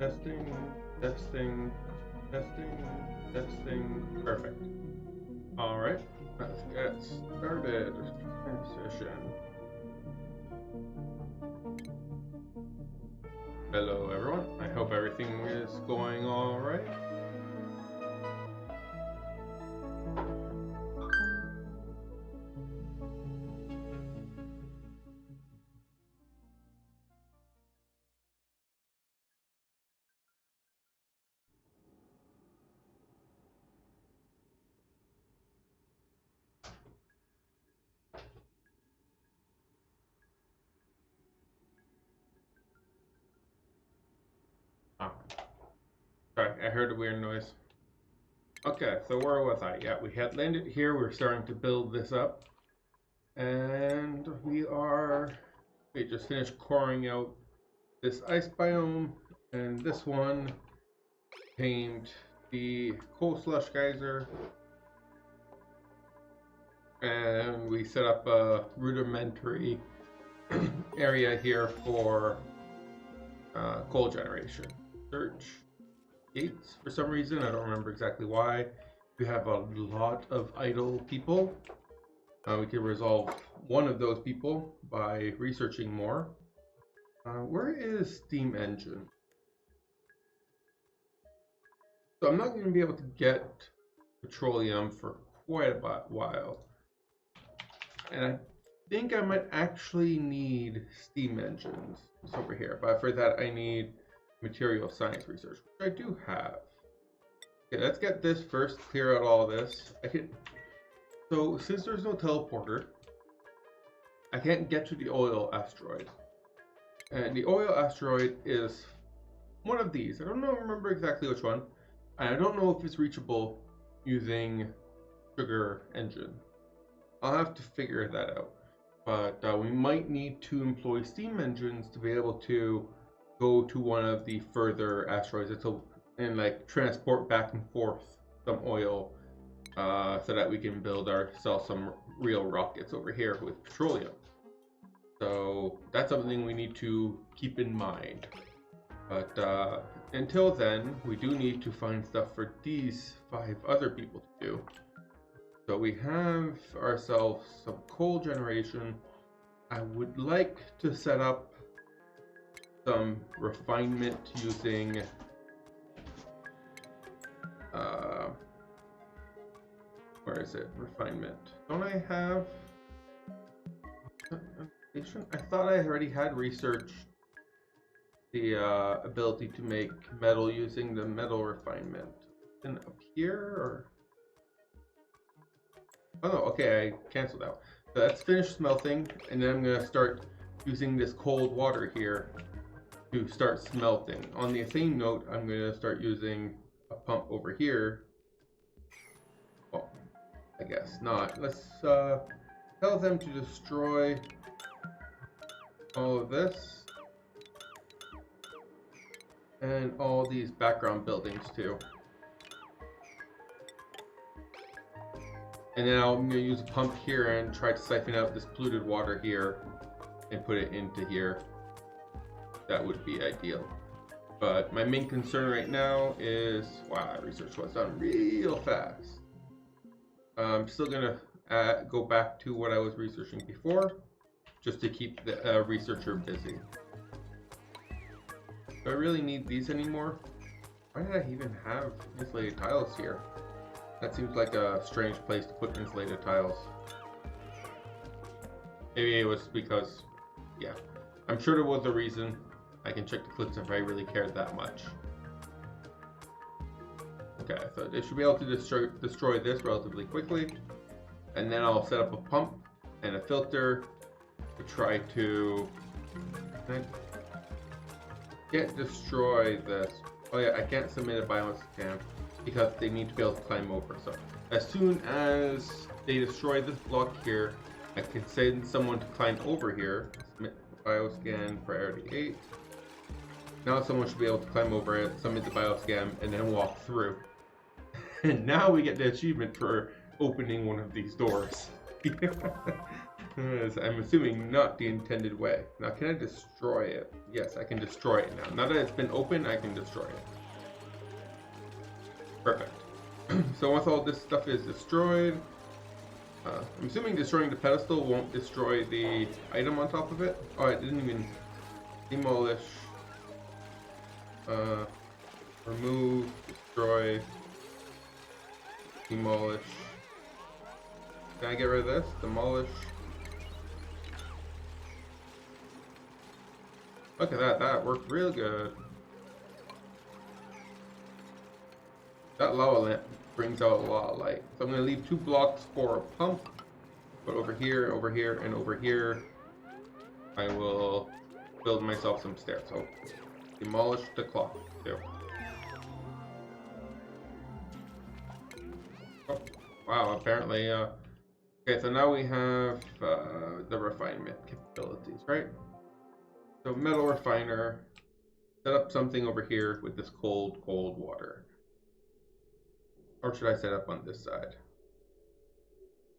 Testing, testing, testing, testing. Perfect. Alright, let's get started. Transition. Hello everyone, I hope everything is going alright. Sorry, I heard a weird noise. Okay, so where was I? Yeah, we had landed here. We're starting to build this up. And we just finished coring out this ice biome. And this one tamed the coal slush geyser. And we set up a rudimentary area here for coal generation. Search gates for some reason. I don't remember exactly why. We have a lot of idle people. We can resolve one of those people by researching more. Where is steam engine? So I'm not going to be able to get petroleum for quite a while. And I think I might actually need steam engines. It's over here. But for that I need material science research, which I do have. Okay, let's get this first, clear out all this. So since there's no teleporter, I can't get to the oil asteroid. And the oil asteroid is one of these. I don't remember exactly which one. And I don't know if it's reachable using sugar engine. I'll have to figure that out. But we might need to employ steam engines to be able to go to one of the further asteroids and like transport back and forth some oil so that we can build ourselves some real rockets over here with petroleum. So that's something we need to keep in mind. But until then, we do need to find stuff for these 5 other people to do. So we have ourselves some coal generation. I would like to set up some refinement using where is it? Refinement. Don't I have I thought I already had researched the ability to make metal using the metal refinement. And up here, or oh no, okay, I canceled out. So that's finished smelting, and then I'm gonna start using this cold water here to start smelting. On the same note, I'm gonna start using a pump over here. Well, I guess not. Let's tell them to destroy all of this and all these background buildings too. And then I'm going to use a pump here and try to siphon out this polluted water here and put it into here. That would be ideal. But my main concern right now is, wow, research was done real fast. I'm still going to go back to what I was researching before, just to keep the researcher busy. Do I really need these anymore? Why did I even have insulated tiles here? That seems like a strange place to put insulated tiles. Maybe it was because, yeah. I'm sure there was a reason. I can check the clips if I really cared that much. Okay, so they should be able to destroy this relatively quickly. And then I'll set up a pump and a filter to try to destroy this. Oh yeah, I can't submit a bioscan because they need to be able to climb over. So as soon as they destroy this block here, I can send someone to climb over here. Submit bioscan priority 8. Now someone should be able to climb over it, submit the bioscan, and then walk through. And now we get the achievement for opening one of these doors. I'm assuming not the intended way. Now, can I destroy it? Yes, I can destroy it now. Now that it's been opened, I can destroy it. Perfect. So once all this stuff is destroyed, I'm assuming destroying the pedestal won't destroy the item on top of it. Oh, I didn't even demolish. Remove, destroy, demolish. Can I get rid of this? Demolish. Look at that, that worked real good. That lava lamp brings out a lot of light. So I'm going to leave 2 blocks for a pump. But over here, and over here, I will build myself some stairs. So demolish the clock. There. Oh, wow, apparently, okay, so now we have the refinement capabilities, right? So metal refiner, set up something over here with this cold water. Or should I set up on this side?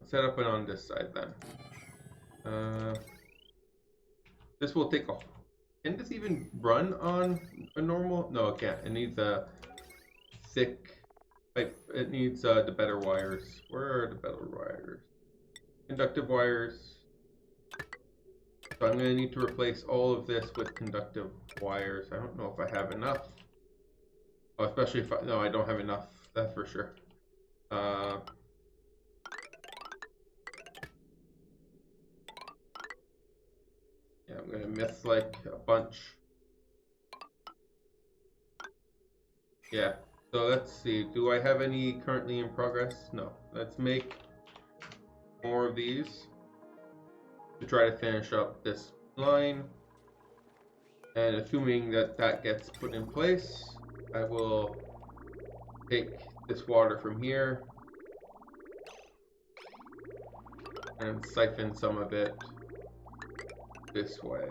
Set up it on this side then. This will take a... Can this even run on a normal? No, it can't. It needs a thick pipe. It needs the better wires. Where are the better wires? Conductive wires. So I'm going to need to replace all of this with conductive wires. I don't know if I have enough. Oh, especially if no, I don't have enough. That's for sure. Yeah, I'm gonna miss like a bunch. Yeah, so let's see. Do I have any currently in progress? No. Let's make more of these to try to finish up this line. And assuming that that gets put in place, I will take this water from here and siphon some of it this way.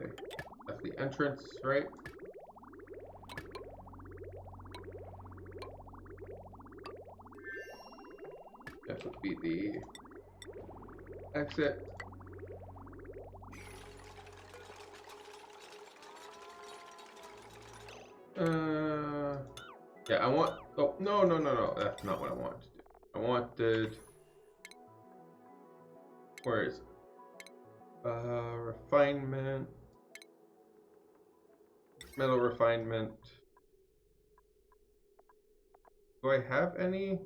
That's the entrance, right? That would be the exit. Yeah, I want... Oh, no. That's not what I wanted to do. I wanted... Where is it? Refinement. Metal refinement. Do I have any?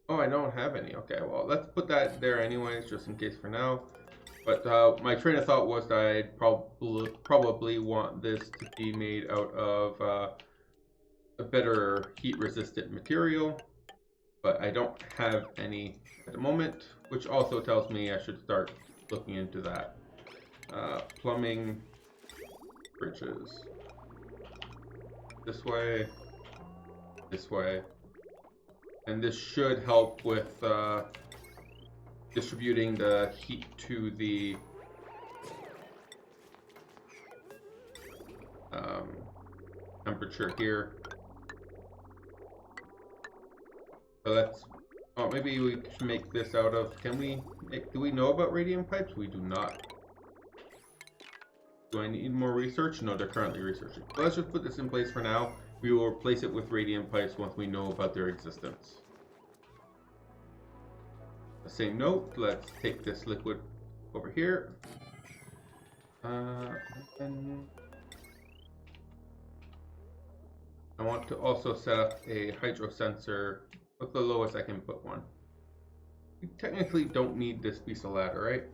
Oh, I don't have any. Okay, well, let's put that there anyways, just in case for now. But my train of thought was that I'd probably want this to be made out of a better heat-resistant material. But I don't have any at the moment, which also tells me I should start looking into that. Plumbing, bridges. This way, and this should help with distributing the heat to the temperature here. So let's... Oh, maybe we should make this out of... Can we make... Do we know about radium pipes? We do not. Do I need more research? No, they're currently researching. So let's just put this in place for now. We will replace it with radium pipes once we know about their existence. The same note, let's take this liquid over here. And I want to also set up a hydro sensor. What's the lowest I can put one? You technically don't need this piece of ladder, right?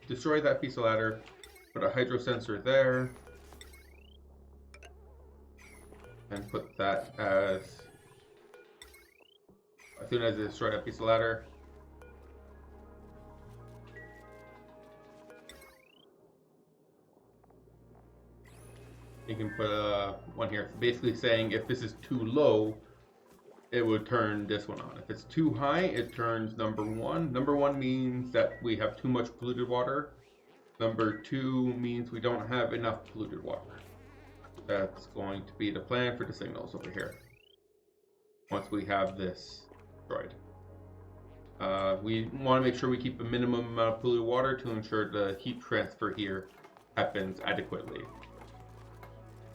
Destroy that piece of ladder, put a hydro sensor there, and put that as soon as I destroy that piece of ladder. You can put one here, basically saying if this is too low, it would turn this one on. If it's too high, it turns number 1. Number 1 means that we have too much polluted water. Number 2 means we don't have enough polluted water. That's going to be the plan for the signals over here. Once we have this destroyed. We want to make sure we keep a minimum amount of polluted water to ensure the heat transfer here happens adequately,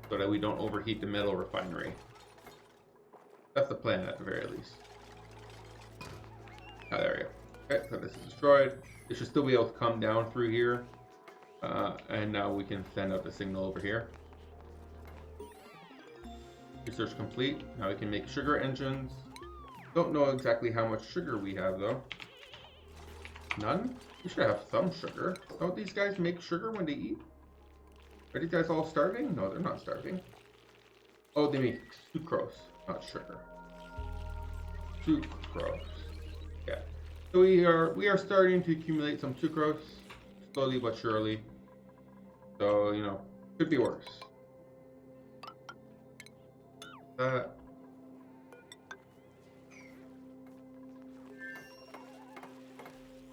so that we don't overheat the metal refinery. That's the plan at the very least. Oh, there we go. Okay, so this is destroyed. It should still be able to come down through here. And now we can send out the signal over here. Research complete. Now we can make sugar engines. Don't know exactly how much sugar we have though. None? We should have some sugar. Don't these guys make sugar when they eat? Are these guys all starving? No, they're not starving. Oh, they make sucrose, not sugar. Sucrose. Yeah. So we are starting to accumulate some sucrose, slowly but surely. So, you know, could be worse. That.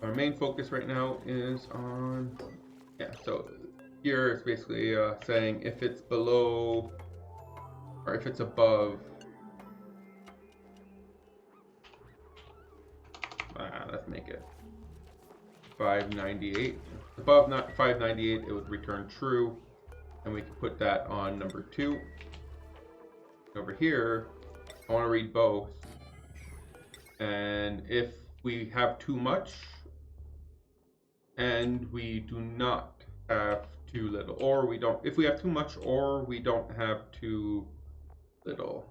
Our main focus right now is on, yeah, so here it's basically saying if it's below, or if it's above, let's make it 598. Above not 598, it would return true, and we can put that on number 2. Over here, I want to read both, and if we have too much, and we do not have too little, or we don't, if we have too much or we don't have too little.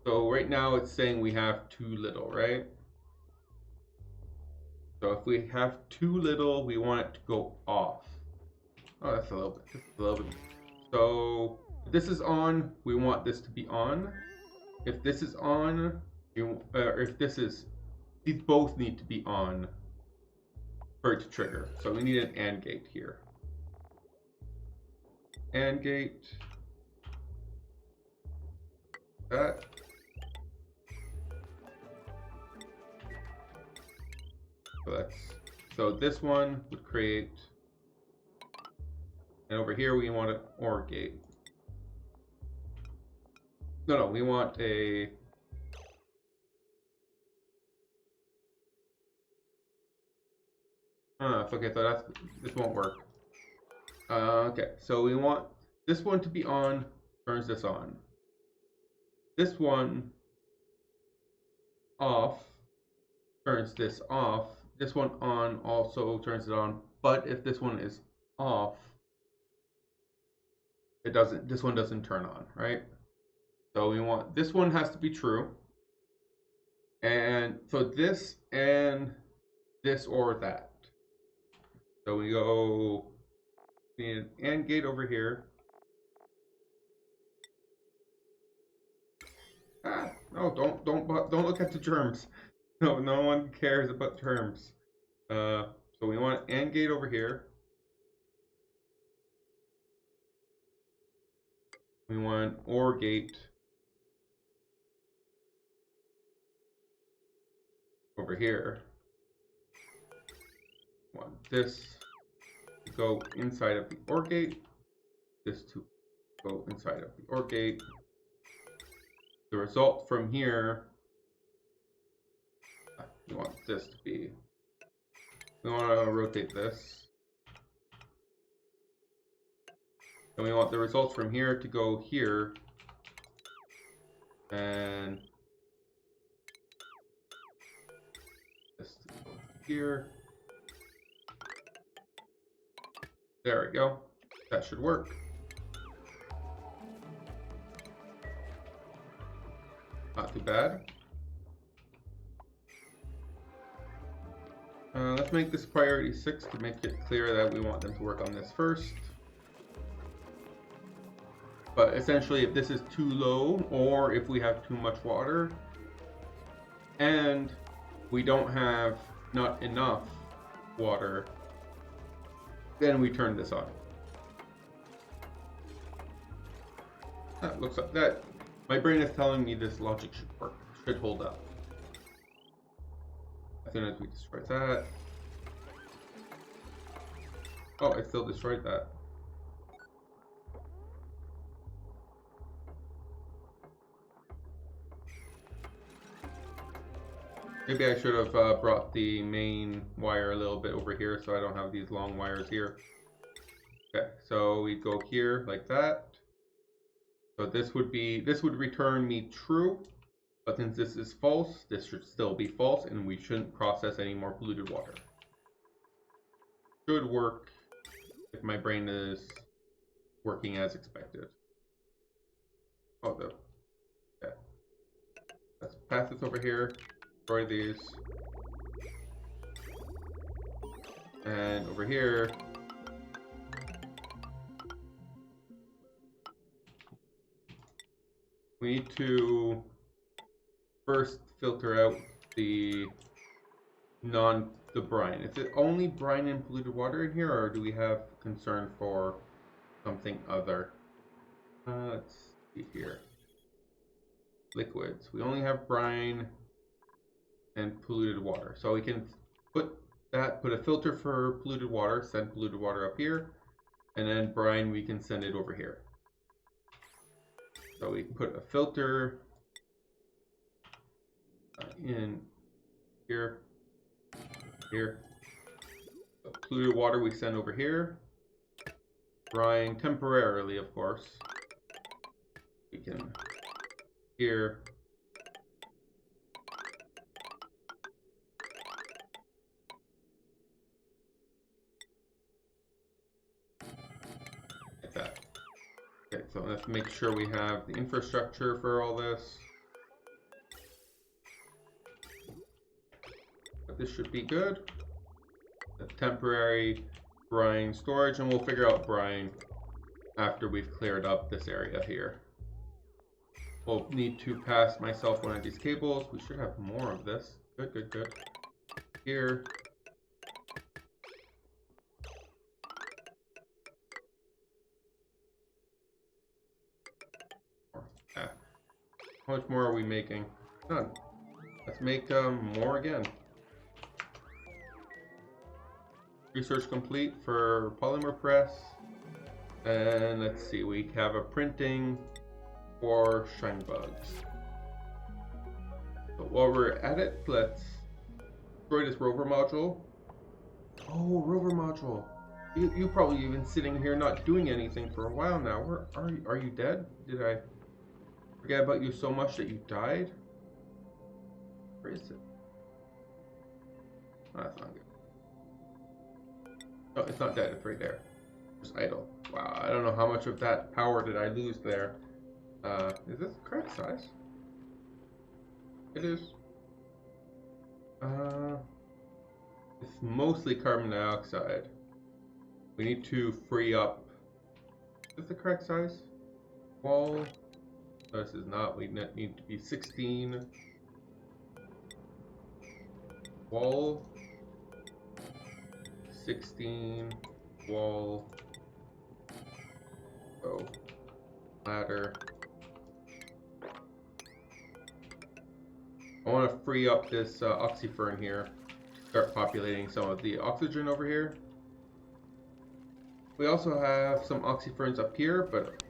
So right now it's saying we have too little, right? So if we have too little, we want it to go off. Oh, that's a little bit, just a little bit. So if this is on, we want this to be on. If this is on, if this is, these both need to be on for it to trigger. So we need an AND gate here. AND gate. That. So this one would create, and over here we want an OR gate. No, we want a okay, so this won't work. Okay, so we want this one to be on, turns this on. This one off, turns this off. This one on also turns it on. But if this one is off, it doesn't. This one doesn't turn on, right? So we want this one has to be true. And so this and this or that. So we go, we need an AND gate over here. No, don't look at the terms. No, no one cares about terms. So we want an AND gate over here. We want an OR gate over here. We want this to go inside of the OR gate. This to go inside of the OR gate. The result from here, we want this to be, we want to rotate this. And we want the results from here to go here. And this to go here. There we go. That should work. Not too bad. Let's make this priority 6 to make it clear that we want them to work on this first. But essentially, if this is too low, or if we have too much water, and we don't have not enough water, then we turn this on. That looks like that. My brain is telling me this logic should work, should hold up. As soon as we destroy that. Oh, I still destroyed that. . Maybe I should have brought the main wire a little bit over here so I don't have these long wires here. Okay, so we go here like that. So this would return me true, but since this is false, this should still be false, and we shouldn't process any more polluted water. Should work if my brain is working as expected. Oh, okay. Let's pass this over here. Destroy these. And over here. We need to first filter out the brine. Is it only brine and polluted water in here, or do we have concern for something other? Let's see here. Liquids. We only have brine and polluted water. So we can put a filter for polluted water, send polluted water up here, and then brine we can send it over here. So we put a filter in here, here. So polluted water we send over here. Brine temporarily, of course. We can here. Like that. Okay, so let's make sure we have the infrastructure for all this. But this should be good. The temporary brine storage, and we'll figure out brine after we've cleared up this area here. We'll need to pass myself one of these cables. We should have more of this. Good, good, good. Here. How much more are we making? None. Let's make more again. Research complete for polymer press. And let's see, we have a printing for shine bugs. But while we're at it, let's destroy this rover module. Oh, rover module. You've probably been sitting here not doing anything for a while now. Where are you dead? Did I forget about you so much that you died? Where is it? Oh, that's not good. No, it's not dead. It's right there. Just idle. Wow, I don't know how much of that power did I lose there. Is this the correct size? It is. It's mostly carbon dioxide. We need to free up. Is this the correct size? Wall. No, this is not. We need to be 16. Wall. 16. Wall. Oh. Ladder. I want to free up this oxyfern here. Start populating some of the oxygen over here. We also have some oxyferns up here, but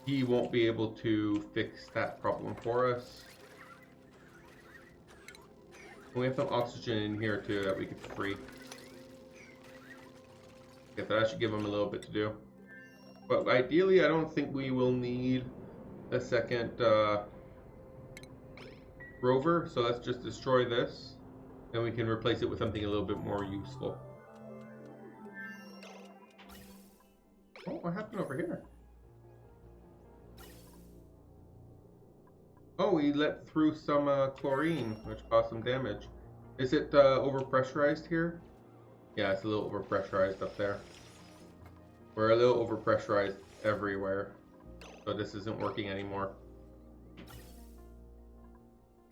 he won't be able to fix that problem for us. We have some oxygen in here too that we could free. Okay, that should give him a little bit to do. But ideally, I don't think we will need a second rover, so let's just destroy this, and we can replace it with something a little bit more useful. Oh, what happened over here? Oh, we let through some chlorine, which caused some damage. Is it overpressurized here? Yeah, it's a little overpressurized up there. We're a little overpressurized everywhere, so this isn't working anymore.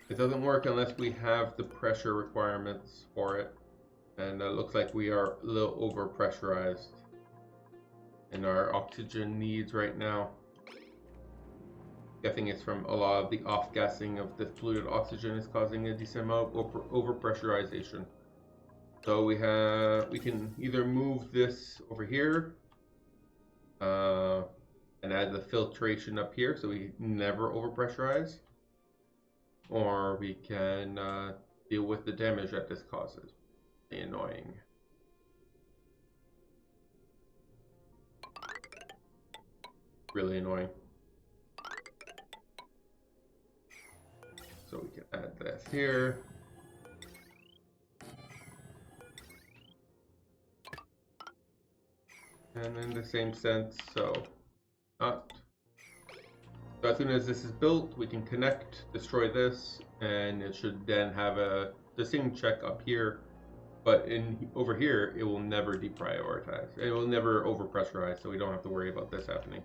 It doesn't work unless we have the pressure requirements for it, and it looks like we are a little overpressurized in our oxygen needs right now. Guessing it's from a lot of the off-gassing of this polluted oxygen is causing a decent amount of overpressurization. So we can either move this over here and add the filtration up here so we never overpressurize, or we can deal with the damage that this causes. Annoying. Really annoying. So we can add this here. And in the same sense, so not. So as soon as this is built, we can connect, destroy this, and it should then have the same check up here. But over here, it will never deprioritize. It will never overpressurize, so we don't have to worry about this happening.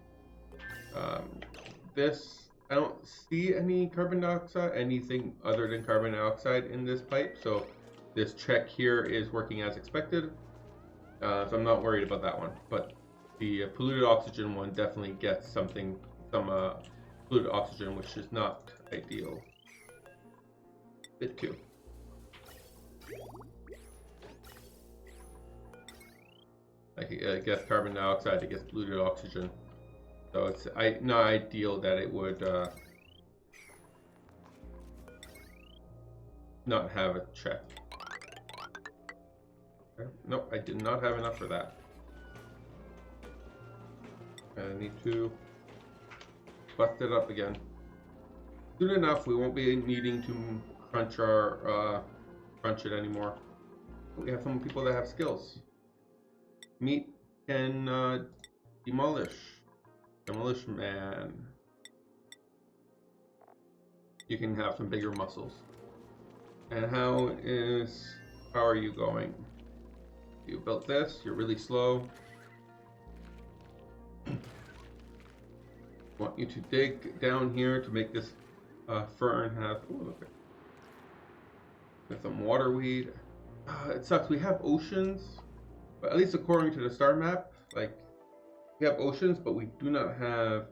This, I don't see any carbon dioxide, anything other than carbon dioxide in this pipe. So this check here is working as expected. So I'm not worried about that one. But the polluted oxygen one definitely gets some polluted oxygen, which is not ideal. Bit 2. I guess carbon dioxide, it gets polluted oxygen. So it's not ideal that it would not have a check. Okay. Nope, I did not have enough for that. I need to bust it up again. Soon enough, we won't be needing to crunch it anymore. We have some people that have skills. Meat can demolish. Demolish man. You can have some bigger muscles. And how are you going? You built this, you're really slow. Want you to dig down here to make this fern have with some waterweed. It sucks, we have oceans, but at least according to the star map, like, we have oceans, but we do not have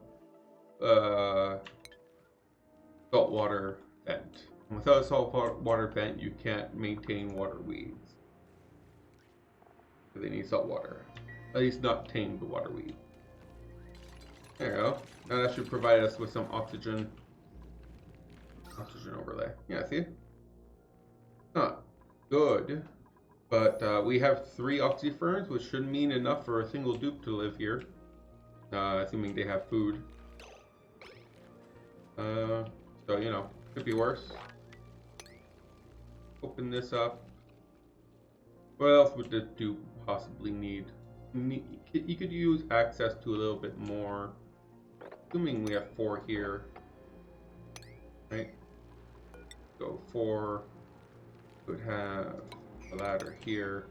saltwater vent. And without a saltwater vent, you can't maintain water weeds. So they need salt water. At least not tame the water weed. There you go. Now that should provide us with some oxygen. Oxygen overlay. Yeah, see? Not good. But we have 3 oxyferns, which should mean enough for a single dupe to live here. Assuming they have food. So, you know, could be worse. Open this up. What else would the dupe possibly need? You could use access to a little bit more. Assuming we have 4 here. Right? Go 4. Would have a ladder here.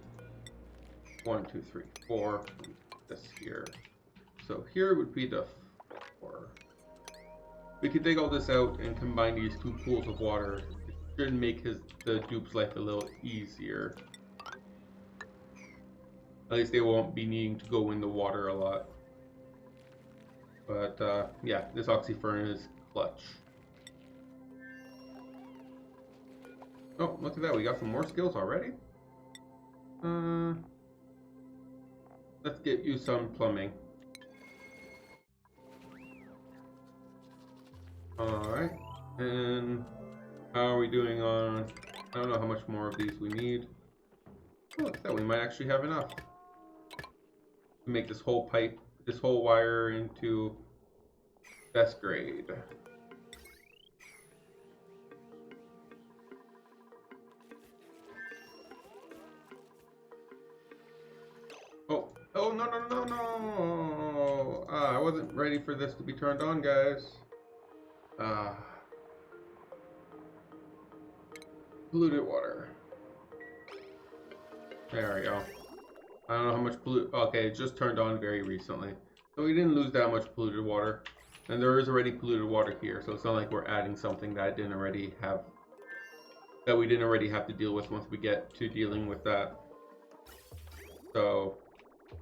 1, 2, 3, 4. This here. So here would be the 4. We could dig all this out and combine these 2 pools of water. It should make the dupe's life a little easier. At least they won't be needing to go in the water a lot. But yeah, this oxyfern is clutch. Oh, look at that, we got some more skills already. Let's get you some plumbing. Alright, and how are we doing on, I don't know how much more of these we need. Oh, look at that, we might actually have enough to make this whole pipe, this whole wire into best grade. Oh, no. I wasn't ready for this to be turned on, guys. Polluted water. There we go. I don't know how much okay, it just turned on very recently. So we didn't lose that much polluted water. And there is already polluted water here, so it's not like we're adding something that we didn't already have to deal with once we get to dealing with that. So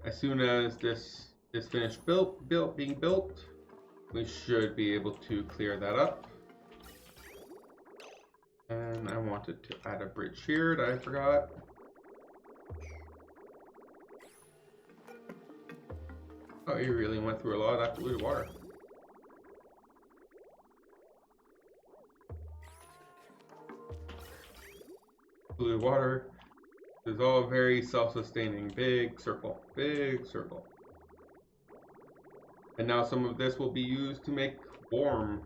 as soon as this is finished being built, we should be able to clear that up. And I wanted to add a bridge here that I forgot. Oh, you really went through a lot of that polluted water. polluted water. It's all very self-sustaining. Big circle. Big circle. And now some of this will be used to make warm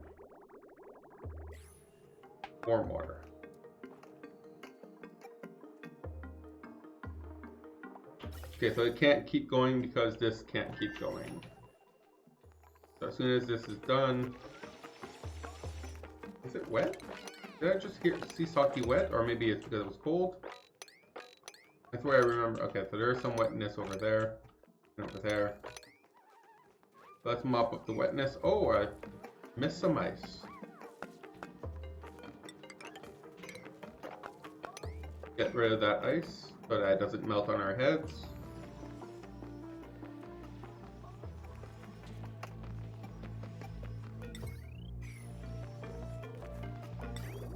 water. Okay, so it can't keep going because this can't keep going. So as soon as this is done... Is it wet? Did I just see Saki wet? Or maybe it's because it was cold? That's the way I remember. Okay, so there's some wetness over there. And over there. Let's mop up the wetness. Oh, I missed some ice. Get rid of that ice so that it doesn't melt on our heads.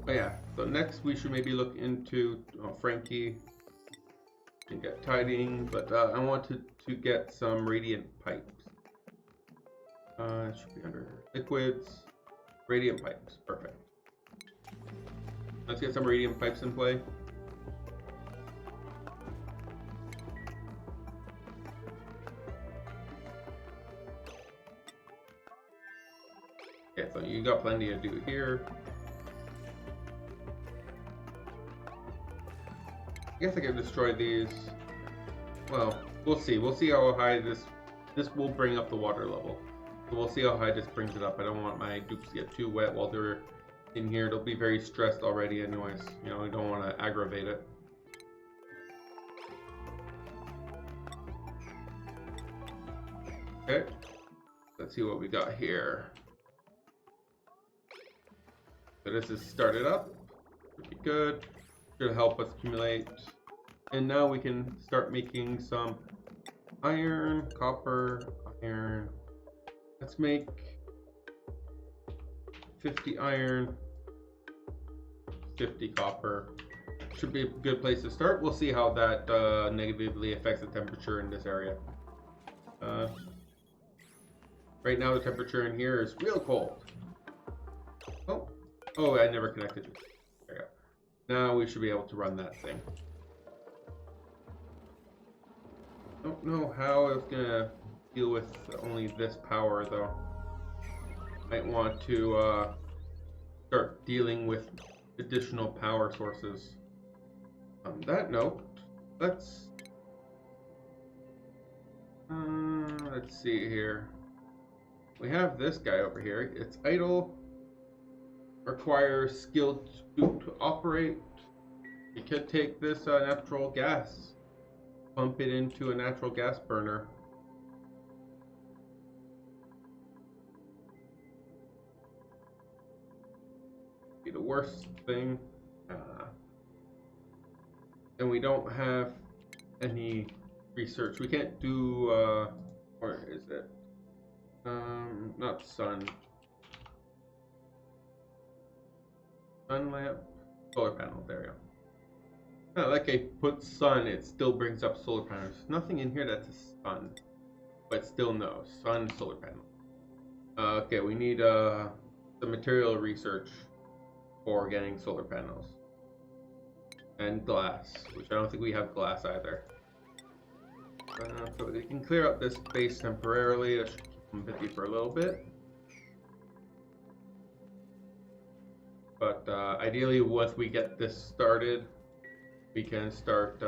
Oh yeah, so next we should maybe look into Frankie and get tidying, but I wanted to get some radiant pipes. It should be under liquids, radiant pipes, perfect. Let's get some radiant pipes in play. Okay, so you got plenty to do here. I guess I can destroy these. Well, we'll see. We'll see how high this will bring up the water level. So we'll see how high this brings it up. I don't want my dupes to get too wet while they're in here. They'll be very stressed already anyways. You know, I don't want to aggravate it. Okay. Let's see what we got here. So this is started up. Should be good. Should help us accumulate. And now we can start making some iron, copper, iron. Let's make 50 iron, 50 copper. Should be a good place to start. We'll see how that negatively affects the temperature in this area. Right now the temperature in here is real cold. Oh, I never connected it. There we go. Now we should be able to run that thing. Don't know how it's gonna deal with only this power though. Might want to start dealing with additional power sources. On that note, let's see here. We have this guy over here. It's idle. Requires skill to operate. You could take this natural gas, pump it into a natural gas burner. Be the worst thing. And we don't have any research. We can't do or is it? Not sun. Sun lamp, solar panel, there we go. Not like I put sun, it still brings up solar panels. Nothing in here that's a sun, but still no, sun, solar panel. Okay, we need the material research for getting solar panels. And glass, which I don't think we have glass either. So we can clear up this space temporarily. That should keep them busy for a little bit. But ideally, once we get this started, we can start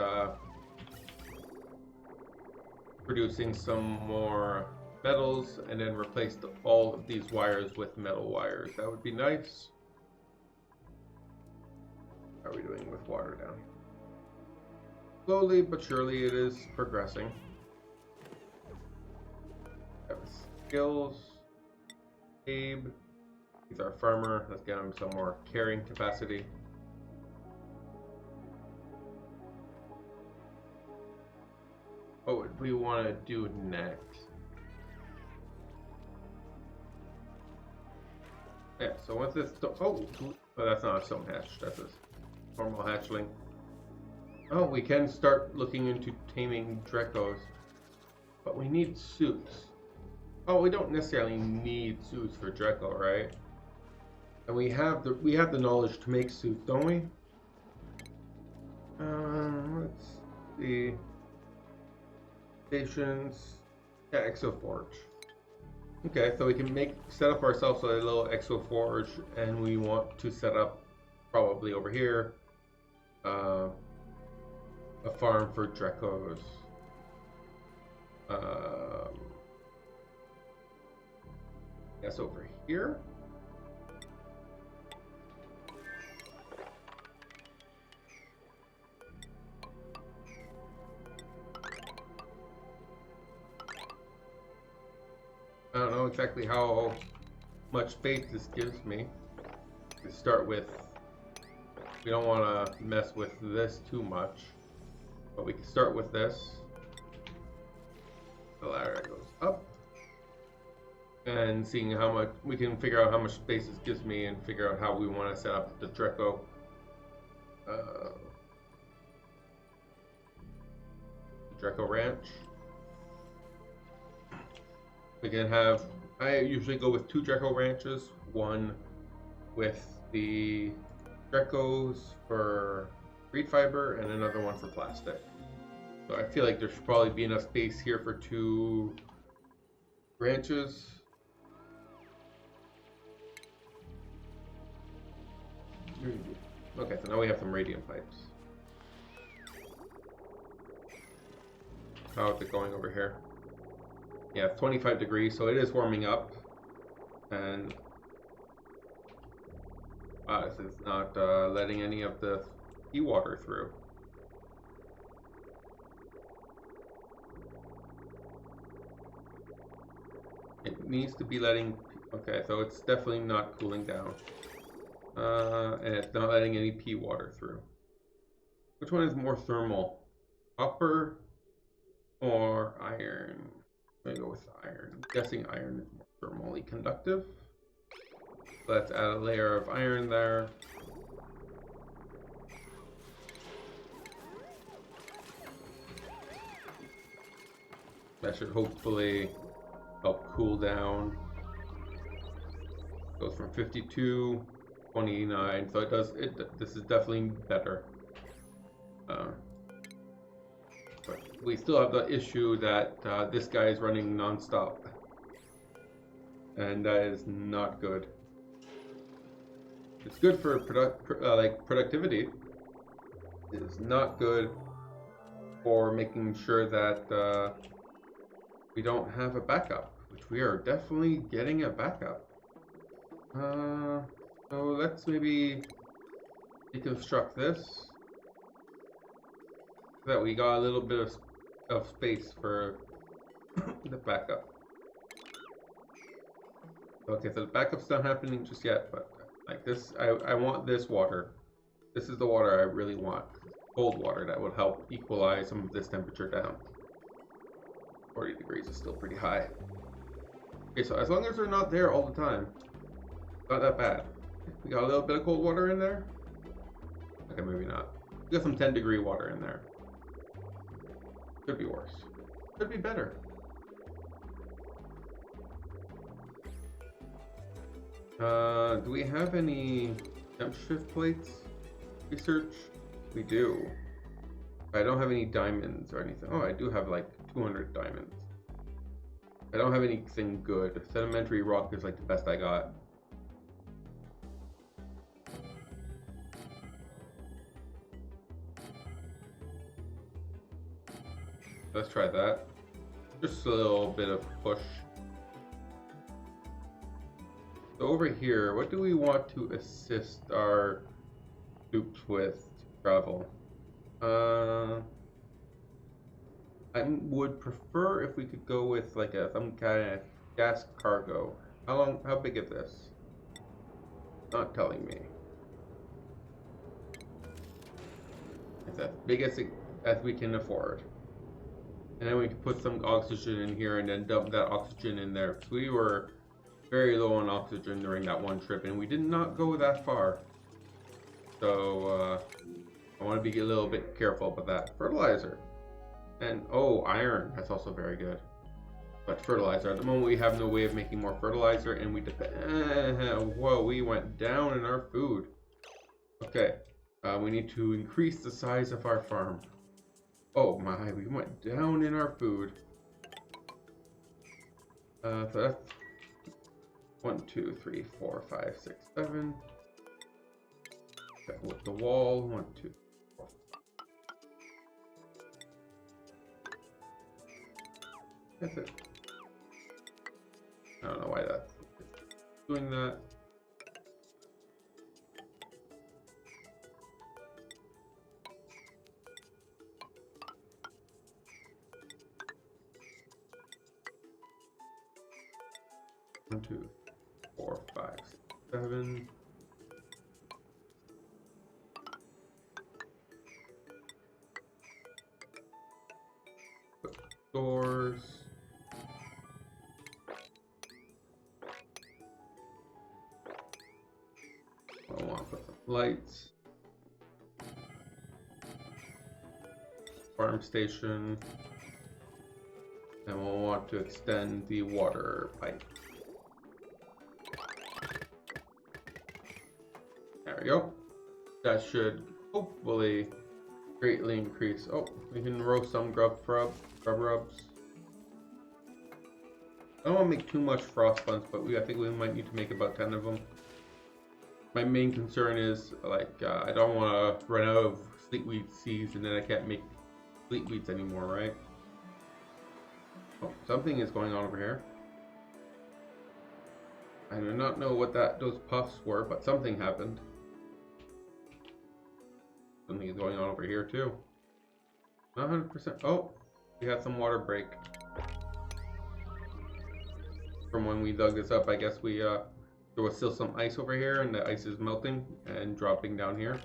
producing some more metals and then replace all of these wires with metal wires. That would be nice. How are we doing with water down here? Slowly but surely it is progressing. Have skills. Abe. He's our farmer. Let's get him some more carrying capacity. What do we want to do next? Yeah, so once this... Oh, that's not a stone hatch. That's a normal hatchling. Oh, we can start looking into taming Dracos. But we need suits. Oh, we don't necessarily need suits for Draco, right? And we have the knowledge to make suits, don't we? Let's see. Stations. Yeah, Exoforge. Okay, so we can set up ourselves a little Exoforge, and we want to set up probably over here a farm for Dracos. Yes, over here. I don't know exactly how much space this gives me. To start with, we don't want to mess with this too much, but we can start with this. The ladder goes up, and seeing how much we can figure out how much space this gives me, and figure out how we want to set up the Draco. Draco Ranch. We can have, I usually go with 2 Draco ranches, one with the Dracos for reed fiber and another one for plastic. So I feel like there should probably be enough space here for 2 ranches. Okay, so now we have some radiant pipes. How's it going over here? Yeah, 25 degrees, so it is warming up, and this is not letting any of the seawater through. It needs to be letting, okay, so it's definitely not cooling down, and it's not letting any pea water through. Which one is more thermal, copper or iron? I'm gonna go with iron. I'm guessing iron is more thermally conductive. Let's add a layer of iron there. That should hopefully help cool down. Goes from 52, 29, so it does. This is definitely better. But we still have the issue that this guy is running non-stop, and that is not good. It's good for productivity. It is not good for making sure that we don't have a backup, which we are definitely getting a backup. So let's maybe deconstruct this, so that we got a little bit of space for the backup. Okay, so the backup's not happening just yet, but like this, I want this water. This is the water I really want. Cold water that would help equalize some of this temperature down. 40 degrees is still pretty high. Okay, so as long as they're not there all the time, not that bad. We got a little bit of cold water in there. Okay, maybe not. We got some 10-degree water in there. Could be worse. Could be better. Do we have any temp shift plates? Research? We do. I don't have any diamonds or anything. Oh, I do have like 200 diamonds. I don't have anything good. Sedimentary rock is like the best I got. Let's try that. Just a little bit of push. So over here, what do we want to assist our troops with to travel? I would prefer if we could go with like some kind of gas cargo. How big is this? Not telling me. It's as big as we can afford. And then we can put some oxygen in here and then dump that oxygen in there. Because we were very low on oxygen during that one trip, and we did not go that far. So I want to be a little bit careful about that. Fertilizer. And oh, iron. That's also very good. But fertilizer. At the moment we have no way of making more fertilizer, and we depend. Whoa, we went down in our food. Okay. We need to increase the size of our farm. Oh my, we went down in our food. So that's 1, 2, 3, 4, 5, 6, 7. Okay, with the wall, 1, 2, 4. That's it. I don't know why that's doing that. One, 2, 4, 5, 6, 7. Put doors. I want to put some lights. Farm station. And we'll want to extend the water pipe. There we go. That should hopefully greatly increase. Oh, we can roast some grub rubs. I don't want to make too much frost buns, but I think we might need to make about 10 of them. My main concern is, like, I don't want to run out of sleetweed seeds and then I can't make sleetweeds anymore, right? Oh, something is going on over here. I do not know what those puffs were, but something happened. Something is going on over here too. Not 100%. Oh, we had some water break. From when we dug this up, I guess there was still some ice over here, and the ice is melting and dropping down here.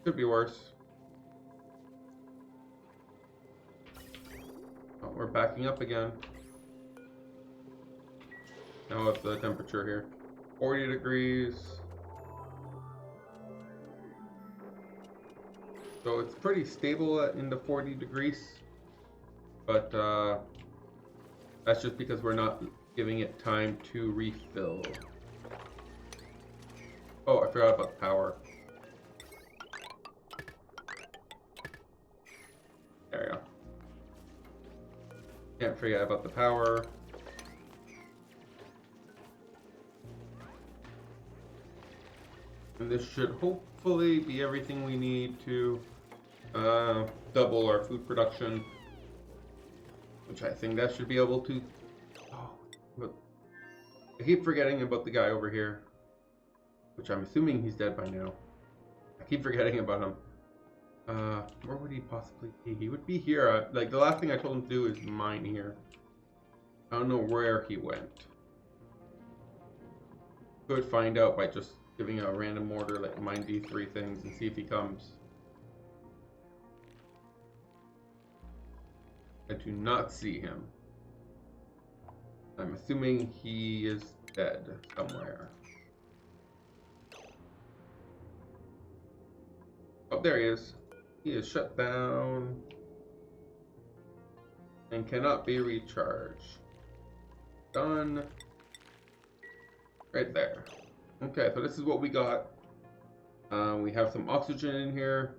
Could be worse. Oh, we're backing up again. Now what's the temperature here? 40 degrees. So it's pretty stable in the 40 degrees. But that's just because we're not giving it time to refill. Oh, I forgot about the power. There we go. Can't forget about the power. And this should hopefully be everything we need to double our food production. Which I think that should be able to. Oh, but I keep forgetting about the guy over here. Which I'm assuming he's dead by now. I keep forgetting about him. Where would he possibly be? He would be here. Like, the last thing I told him to do is mine here. I don't know where he went. Could find out by just giving a random order, like mine D3 things, and see if he comes. I do not see him. I'm assuming he is dead somewhere. Oh, there he is. He is shut down and cannot be recharged. Done. Right there. Okay, so this is what we got. We have some oxygen in here.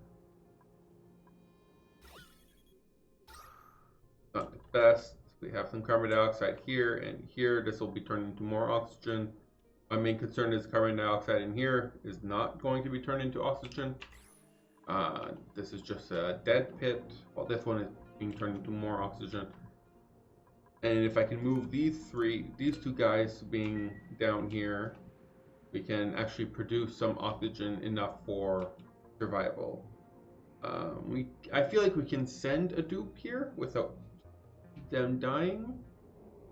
Not the best. We have some carbon dioxide here and here. This will be turned into more oxygen. My main concern is carbon dioxide in here is not going to be turned into oxygen. This is just a dead pit, while this one is being turned into more oxygen. And if I can move these two guys being down here, we can actually produce some oxygen enough for survival. I feel like we can send a dupe here without them dying.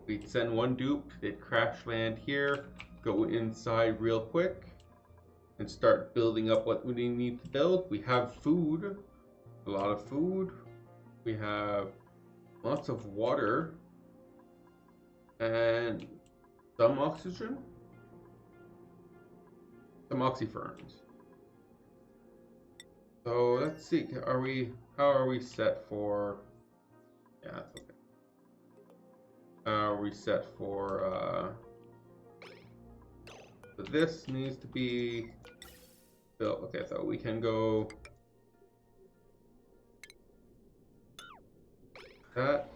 We'd send one dupe, they'd crash land here, go inside real quick, and start building up what we need to build. We have food, a lot of food. We have lots of water and some oxygen, some oxyferns. So let's see, how are we set for, yeah, that's okay. How are we set for So this needs to be built. Okay, so we can go that.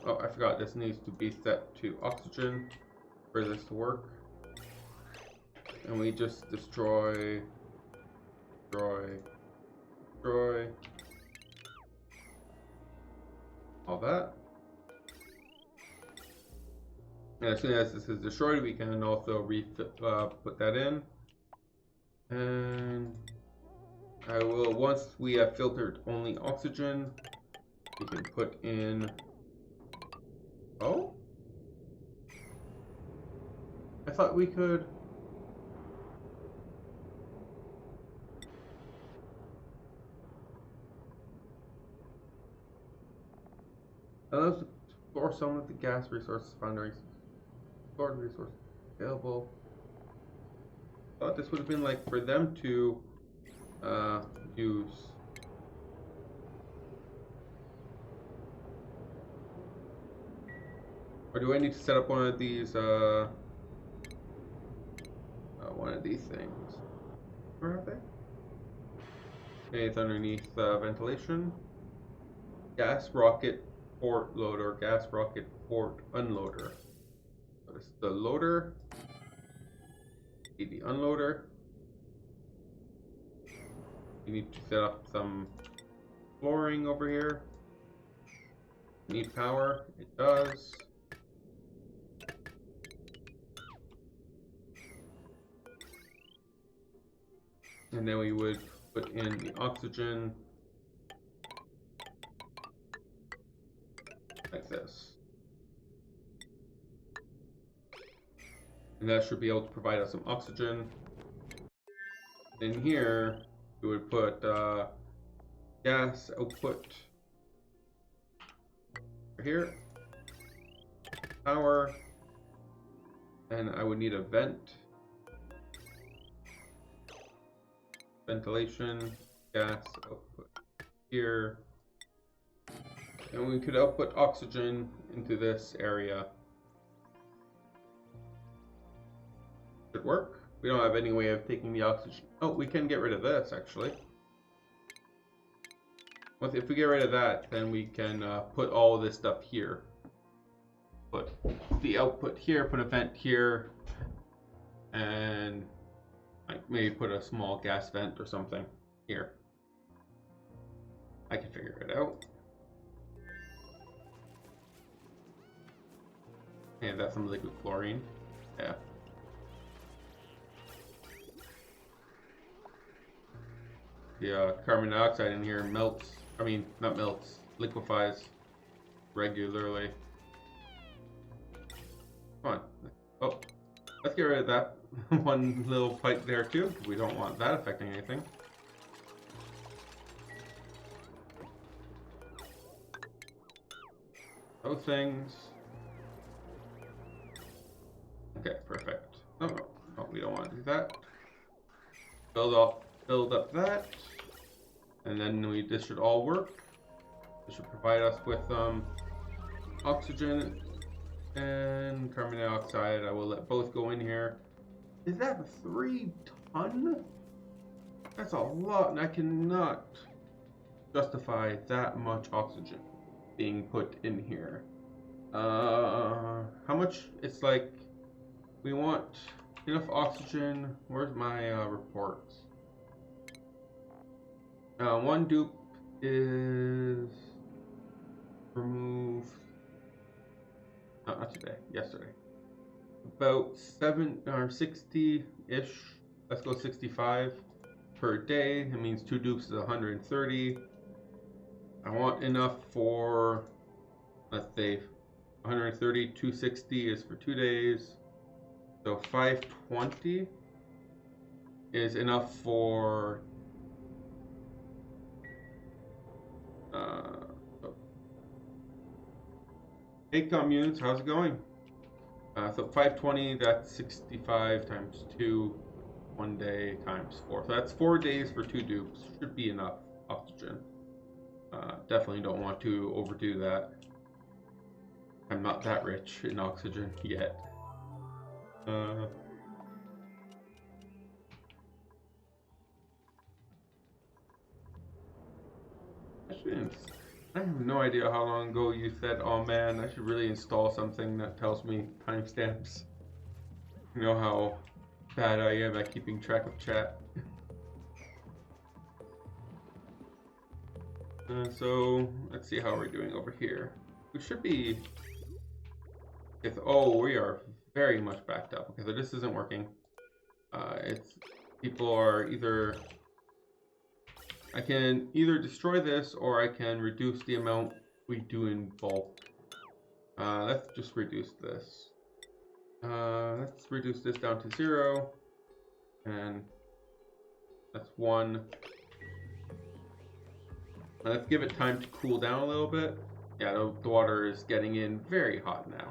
Oh, I forgot this needs to be set to oxygen for this to work. And we just destroy all that. And as soon as this is destroyed, we can also put that in. And I will, once we have filtered only oxygen, we can put in, oh? I thought we could. Let's explore some of the gas resources found during stored resources available. I thought this would have been like for them to use. Or do I need to set up one of these things? Where are they? Okay, it's underneath ventilation. Gas rocket port loader, gas rocket port unloader. So this is the loader. The unloader. You need to set up some flooring over here. Need power. It does. And then we would put in the oxygen like this. And that should be able to provide us some oxygen. In here, we would put gas output here, power, and I would need a vent. Ventilation, gas output here, and we could output oxygen into this area. Should work. We don't have any way of taking the oxygen. Oh, we can get rid of this actually. Well, if we get rid of that, then we can put all this stuff here. Put the output here, put a vent here, and like maybe put a small gas vent or something here. I can figure it out. And that's some liquid chlorine. Yeah. The carbon dioxide in here melts. I mean, not melts, liquefies regularly. Come on. Oh, let's get rid of that one little pipe there too. We don't want that affecting anything. Those things. Okay, perfect. Oh, no, we don't want to do that. Build up that. And then this should all work. This should provide us with oxygen and carbon dioxide. I will let both go in here. Is that 3 ton? That's a lot, and I cannot justify that much oxygen being put in here. How much? It's like we want enough oxygen. Where's my reports? One dupe is removed. No, not today. Yesterday. About 7 or 60-ish. Let's go 65 per day. It means 2 dupes is 130. I want enough for, let's say, 130. 260 is for 2 days. So 520 is enough for hey communes, how's it going? So 520, that's 65 times 2, 1 day times 4. So that's 4 days for 2 dupes. Should be enough oxygen. Definitely don't want to overdo that. I'm not that rich in oxygen yet. Uh, I have no idea how long ago you said, oh man, I should really install something that tells me timestamps. You know how bad I am at keeping track of chat. So let's see how we're doing over here. We should be. Oh, we are very much backed up. Okay, so this isn't working. It's people are either. I can either destroy this or I can reduce the amount we do in bulk. Let's just reduce this. Let's reduce this down to 0. And that's 1. Let's give it time to cool down a little bit. Yeah, the water is getting in very hot now.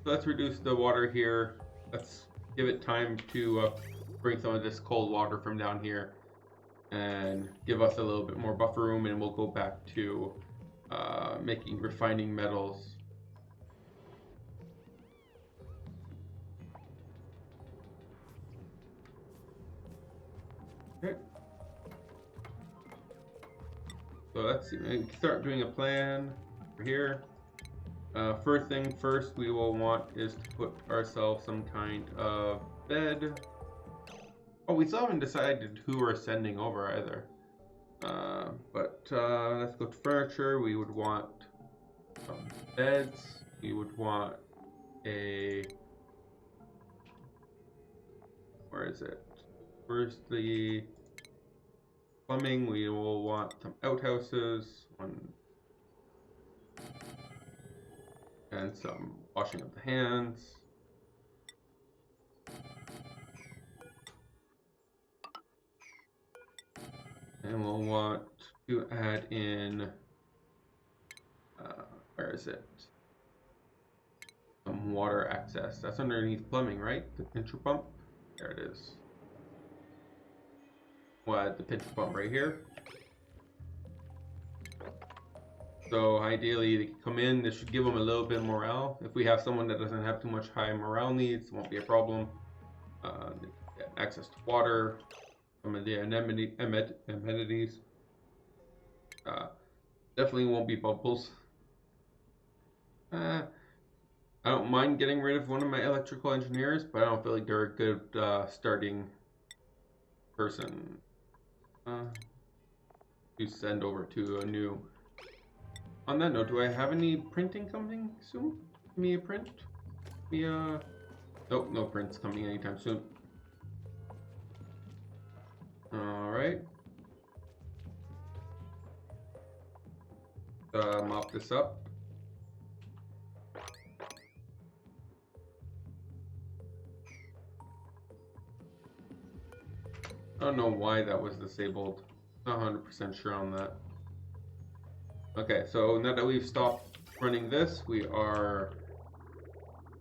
So let's reduce the water here. Let's give it time to bring some of this cold water from down here and give us a little bit more buffer room, and we'll go back to refining metals. Okay. So let's see, we can start doing a plan over here. First thing first we will want is to put ourselves some kind of bed. Oh, we still haven't decided who we're sending over either. But let's go to furniture. We would want some beds. We would want a... Where is it? Where's the plumbing? We will want some outhouses. And some washing of the hands. And we'll want to add in, where is it? Some water access. That's underneath plumbing, right? The pincher pump? There it is. We'll add the pincher pump right here. So ideally, they can come in. This should give them a little bit of morale. If we have someone that doesn't have too much high morale needs, it won't be a problem. Get access to water, some of the amenities. Definitely won't be bubbles. I don't mind getting rid of one of my electrical engineers, but I don't feel like they're a good starting person to send over to a new. On that note, do I have any printing coming soon? Give me a print? Nope, no prints coming anytime soon. Alright. Mop this up. I don't know why that was disabled. Not 100% sure on that. Okay, so now that we've stopped running this, we are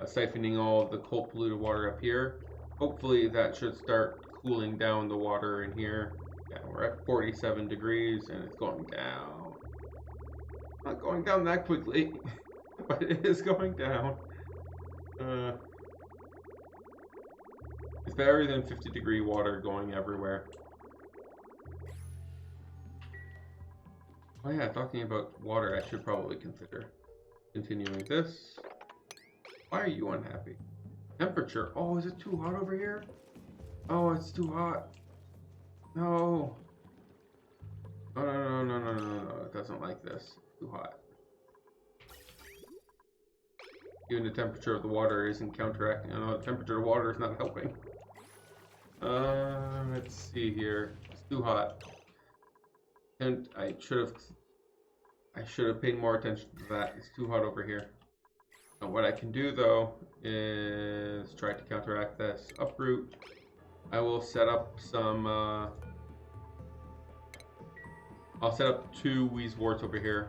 siphoning all of the cold polluted water up here. Hopefully that should start cooling down the water in here. Yeah, we're at 47 degrees and it's going down. Not going down that quickly, but it is going down. It's better than 50-degree water going everywhere. Oh yeah, talking about water, I should probably consider continuing this. Why are you unhappy? Temperature. Oh, is it too hot over here? Oh, it's too hot. No. No. It doesn't like this. Too hot. Even the temperature of the water isn't counteracting. No, the temperature of the water is not helping. Let's see here. It's too hot. And I should have paid more attention to that. It's too hot over here. Now what I can do though is try to counteract this. Uproot. I will set up some I'll set up 2 Wheezeworts over here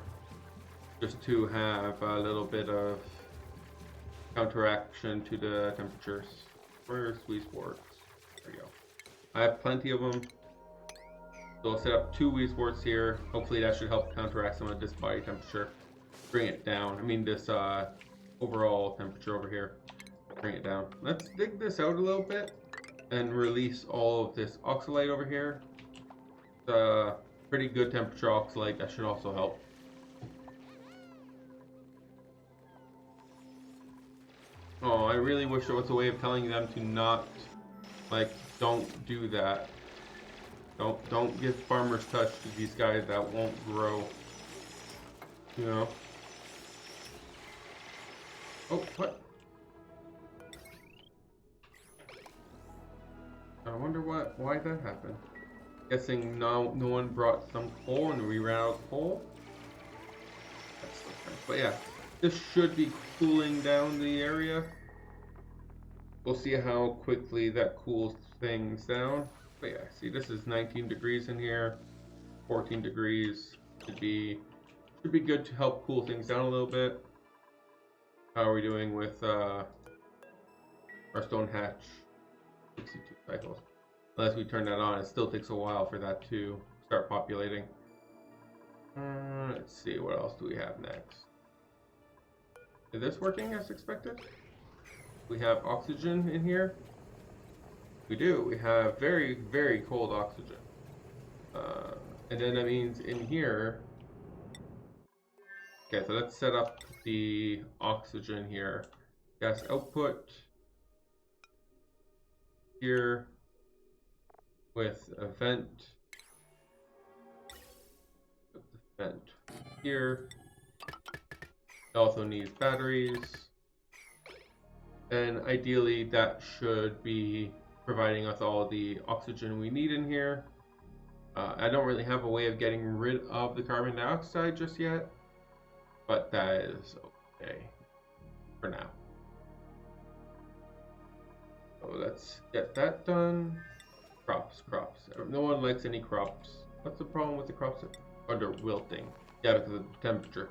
just to have a little bit of counteraction to the temperatures. Where's Wheezeworts? There we go. I have plenty of them. So I'll set up 2 Wheezeworts here. Hopefully that should help counteract some of this body temperature. Bring it down. I mean this overall temperature over here. bring it down. Let's dig this out a little bit and release all of this oxalate over here. Pretty good temperature oxalate. That should also help. Oh, I really wish there was a way of telling them to not, like, don't do that. Don't give farmer's touch to these guys that won't grow. You know? Oh, what? I wonder why that happened. Guessing no one brought some coal and we ran out of coal. That's different. But yeah, this should be cooling down the area. We'll see how quickly that cools things down. But yeah, see, this is 19 degrees in here, 14 degrees. Should be good to help cool things down a little bit. How are we doing with our stone hatch? 62 cycles. Unless we turn that on, it still takes a while for that to start populating. Let's see, what else do we have next? Is this working as expected? We have oxygen in here. We do. We have very, very cold oxygen. And then that means in here... Okay, so let's set up the oxygen here. Gas output here with a vent. Put the vent here. It also needs batteries. And ideally that should be providing us all the oxygen we need in here. I don't really have a way of getting rid of the carbon dioxide just yet, but that is okay for now. So let's get that done. Crops. No one likes any crops. What's the problem with the crops? Under wilting. Yeah, because of the temperature.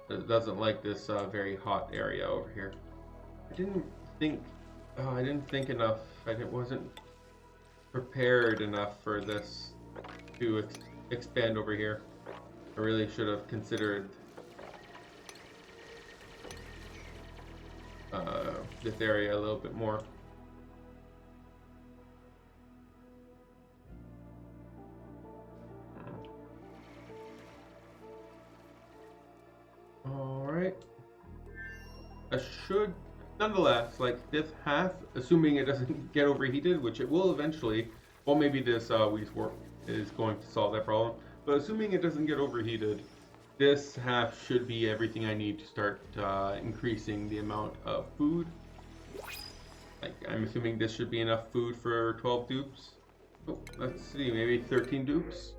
It doesn't like this very hot area over here. I didn't think enough. I wasn't prepared enough for this to expand over here. I really should have considered this area a little bit more. Alright. I should, nonetheless, like this half, assuming it doesn't get overheated, which it will eventually, well maybe this wheat work is going to solve that problem, but assuming it doesn't get overheated, this half should be everything I need to start increasing the amount of food. Like, I'm assuming this should be enough food for 12 dupes. Oh, let's see, maybe 13 dupes.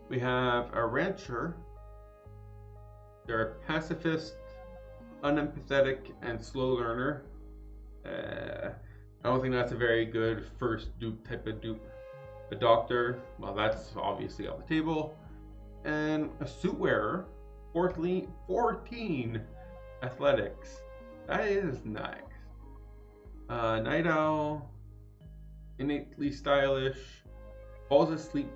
We have a rancher. They're a pacifist, unempathetic, and slow learner. I don't think that's a very good first dupe type of dupe. A doctor, well, that's obviously off the table. And a suit wearer, 14 athletics. That is nice. Night owl, innately stylish, falls asleep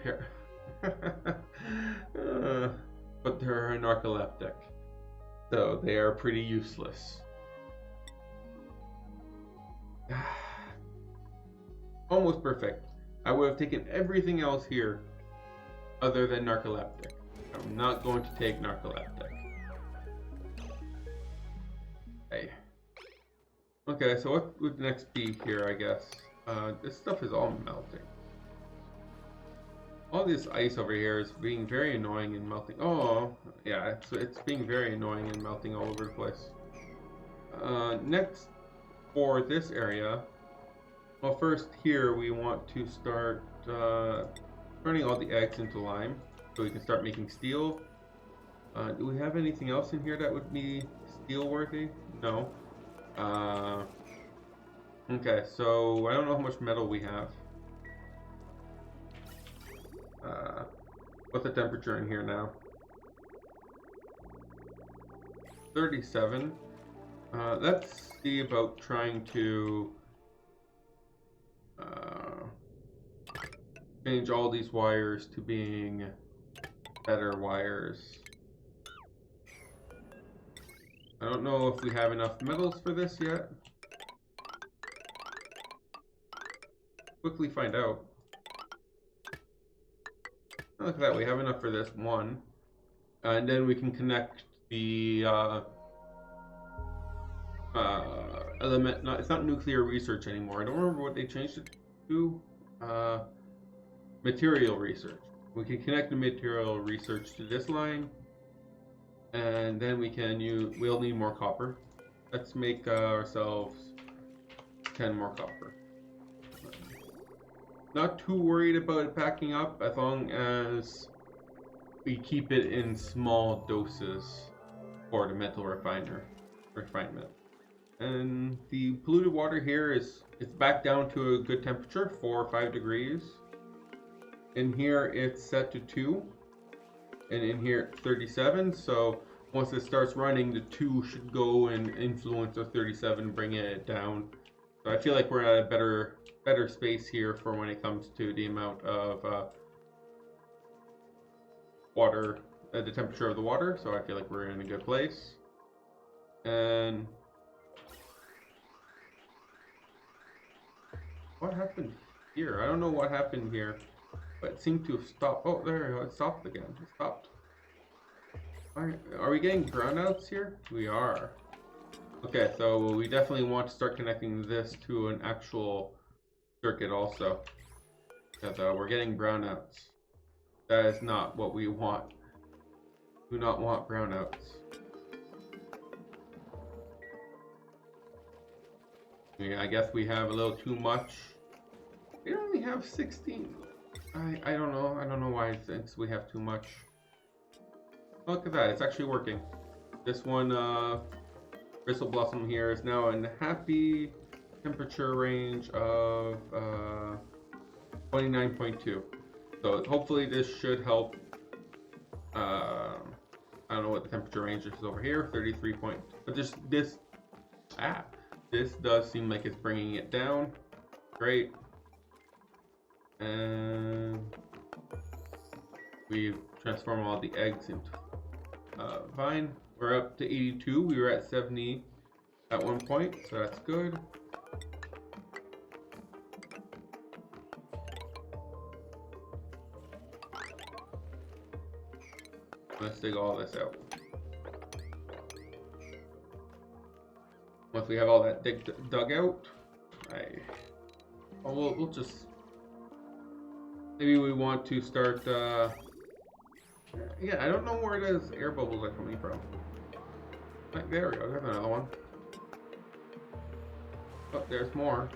but they're narcoleptic, so they are pretty useless. Almost perfect. I would have taken everything else here other than narcoleptic. I'm not going to take narcoleptic. Okay, so what would next be here, I guess? This stuff is all melting. All this ice over here is being very annoying and melting. Oh, yeah, it's being very annoying and melting all over the place. Next, for this area, well, first here we want to start turning all the eggs into lime so we can start making steel. Do we have anything else in here that would be steel worthy? No. Okay, so I don't know how much metal we have. What's the temperature in here now? 37. Let's see about trying to change all these wires to being better wires. I don't know if we have enough metals for this yet. quickly find out. Look at that, we have enough for this one. And then we can connect the element, it's not nuclear research anymore. I don't remember what they changed it to. Material research. We can connect the material research to this line. And then we'll need more copper. Let's make ourselves 10 more copper. Not too worried about it packing up as long as we keep it in small doses for the metal refinement. And the polluted water here it's back down to a good temperature, 4 or 5 degrees. In here it's set to 2, and in here 37. So once it starts running, the 2 should go and influence the 37, bringing it down. So I feel like we're at a better space here for when it comes to the amount of water, the temperature of the water. So I feel like we're in a good place. And what happened here? I don't know what happened here, but it seemed to have stopped. Oh, there we go. It stopped again. It stopped. Are we getting brownouts here? We are. Okay, so we definitely want to start connecting this to an actual circuit also. Because we're getting brownouts. That is not what we want. Do not want brownouts. Yeah, I guess we have a little too much. We only have 16. I don't know. I don't know why it thinks we have too much. Look at that. It's actually working. This one, Bristle Blossom here is now in the happy temperature range of 29.2. So hopefully this should help. I don't know what the temperature range is over here. 33 point. But this does seem like it's bringing it down. Great. And we've transformed all the eggs into vine. We're up to 82. We were at 70 at one point, so that's good. Let's dig all this out. Once we have all that dug out, we'll just, maybe we want to start. Yeah, I don't know where those air bubbles are coming from. Like, there we go. There's another one. Oh, there's more.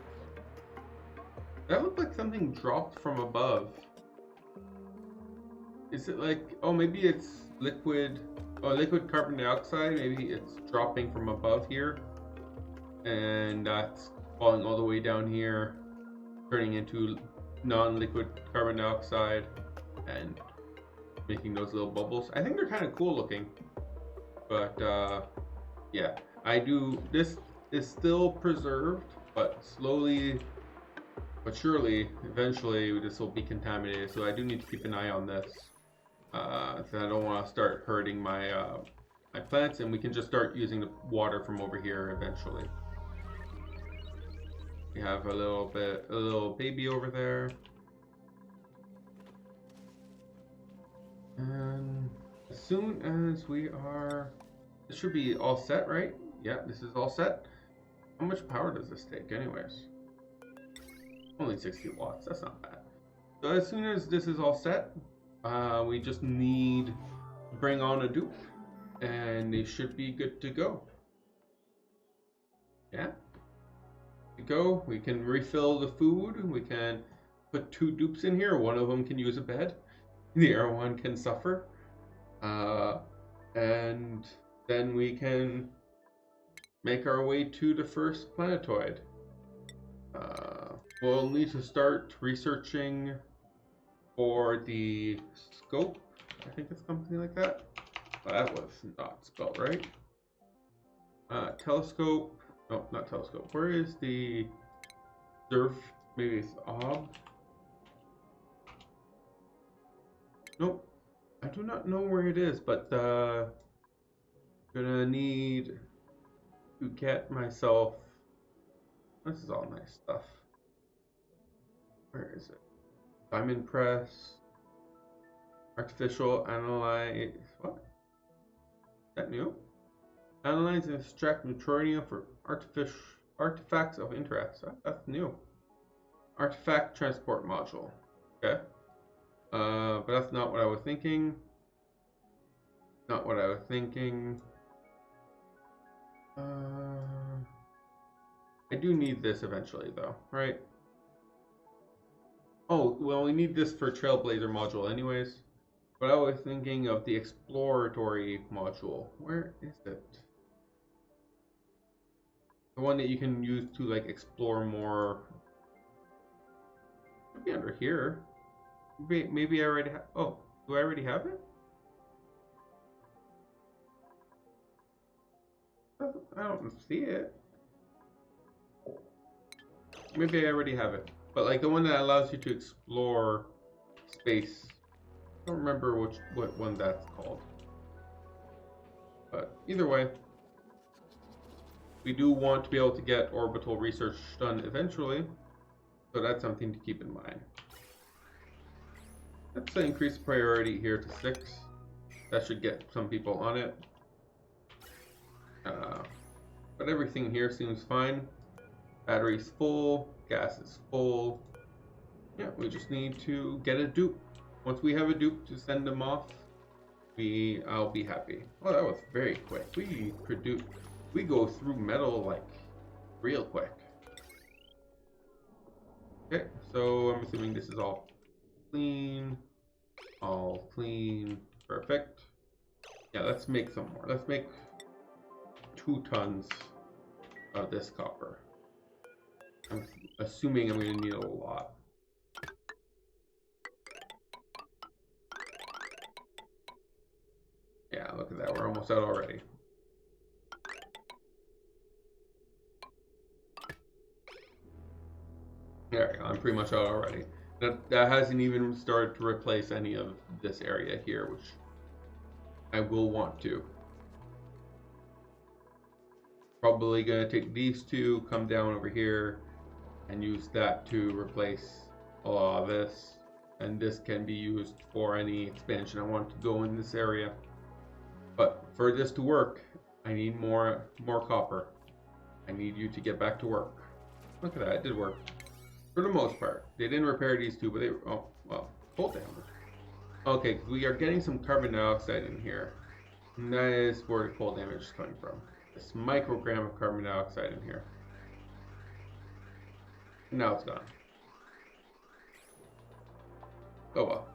That looked like something dropped from above. Is it like, oh, maybe it's liquid, liquid carbon dioxide, maybe it's dropping from above here, and that's falling all the way down here, turning into non-liquid carbon dioxide, and making those little bubbles. I think they're kind of cool looking, but yeah, this is still preserved, but slowly but surely, eventually this will be contaminated, so I do need to keep an eye on this. So I don't want to start hurting my my plants, and we can just start using the water from over here eventually. We have a little baby over there, and as soon as this should be all set, right? Yeah, this is all set. How much power does this take, anyways? Only 60 watts. That's not bad. So as soon as this is all set, we just need to bring on a dupe, and they should be good to go. Yeah, to go. We can refill the food. We can put 2 dupes in here. One of them can use a bed. The other one can suffer. And then we can make our way to the first planetoid. We'll need to start researching for the scope. I think it's something like that. Well, that was not spelled right. Telescope. No, not telescope. Where is the surf? Maybe it's ob. Nope. I do not know where it is, but gonna need to get myself. This is all nice stuff. Where is it? Diamond press. Artificial analyze. What? Is that new? Analyze and extract Draconian for artifacts of interest. That's new. Artifact transport module. Okay. But that's not what I was thinking. Not what I was thinking. I do need this eventually, though, right? Oh, well, we need this for Trailblazer module anyways. But I was thinking of the exploratory module. Where is it? The one that you can use to, like, explore more. Should be under here. Maybe I already have. Oh, do I already have it? I don't see it. Maybe I already have it. But like the one that allows you to explore space. I don't remember what one that's called. But either way, we do want to be able to get orbital research done eventually. So that's something to keep in mind. Let's increase priority here to 6. That should get some people on it. But everything here seems fine. Battery's full, gas is full. Yeah, we just need to get a dupe. Once we have a dupe to send them off, I'll be happy. Oh, that was very quick. We go through metal like real quick. Okay, so I'm assuming this is all clean. All clean. Perfect. Yeah, let's make some more. Let's make 2 tons of this copper. I'm assuming I'm going to need a lot. Yeah, look at that. We're almost out already. There we go. I'm pretty much out already. That hasn't even started to replace any of this area here, which I will want to. Probably going to take these 2, come down over here, and use that to replace a lot of this. And this can be used for any expansion I want to go in this area. But for this to work, I need more copper. I need you to get back to work. Look at that, it did work. For the most part. They didn't repair these 2, but they were, oh, well, full damage. Okay, we are getting some carbon dioxide in here. And that is where the cold damage is coming from. This microgram of carbon dioxide in here. And now it's gone. Oh well.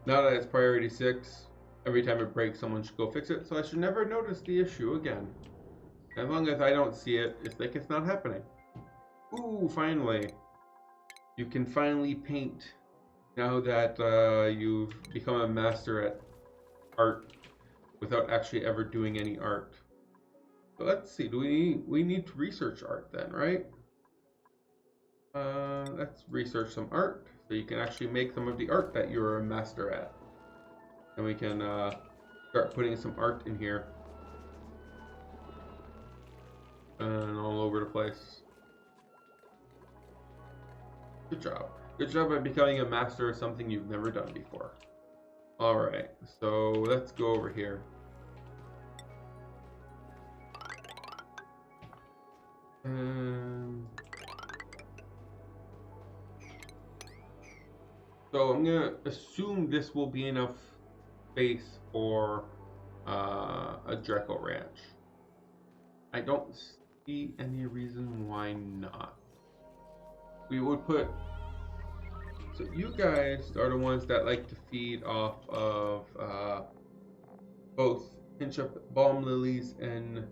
Now that it's priority 6, every time it breaks, someone should go fix it. So I should never notice the issue again. As long as I don't see it, it's like it's not happening. Ooh, finally. You can finally paint now that you've become a master at art without actually ever doing any art. So let's see, we need to research art then, right? Let's research some art so you can actually make some of the art that you're a master at. And we can start putting some art in here. And all over the place. Good job. Good job at becoming a master of something you've never done before. Alright, so let's go over here. So I'm gonna assume this will be enough space for a Draco ranch. I don't see any reason why not. We would put, so you guys are the ones that like to feed off of both pinch up balm lilies and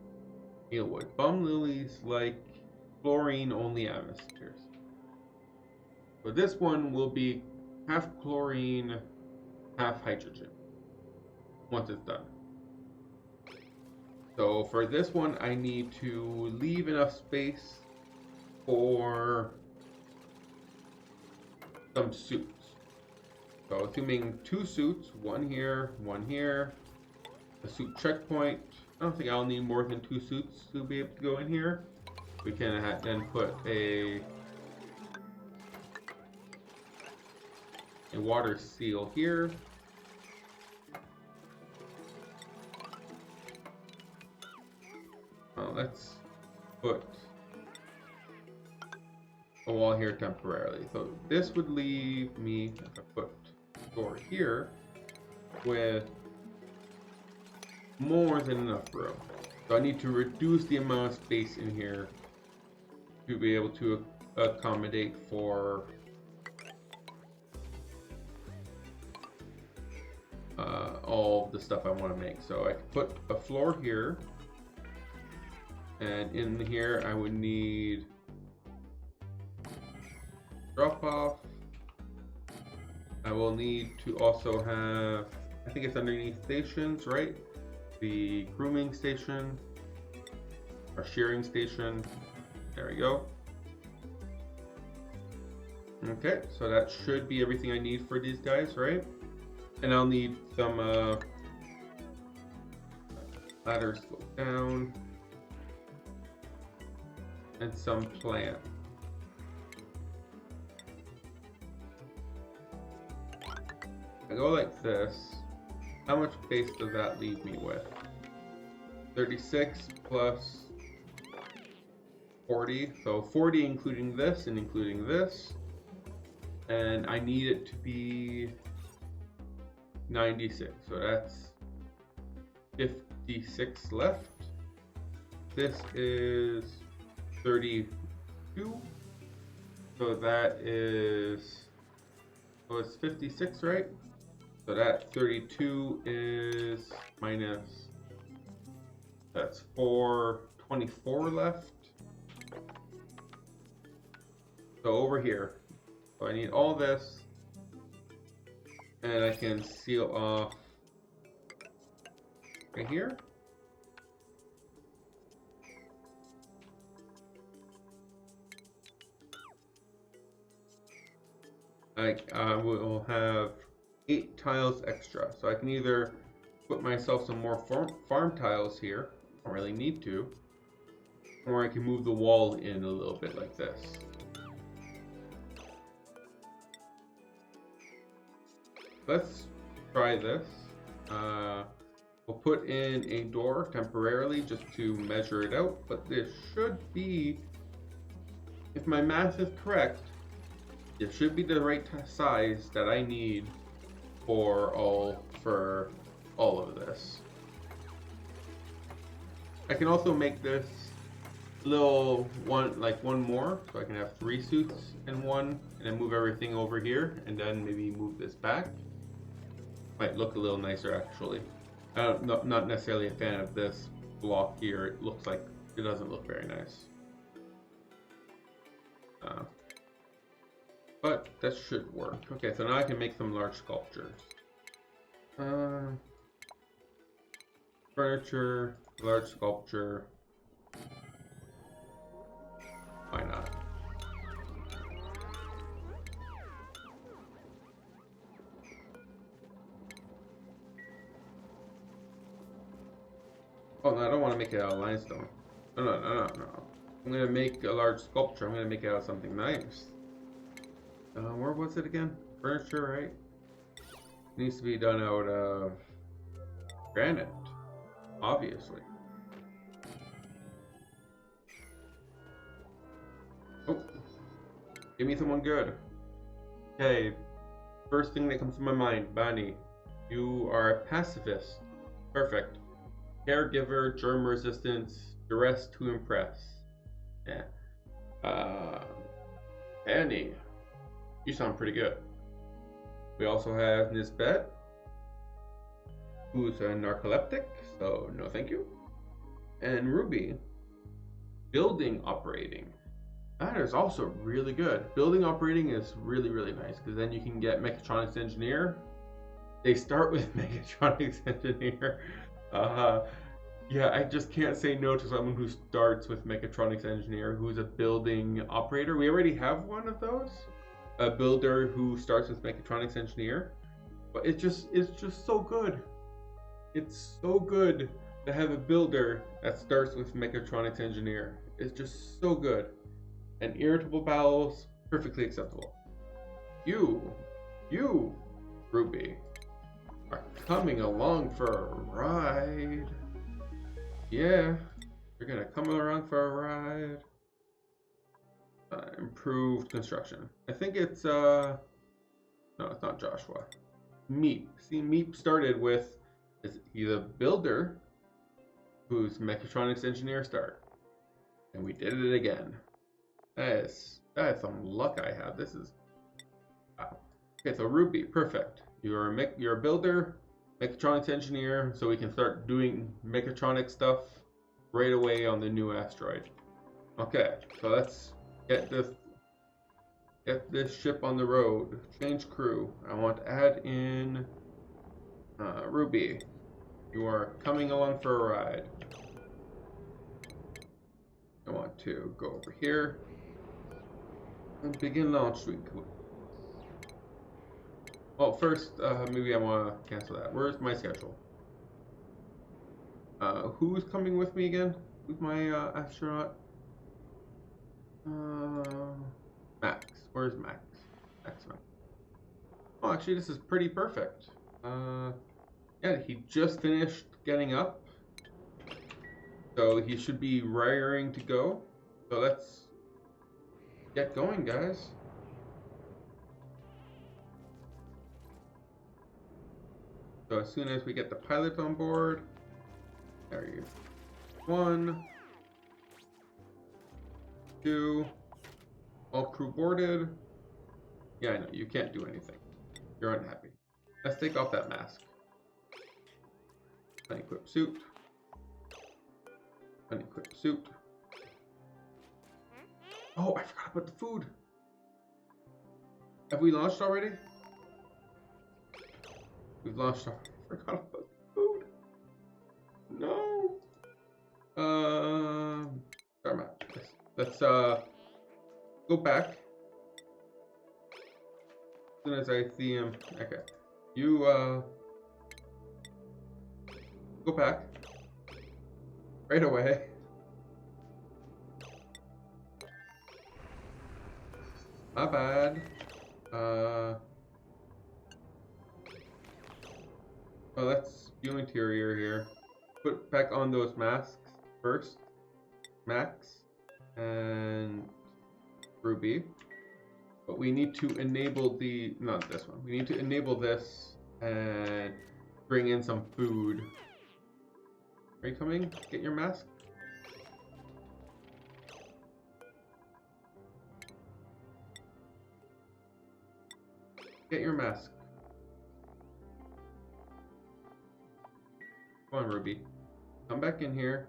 mealwood. Balm lilies like chlorine only atmospheres. So this one will be half chlorine, half hydrogen once it's done. So for this one, I need to leave enough space for some suits. So assuming 2 suits, one here, a suit checkpoint. I don't think I'll need more than 2 suits to be able to go in here. We can then put a a water seal here. Let's put a wall here temporarily. So this would leave me, if I put a door here, with more than enough room. So I need to reduce the amount of space in here to be able to accommodate for all the stuff I want to make. So I could put a floor here, and in here I would need drop off. I will need to also have, I think it's underneath stations, right? The grooming station or shearing station. There we go. Okay, so that should be everything I need for these guys, right? And I'll need some ladders go down and some plant. I go like this. How much space does that leave me with? 36 plus 40, so 40 including this and including this. And I need it to be 96, so that's 56 left. This is 32, so that is, so it's 56, right? So that 32 is minus, that's 424 left. So over here, so I need all this, and I can seal off right here. I will have 8 tiles extra, so I can either put myself some more farm tiles here, I don't really need to, or I can move the wall in a little bit like this. Let's try this. We'll put in a door temporarily just to measure it out, but this should be, if my math is correct, it should be the right size that I need for all of this. I can also make this little one more, so I can have 3 suits in one, and then move everything over here, and then maybe move this back. Might look a little nicer actually. Not necessarily a fan of this block here. It looks like it doesn't look very nice. But that should work. Okay, so now I can make some large sculptures. Furniture, large sculpture. Why not? Oh, no, I don't want to make it out of limestone. No. I'm going to make a large sculpture. I'm going to make it out of something nice. Where was it again? Furniture, right? It needs to be done out of granite, obviously. Oh, give me someone good. Okay, first thing that comes to my mind, Bani. You are a pacifist. Perfect. Caregiver, germ resistance, duress to impress. Yeah. Annie, you sound pretty good. We also have Nisbet, who's a narcoleptic, so no thank you. And Ruby, building operating. That is also really good. Building operating is really, really nice, because then you can get mechatronics engineer. They start with mechatronics engineer. Yeah, I just can't say no to someone who starts with mechatronics engineer who's a building operator. We already have one of those, a builder who starts with mechatronics engineer, but it's just so good. It's so good to have a builder that starts with mechatronics engineer. It's just so good. And irritable bowels, perfectly acceptable. You You, Ruby, are coming along for a ride. Yeah, you're gonna come along for a ride. Improved construction. I think it's, no, it's not Joshua. Meep. See, Meep started with, he's a builder whose mechatronics engineer start. And we did it again. That is some luck I have. This is, wow. Okay, so Ruby, perfect. You're a builder, mechatronics engineer, so we can start doing mechatronic stuff right away on the new asteroid. Okay, so let's get this ship on the road. Change crew. I want to add in Ruby. You are coming along for a ride. I want to go over here and begin launch sequence. Well, first, maybe I want to cancel that. Where's my schedule? Who's coming with me again? Who's my astronaut? Max. Where's Max? Max. Oh, actually, this is pretty perfect. Yeah, he just finished getting up. So he should be raring to go. So let's get going, guys. So as soon as we get the pilot on board, there you go. 1, 2, all crew boarded. Yeah, I know, you can't do anything. You're unhappy. Let's take off that mask. Unequip suit. Unequip suit. Oh, I forgot about the food. Have we launched already? We've launched already. I forgot about the food. No. Sorry, Matt. Let's go back. As soon as I see him. Okay. You go back. Right away. My bad. Oh, let's view interior here. Put back on those masks first. Max and Ruby. But we need to enable the, not this one. We need to enable this and bring in some food. Are you coming? Get your mask. Get your mask. Come on, Ruby. Come back in here.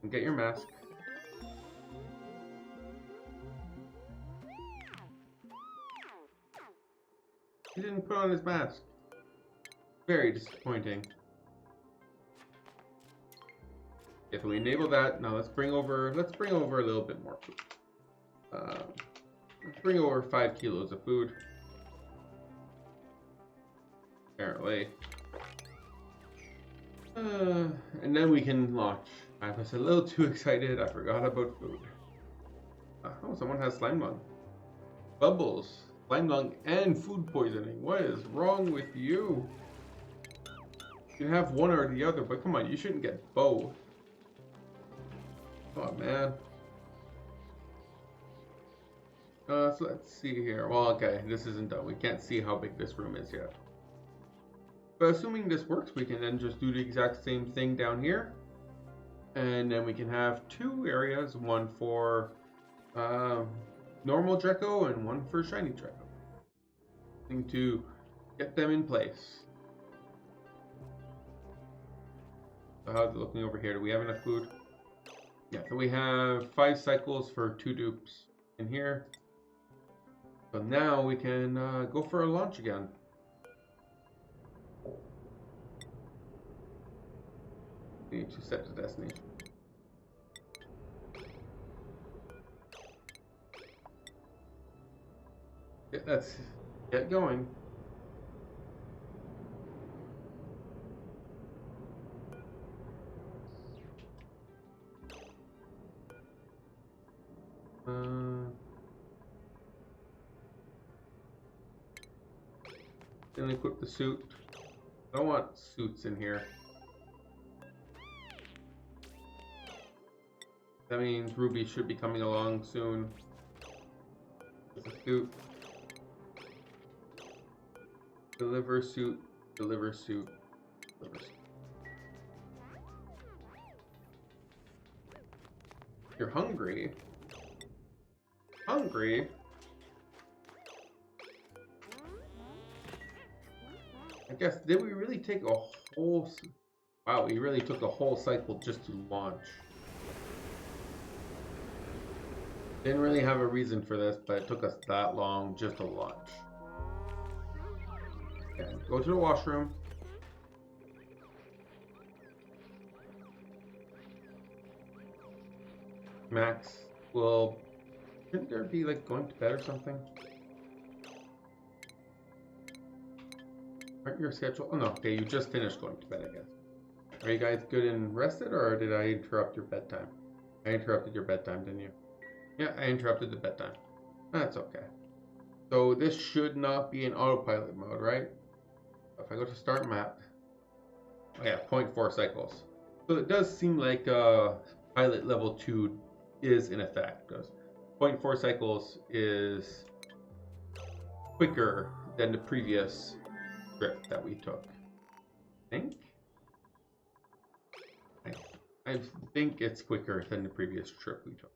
And get your mask. He didn't put on his mask. Very disappointing. If we enable that, now let's bring over a little bit more food. Let's bring over 5 kilos of food. Apparently. And then we can launch. I was a little too excited. I forgot about food. Oh, someone has slime lung. Bubbles, slime lung, and food poisoning. What is wrong with you? You have one or the other, but come on, you shouldn't get both. Oh man. So let's see here. Well, okay, this isn't done. We can't see how big this room is yet. But assuming this works, we can then just do the exact same thing down here. And then we can have 2 areas, one for normal Draco and one for shiny Draco. To get them in place. So how's it looking over here? Do we have enough food? Yeah, so we have 5 cycles for 2 dupes in here. So now we can go for a launch again. We need to set the destination. Yeah, let's get going. Then equip the suit. I don't want suits in here. That means Ruby should be coming along soon. With a suit. Deliver suit. Deliver suit. Deliver suit. You're hungry. Hungry? I guess, did we really take a whole... Wow, we really took a whole cycle just to launch. Didn't really have a reason for this, but it took us that long just to launch. Okay, go to the washroom. Max will... Shouldn't there be like going to bed or something? Aren't your schedule? Oh no, okay, you just finished going to bed, I guess. Are you guys good and rested, or did I interrupt your bedtime? I interrupted your bedtime, didn't you? Yeah, I interrupted the bedtime. That's okay. So this should not be in autopilot mode, right? If I go to start map, oh yeah, 0.4 cycles. So it does seem like pilot level 2 is in effect, because 0.4 cycles is quicker than the previous trip that we took. I think it's quicker than the previous trip we took.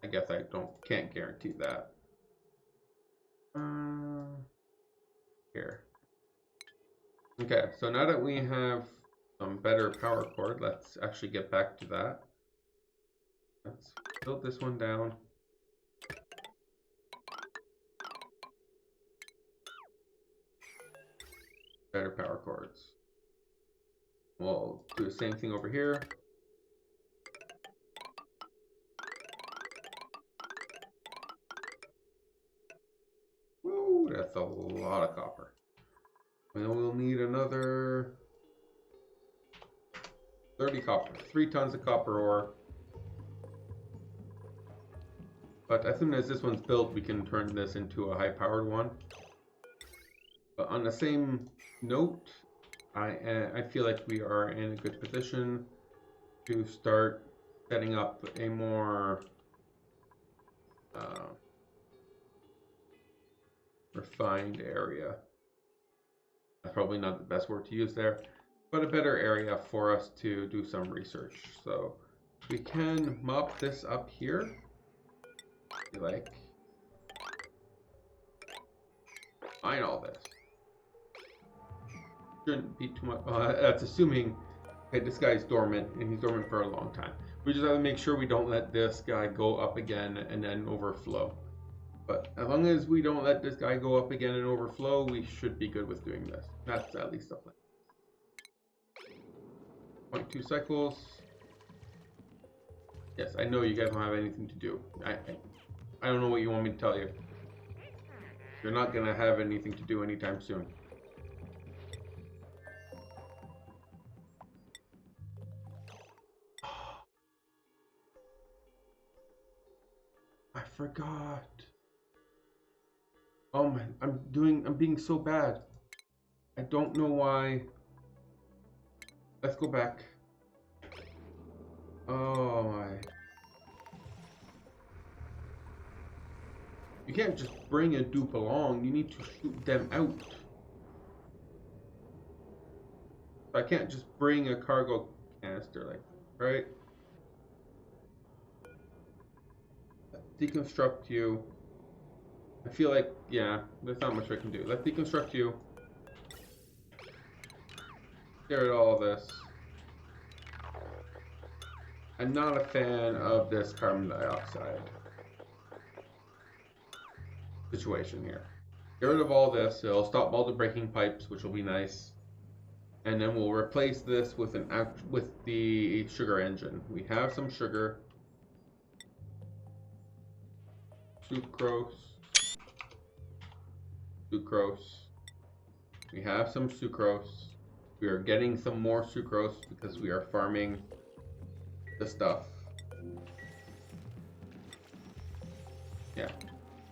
I guess I can't guarantee that. Here. Okay, so now that we have some better power cord, let's actually get back to that. Let's build this one down. Better power cords. We'll do the same thing over here. Woo, that's a lot of copper. And then we'll need another 30 copper, 3 tons of copper ore. But as soon as this one's built, we can turn this into a high-powered one. But on the same note, I feel like we are in a good position to start setting up a more refined area. That's probably not the best word to use there, but a better area for us to do some research. So we can mop this up here, if you like. Mine all this. Shouldn't be too much. That's assuming okay, this guy's dormant, and he's dormant for a long time. We just have to make sure we don't let this guy go up again and then overflow. But as long as we don't let this guy go up again and overflow, we should be good with doing this. That's at least a plan. 0.2 cycles. Yes, I know you guys don't have anything to do. I don't know what you want me to tell you. You're not going to have anything to do anytime soon. I forgot. Oh man, I'm being so bad. I don't know why. Let's go back. Oh my. You can't just bring a dupe along, you need to shoot them out. I can't just bring a cargo canister like that, right? Deconstruct you. I feel like, yeah, there's not much I can do. Let's deconstruct you. Get rid of all this. I'm not a fan of this carbon dioxide situation here. Get rid of all this. It'll stop all the breaking pipes, which will be nice. And then we'll replace this with the sugar engine. We have some sugar. Sucrose. We have some sucrose. We are getting some more sucrose because we are farming the stuff. Yeah,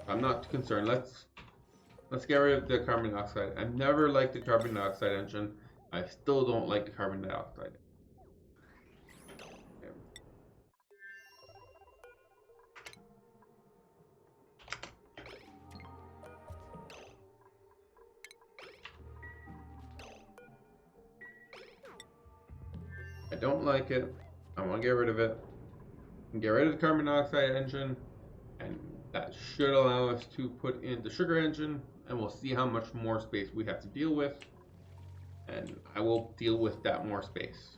I'm not concerned. Let's get rid of the carbon dioxide. I've never liked the carbon dioxide engine. I still don't like the carbon dioxide. Okay. I don't like it. I want to get rid of it. And get rid of the carbon dioxide engine, and that should allow us to put in the sugar engine, and we'll see how much more space we have to deal with, and I will deal with that more space.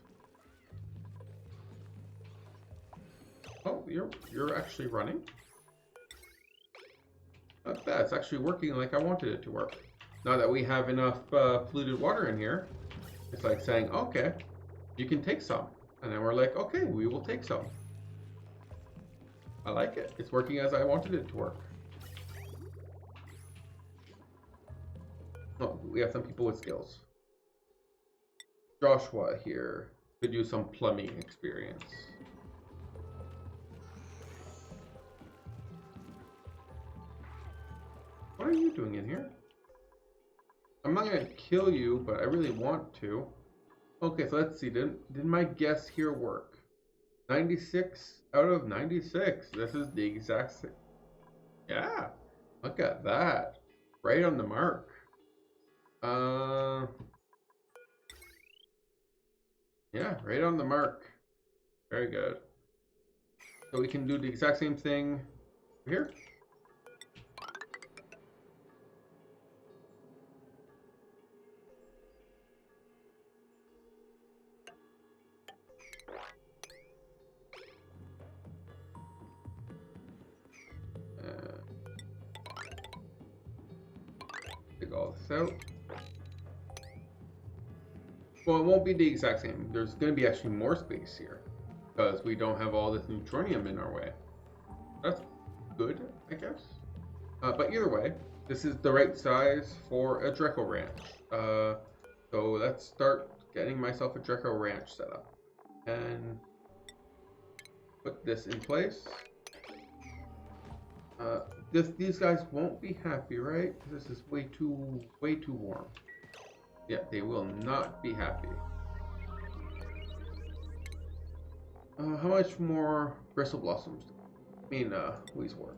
Oh, you're actually running? Not bad. It's actually working like I wanted it to work. Now that we have enough polluted water in here, it's like saying, okay, you can take some. And then we're like, okay, we will take some. I like it. It's working as I wanted it to work. Oh, we have some people with skills. Joshua here could do some plumbing experience. What are you doing in here? I'm not gonna kill you, but I really want to. Okay, so let's see. Did my guess here work? 96 out of 96. This is the exact same. Yeah, look at that. Right on the mark. Yeah, right on the mark. Very good. So we can do the exact same thing here. Take all this out. Well, it won't be the exact same. There's going to be actually more space here because we don't have all this neutronium in our way. That's good, I guess. But either way, this is the right size for a Draco ranch. So let's start getting myself a Draco ranch set up and put this in place. These guys won't be happy, right? This is way too warm. Yeah, they will not be happy. How much more bristle blossoms? I mean, Weezewort.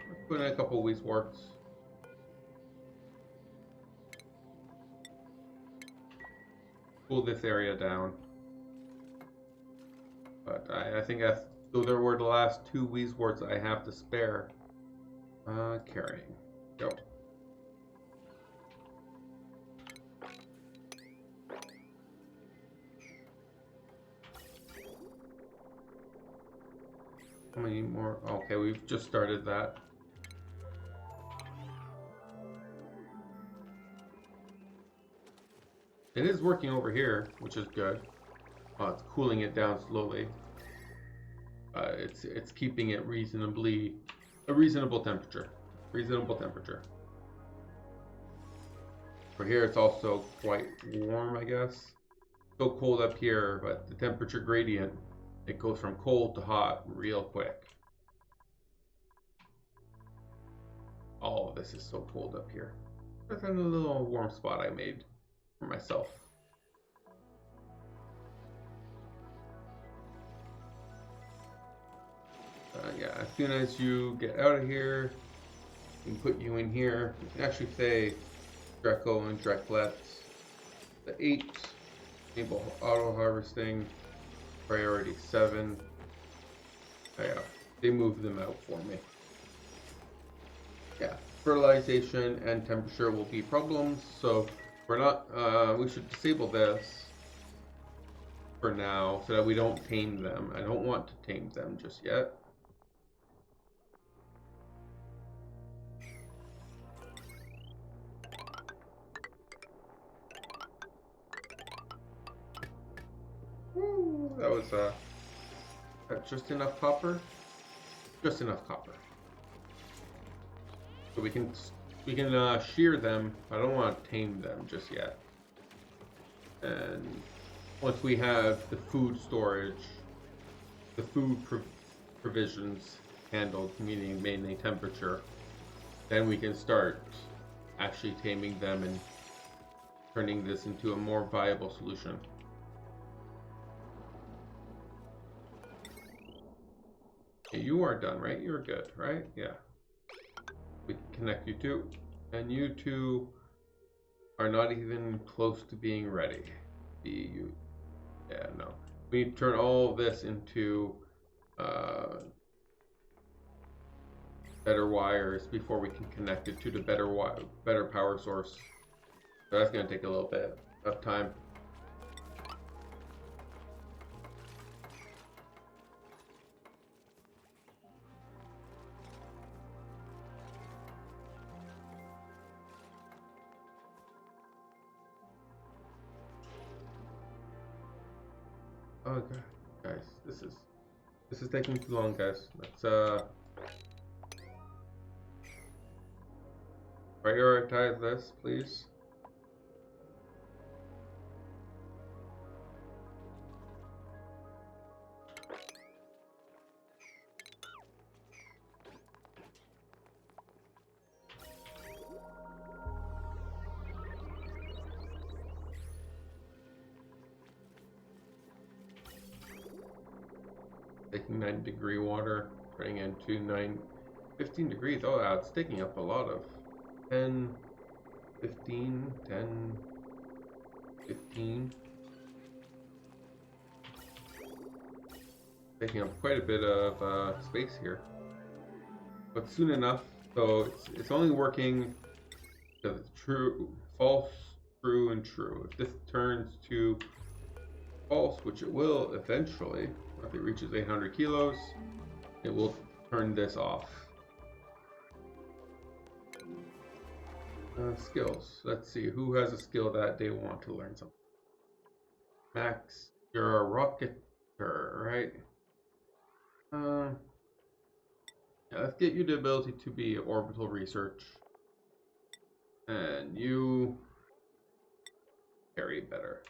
Let's put in a couple Weezeworts. Cool this area down. But I think those were the last 2 Weezeworts I have to spare. Carrying. Go. How many more? Okay, we've just started that. It is working over here, which is good. It's cooling it down slowly. It's keeping it a reasonable temperature. For here, it's also quite warm, I guess. So cold up here, but the temperature gradient, it goes from cold to hot real quick. All of this is so cold up here. That's a little warm spot I made for myself. Yeah, as soon as you get out of here, we can put you in here. You can actually say Draco and Dracolets. The 8, enable auto harvesting, priority 7. Oh, yeah, they moved them out for me. Yeah, fertilization and temperature will be problems, so we're not. We should disable this for now so that we don't tame them. I don't want to tame them just yet. Woo, that was just enough copper. Just enough copper. So we can shear them. I don't want to tame them just yet. And once we have the food storage, the food provisions handled, meaning mainly temperature, then we can start actually taming them and turning this into a more viable solution. Okay, you are done, right? You're good, right? Yeah. We can connect you two. And you two are not even close to being ready. Yeah, no. We need to turn all this into better wires before we can connect it to the better power source. So that's going to take a little bit of time. Oh god, guys, this is taking too long, guys. Let's prioritize this, please. Taking 9-degree water, turning into 15 degrees. Oh, yeah, it's taking up a lot of 10, 15, 10, 15. Taking up quite a bit of space here. But soon enough, so it's only working because it's true, false, true, and true. If this turns to false, which it will eventually, if it reaches 800 kilos, it will turn this off. Skills. Let's see, who has a skill that they want to learn something? Max, you're a rocketer, right? Yeah, let's get you the ability to be orbital research. And you carry better.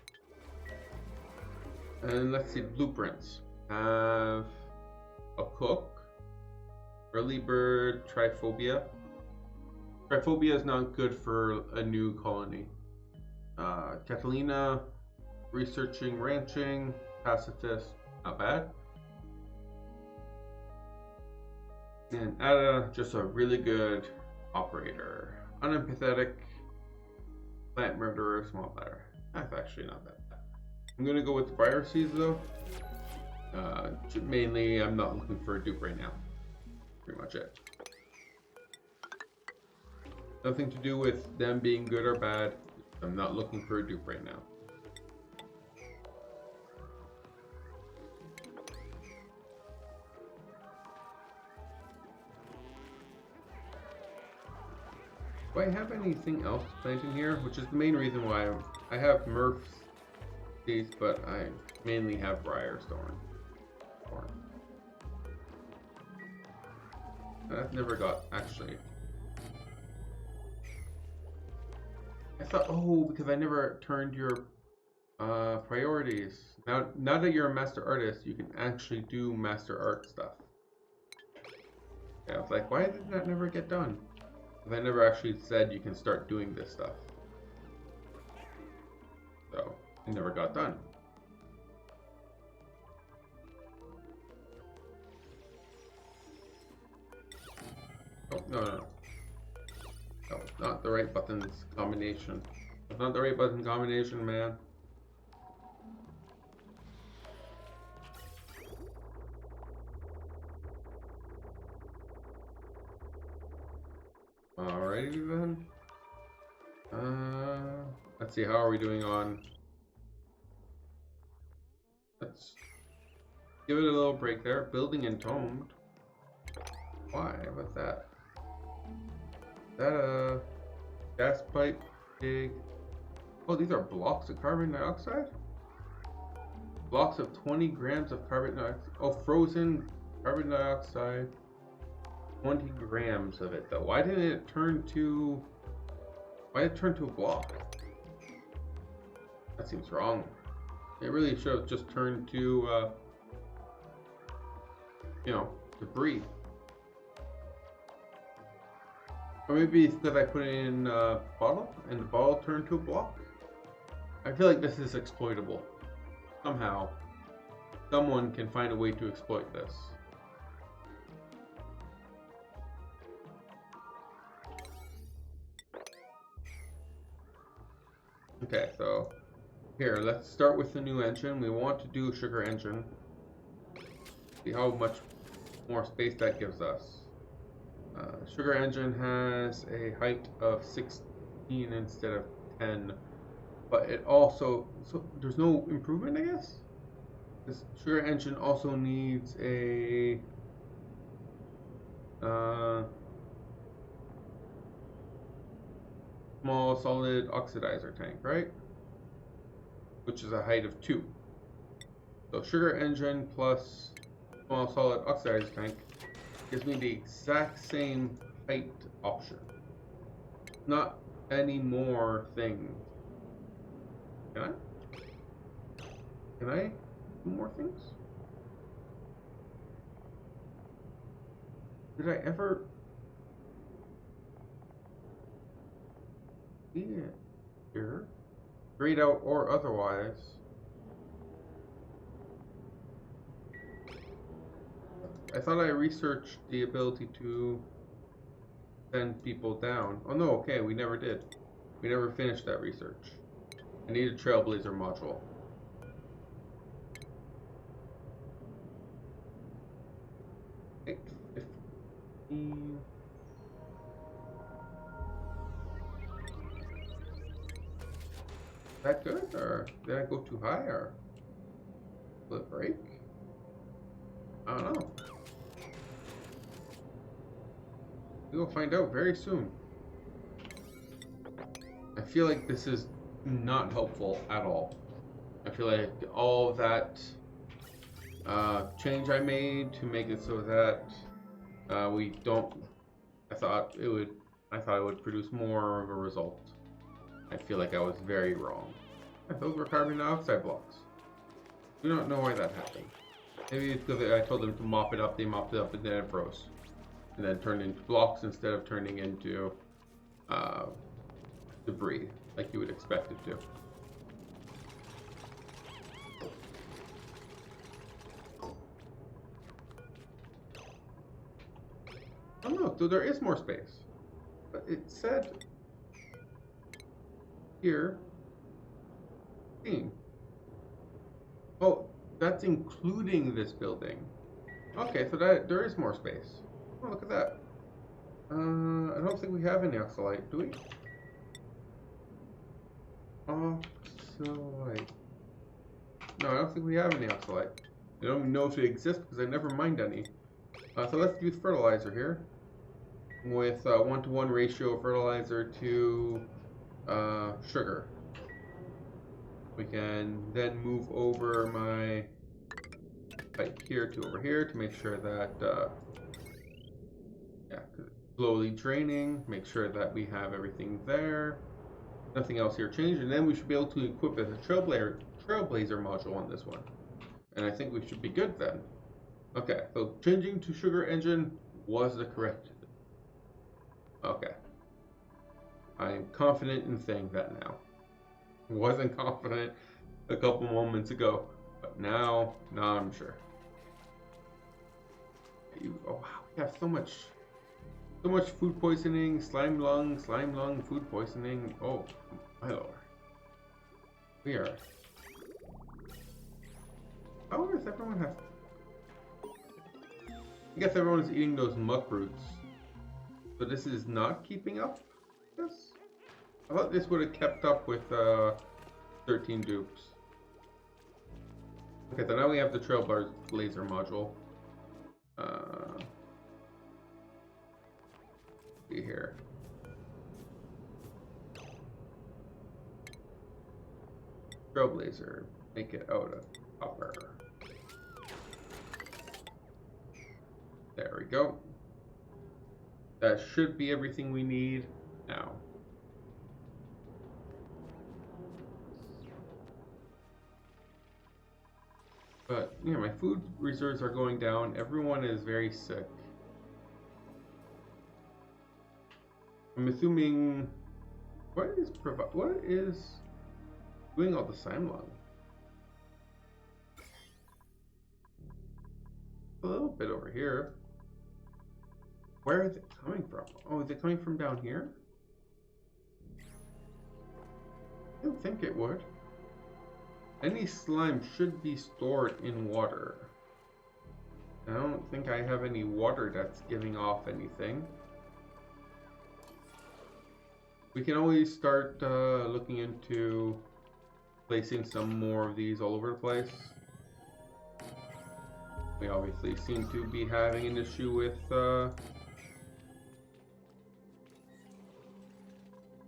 And let's see, blueprints. Have a cook, early bird, triphobia. Triphobia is not good for a new colony. Catalina, researching, ranching, pacifist, not bad. And Ada, just a really good operator. Unempathetic, plant murderer, small platter. That's actually not that bad. I'm gonna go with Briar Seeds though. Mainly, I'm not looking for a dupe right now. Pretty much it. Nothing to do with them being good or bad. I'm not looking for a dupe right now. Do I have anything else planted here? Which is the main reason why I have Murph's seeds, but I mainly have Briarthorn. I've never got, actually. I thought, oh, because I never turned your priorities. Now that you're a master artist, you can actually do master art stuff. Yeah, I was like, why did that never get done? Because I never actually said you can start doing this stuff. So, it never got done. Oh, no. No, not the right buttons combination. It's not the right button combination, man. Alrighty then. Let's see, how are we doing on... Let's give it a little break there. Building entombed. Why? What's that? Is that a gas pipe? Pig? Oh, these are blocks of carbon dioxide? Blocks of 20 grams of carbon dioxide. Oh, frozen carbon dioxide. 20 grams of it though. Why didn't it turn to... Why did it turn to a block? That seems wrong. It really should have just turned to, you know, debris. Or maybe it's because I put it in a bottle and the bottle turned to a block. I feel like this is exploitable. Somehow, someone can find a way to exploit this. Okay, so here, let's start with the new engine. We want to do a sugar engine. See how much more space that gives us. Sugar engine has a height of 16 instead of 10, but it also, so there's no improvement, I guess? This sugar engine also needs a small solid oxidizer tank, right? Which is a height of 2. So sugar engine plus small solid oxidizer tank gives me the exact same height option. Not any more things. Can I? Can I do more things? Did I ever see it here? Grayed out or otherwise. I thought I researched the ability to send people down. Oh no, okay, we never did. We never finished that research. I need a Trailblazer module. Like 15. Is that good, or did I go too high, or will it break? I don't know. We will find out very soon. I feel like this is not helpful at all. I feel like all of that change I made to make it so that we don't. I thought it would produce more of a result. I feel like I was very wrong. Those were carbon dioxide blocks. We don't know why that happened. Maybe it's because I told them to mop it up. They mopped it up and then it froze, and then turned into blocks instead of turning into debris like you would expect it to. Oh no, so there is more space. But it said here, theme. Oh, that's including this building. Okay, so that there is more space. Oh, look at that. I don't think we have any oxalite, do we? Oxalite. No, I don't think we have any oxalite. I don't even know if it exists because I never mined any. So let's use fertilizer here. With 1-to-1 ratio of fertilizer to sugar. We can then move over my pipe here to over here to make sure that, yeah, slowly draining, make sure that we have everything there. Nothing else here changed, and then we should be able to equip as a Trailblazer module on this one. And I think we should be good then. Okay, so changing to sugar engine was the correct. Okay. I'm confident in saying that now. Wasn't confident a couple moments ago, but now I'm sure. Oh wow, we have so much food poisoning, slime lung, food poisoning. Oh my lord. We are. How does everyone have? I guess everyone's eating those muck roots. So this is not keeping up? Yes. I thought this would have kept up with 13 dupes. Okay, so now we have the Trailblazer module. See here. Trailblazer, make it out of copper. There we go. That should be everything we need now. But yeah, my food reserves are going down. Everyone is very sick. I'm assuming what is doing all the slime lung? A little bit over here. Where is it coming from? Oh, is it coming from down here? I don't think it would. Any slime should be stored in water. I don't think I have any water that's giving off anything. We can always start looking into placing some more of these all over the place. We obviously seem to be having an issue with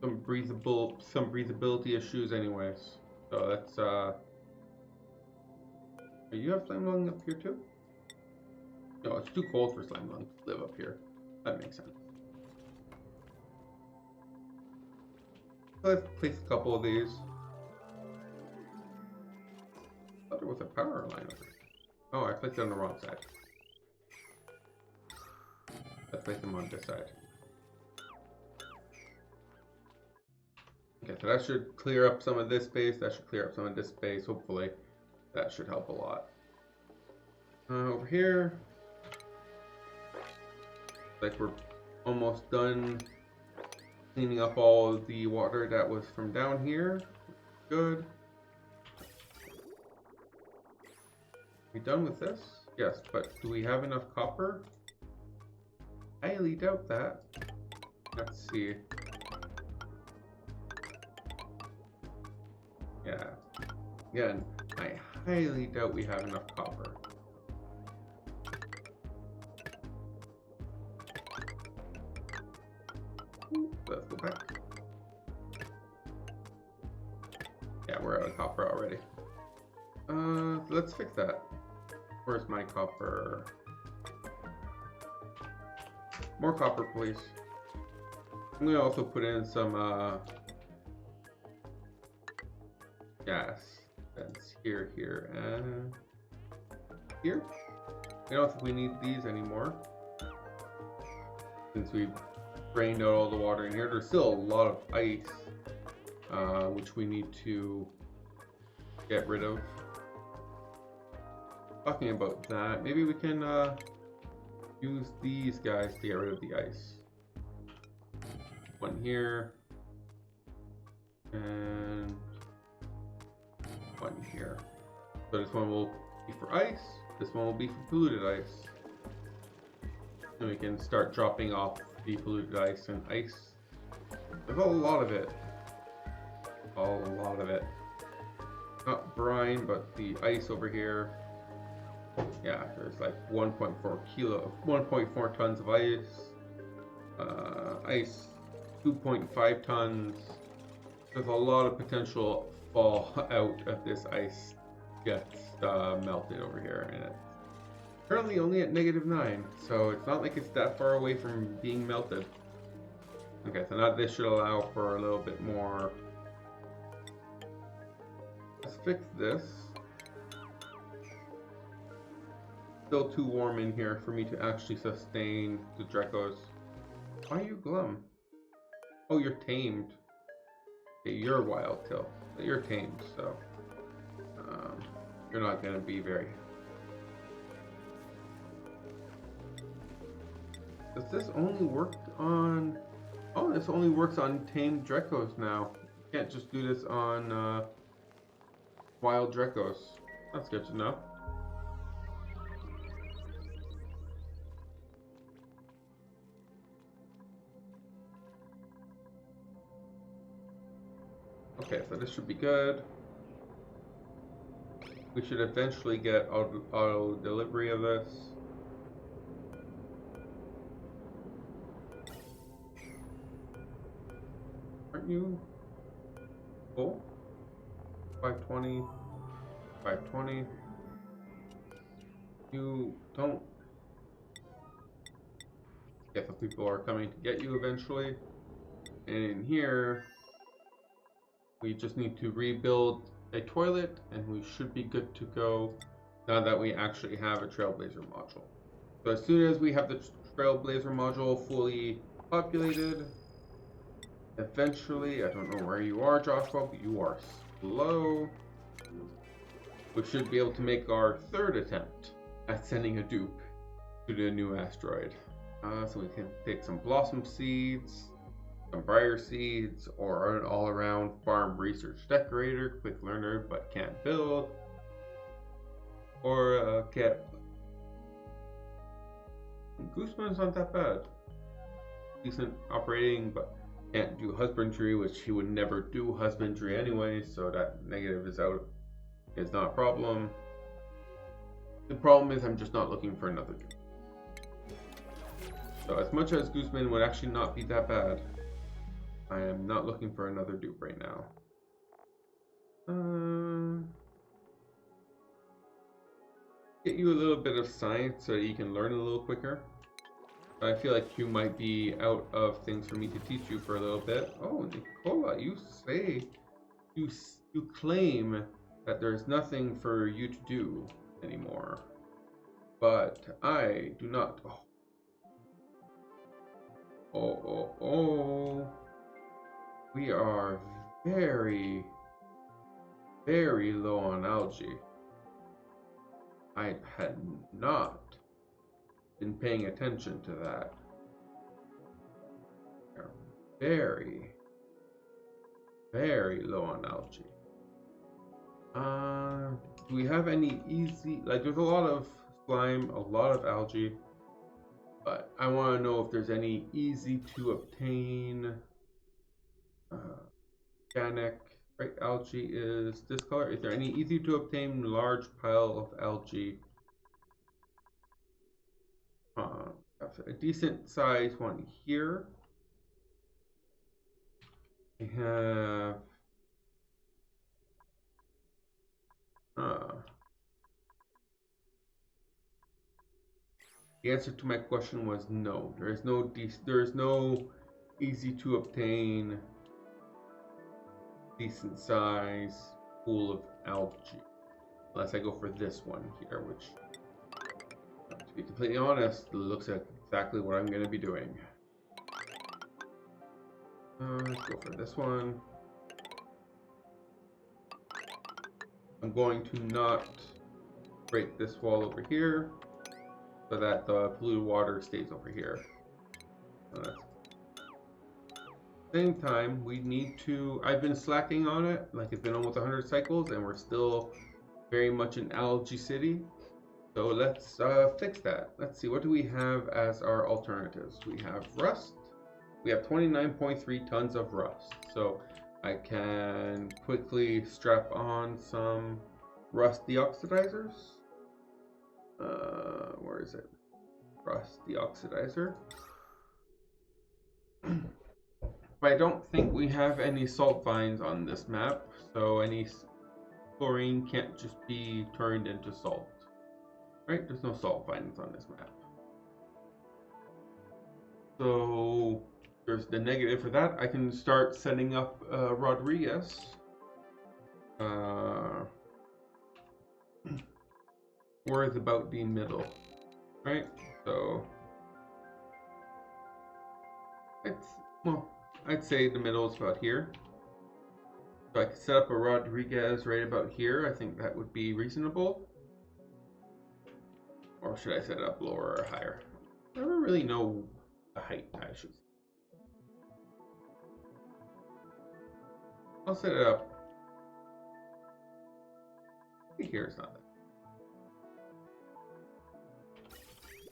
some breathability issues anyways. So that's you have slime lung up here too? No, it's too cold for slime lung to live up here. That makes sense. So let's place a couple of these. I thought there was a power line over here. Oh, I placed it on the wrong side. Let's place them on this side. Okay, so that should clear up some of this space. That should clear up some of this space. Hopefully, that should help a lot. Over here, like we're almost done cleaning up all of the water that was from down here. Good. We done with this? Yes, but do we have enough copper? I highly doubt that. Let's see. Yeah. Again, I highly doubt we have enough copper. Let's go back. Yeah, we're out of copper already. Let's fix that. Where's my copper? More copper, please. I'm gonna also put in some gas. That's here, and here. I don't think we need these anymore since we've drained out all the water in here. There's still a lot of ice, which we need to get rid of. Talking about that, maybe we can use these guys to get rid of the ice. One here, and one here. So this one will be for ice, this one will be for polluted ice. And we can start dropping off the polluted ice and ice. There's a lot of it. A lot of it. Not brine, but the ice over here. Yeah, there's like 1.4 tons of ice. Ice, 2.5 tons. There's a lot of potential fallout if this ice gets melted over here, and it's currently only at -9, so it's not like it's that far away from being melted. Okay, so now this should allow for a little bit more. Let's fix this. Still too warm in here for me to actually sustain the Dracos. Why are you glum? Oh, you're tamed. Okay, you're wild till. You're tamed, so you're not gonna be very. Does this only work on? Oh, this only works on tamed Dracos now. You can't just do this on wild Dracos. That's good to know. Okay, so this should be good. We should eventually get auto delivery of this. Aren't you full? 520, 520. You don't. Yeah, the people are coming to get you eventually. And in here, we just need to rebuild a toilet and we should be good to go now that we actually have a Trailblazer module. So as soon as we have the Trailblazer module fully populated, Eventually, I don't know where you are, Joshua, but you are slow. We should be able to make our third attempt at sending a dupe to the new asteroid. So we can take some blossom seeds, some briar seeds, or an all-around farm research decorator, quick learner but can't build, or get. Gooseman's not that bad. Decent operating, but can't do husbandry, which he would never do husbandry anyway, so that negative is out. Is not a problem. The problem is I'm just not looking for another dupe. So as much as Gooseman would actually not be that bad, I am not looking for another dupe right now. Get you a little bit of science so you can learn a little quicker. I feel like you might be out of things for me to teach you for a little bit. Oh, Nicola, you say, you claim that there's nothing for you to do anymore. But I do not. Oh. We are very, very low on algae. I had not been paying attention to that. We are very, very low on algae. Do we have any easy, like there's a lot of slime, a lot of algae, but I want to know if there's any easy to obtain organic, right? Algae is this color. Is there any easy to obtain large pile of algae? A decent size one here. We have the answer to my question was no. There is no easy to obtain decent size pool of algae, unless I go for this one here, which, to be completely honest, looks like exactly what I'm going to be doing. Let's go for this one. I'm going to not break this wall over here so that the polluted water stays over here. Same time, we need to. I've been slacking on it, like it's been almost 100 cycles, and we're still very much an algae city. So let's fix that. Let's see, what do we have as our alternatives? We have rust. We have 29.3 tons of rust. So I can quickly strap on some rust deoxidizers. Where is it? Rust deoxidizer. But I don't think we have any salt vines on this map, so any chlorine can't just be turned into salt. Right? There's no salt vines on this map. So there's the negative for that. I can start setting up Rodriguez. Where is about the middle, right? So I'd say the middle is about here. So I could set up a Rodriguez right about here. I think that would be reasonable. Or should I set it up lower or higher? I never really know the height I should say. I'll set it up. Here it's not that.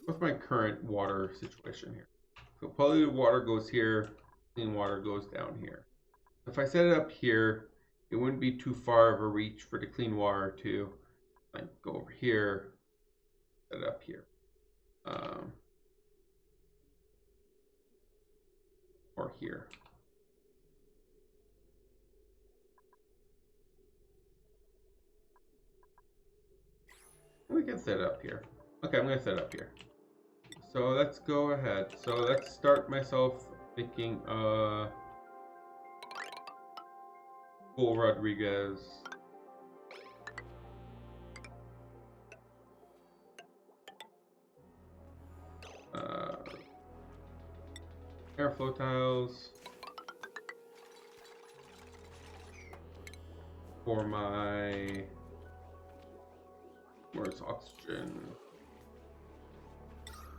What's my current water situation here? So polluted water goes here, clean water goes down here. If I set it up here, it wouldn't be too far of a reach for the clean water to like go over here, set it up here. Or here. We can set it up here. Okay, I'm going to set it up here. So let's go ahead. So let's start myself making full Rodriguez. Airflow tiles. for my, where's oxygen?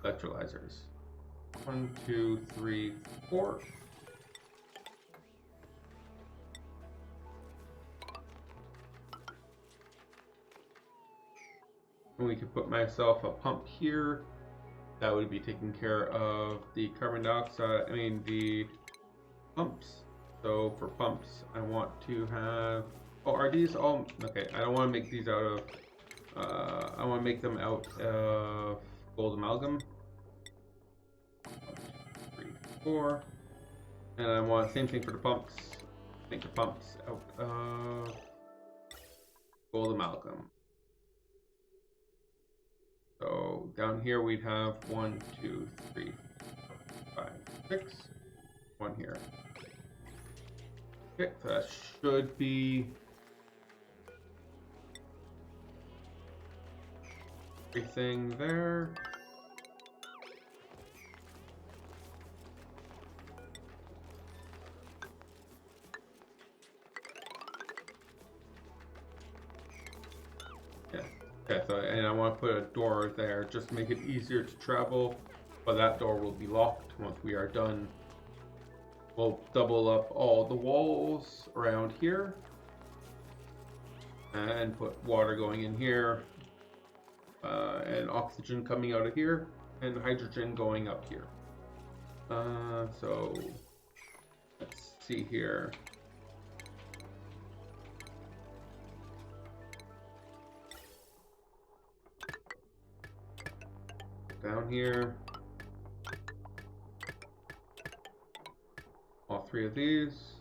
Electrolyzers. 1, 2, 3, 4. And we could put myself a pump here. That would be taking care of the carbon dioxide, the pumps. So for pumps, I want to have, oh, are these all, okay, I don't want to make these out of, I want to make them out of gold amalgam. 1, 2, 3, 4. And I want same thing for the pumps. Make the pumps out of gold amalgam. So down here we'd have 1, 2, 3, 4, 5, 6. 1 here. Okay, so that should be everything there. Yeah. Okay, so and I want to put a door there just to make it easier to travel, but that door will be locked once we are done. We'll double up all the walls around here and put water going in here, and oxygen coming out of here, and hydrogen going up here. So let's see here. Down here. All 3 of these,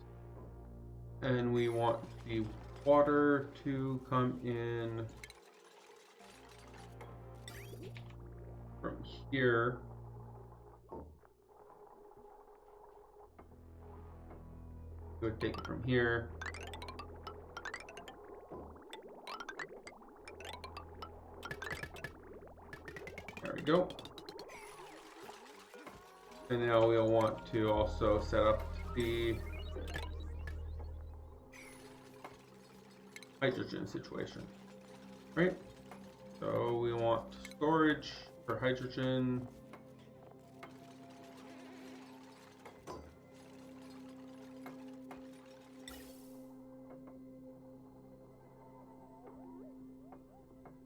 and we want the water to come in from here. Go take it from here. There we go. And now we'll want to also set up the hydrogen situation, right? So we want storage for hydrogen.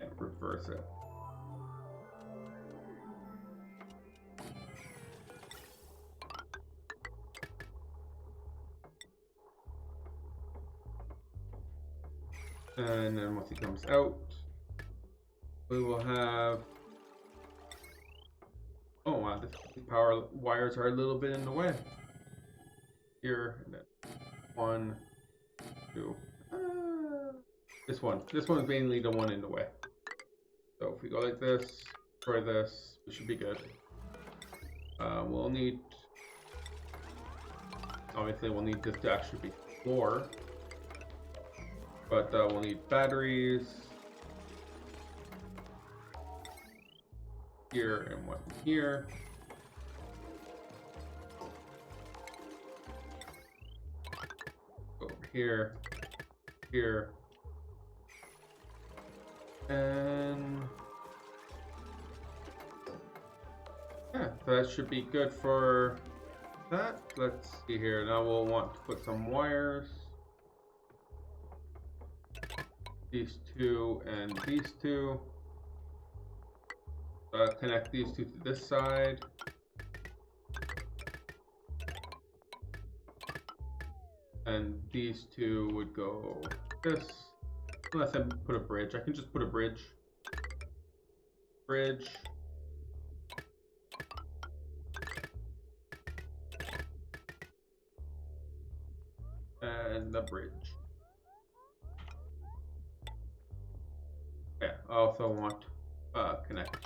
And reverse it. And then once it comes out, we will have, oh wow, the power wires are a little bit in the way. Here, and then 1, 2, this one's mainly the one in the way. So if we go like this, for this, we should be good. We'll need, obviously we'll need this to actually be floor. But we'll need batteries here and one here. Over here, here, and yeah, that should be good for that. Let's see here. Now we'll want to put some wires. These 2 and these 2. Connect these 2 to this side. And these 2 would go this. Unless I put a bridge. I can just put a bridge. Bridge. And the bridge. Yeah, I also want connect.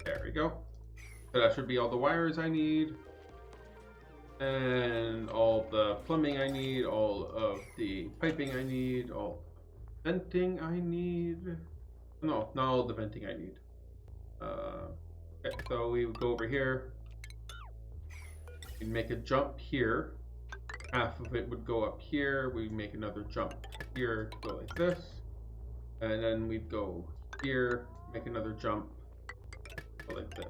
There we go. So that should be all the wires I need. And all the plumbing I need, all of the piping I need, all venting I need. No, not all the venting I need. Okay, so we would go over here. We make a jump here. half of it would go up here. We make another jump here to go like this. And then we'd go here, make another jump, go like this.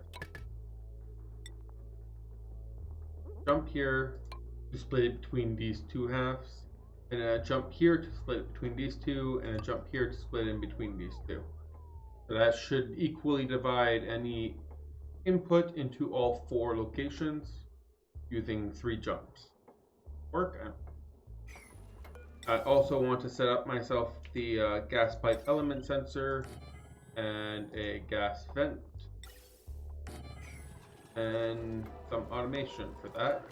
Jump here to split it between these two halves. And then a jump here to split it between these two, and a jump here to split in between these two. So that should equally divide any input into all 4 locations using 3 jumps. Work. I also want to set up myself the gas pipe element sensor and a gas vent and some automation for that.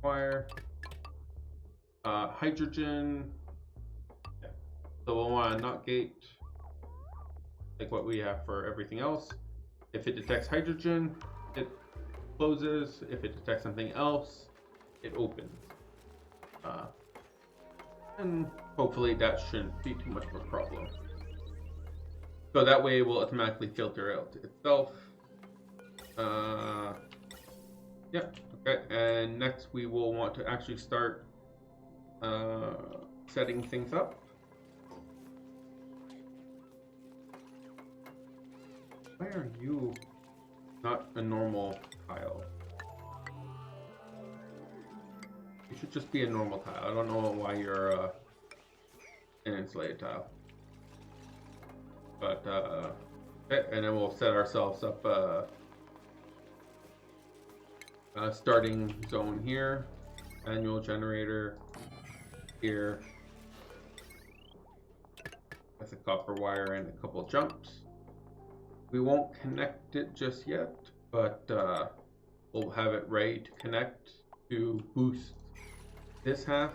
Wire, hydrogen. Yeah. So we'll want a NOT gate like what we have for everything else. If it detects hydrogen, it closes. If it detects something else, it opens. And hopefully that shouldn't be too much of a problem. So that way it will automatically filter out itself. Yeah, okay. And next we will want to actually start setting things up. Why are you not a normal tile? You should just be a normal tile. I don't know why you're an insulated tile. But, okay, and then we'll set ourselves up starting zone here. Manual generator here. With a copper wire and a couple jumps. We won't connect it just yet, but we'll have it ready to connect to boost this half.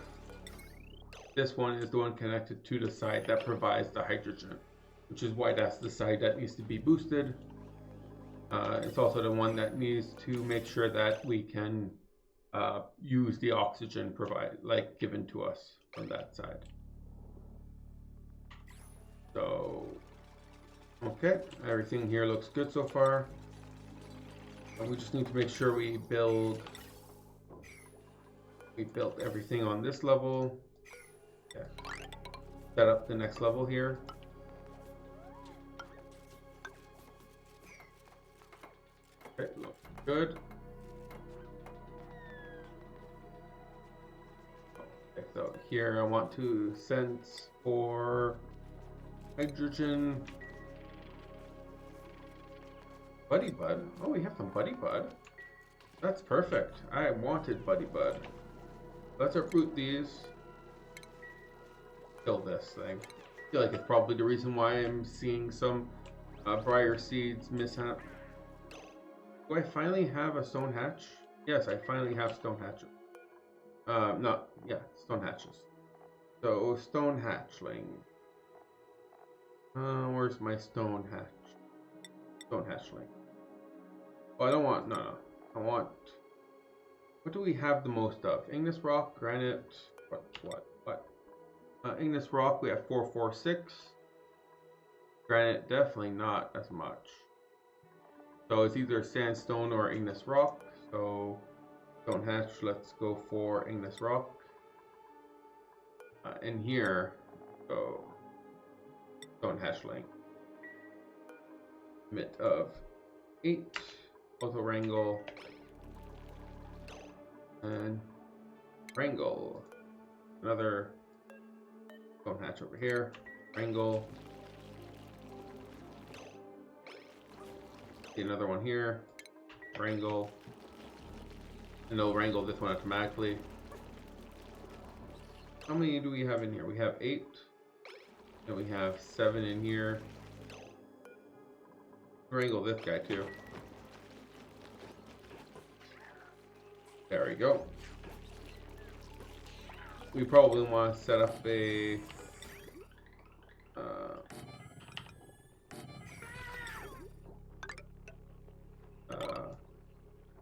This one is the one connected to the side that provides the hydrogen, which is why that's the side that needs to be boosted. It's also the one that needs to make sure that we can use the oxygen given to us from that side. So, okay, everything here looks good so far. We just need to make sure we built everything on this level. Yeah. Set up the next level here. Okay, looks good. Okay, so here I want to sense for hydrogen. Buddy Bud. Oh, we have some Buddy Bud. That's perfect. I wanted Buddy Bud. Let's uproot these. Kill this thing. I feel like it's probably the reason why I'm seeing some briar seeds mishap. Do I finally have a stone hatch? Yes, I finally have stone hatches. Stone hatches. So, stone hatchling. Where's my stone hatch? Stone hatchling. Oh, I don't want, no. I want, what do we have the most of? Igneous rock, granite, what? Igneous rock, we have 446. Granite, definitely not as much. So it's either sandstone or igneous rock. So, stone hatch, let's go for igneous rock. In here, so, stone hatchling. Limit of 8. Also wrangle. And wrangle. Another stone hatch over here. Wrangle. See another one here. Wrangle. And it'll wrangle this one automatically. How many do we have in here? We have 8. And we have 7 in here. Wrangle this guy too. There we go. We probably want to set up a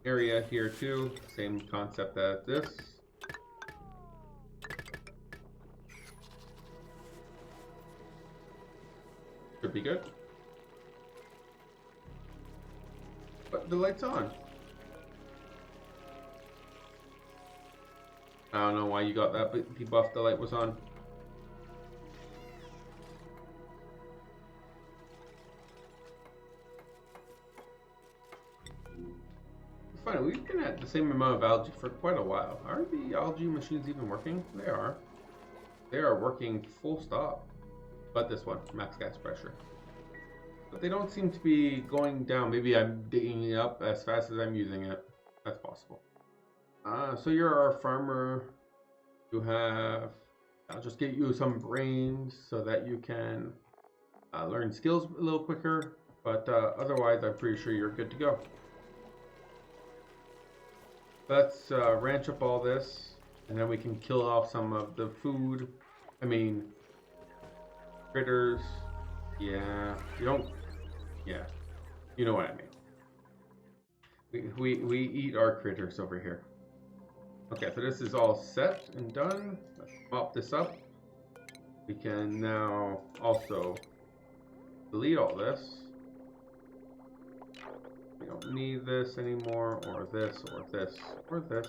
area here too. Same concept as this. Should be good. But the light's on. I don't know why you got that debuff. The light was on. It's funny, we've been at the same amount of algae for quite a while. Are the algae machines even working? They are. They are working full stop. But this one, max gas pressure. But they don't seem to be going down. Maybe I'm digging it up as fast as I'm using it. That's possible. So you're our farmer. You have... I'll just get you some brains so that you can learn skills a little quicker. But otherwise, I'm pretty sure you're good to go. Let's ranch up all this. And then we can kill off some of the food. I mean... critters. Yeah, you don't. Yeah, you know what I mean. We eat our critters over here. Okay, so this is all set and done. Let's mop this up. We can now also delete all this. We don't need this anymore, or this, or this, or this,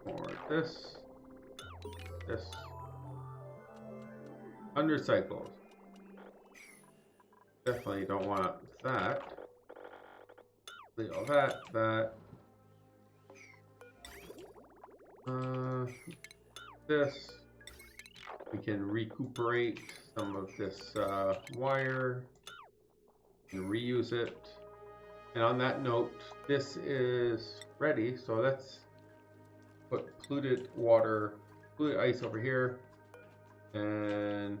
or this, this. Undercycles. Definitely don't want that. Delete all that, that. This. We can recuperate some of this wire and reuse it. And on that note, this is ready. So let's put polluted water, polluted ice over here. And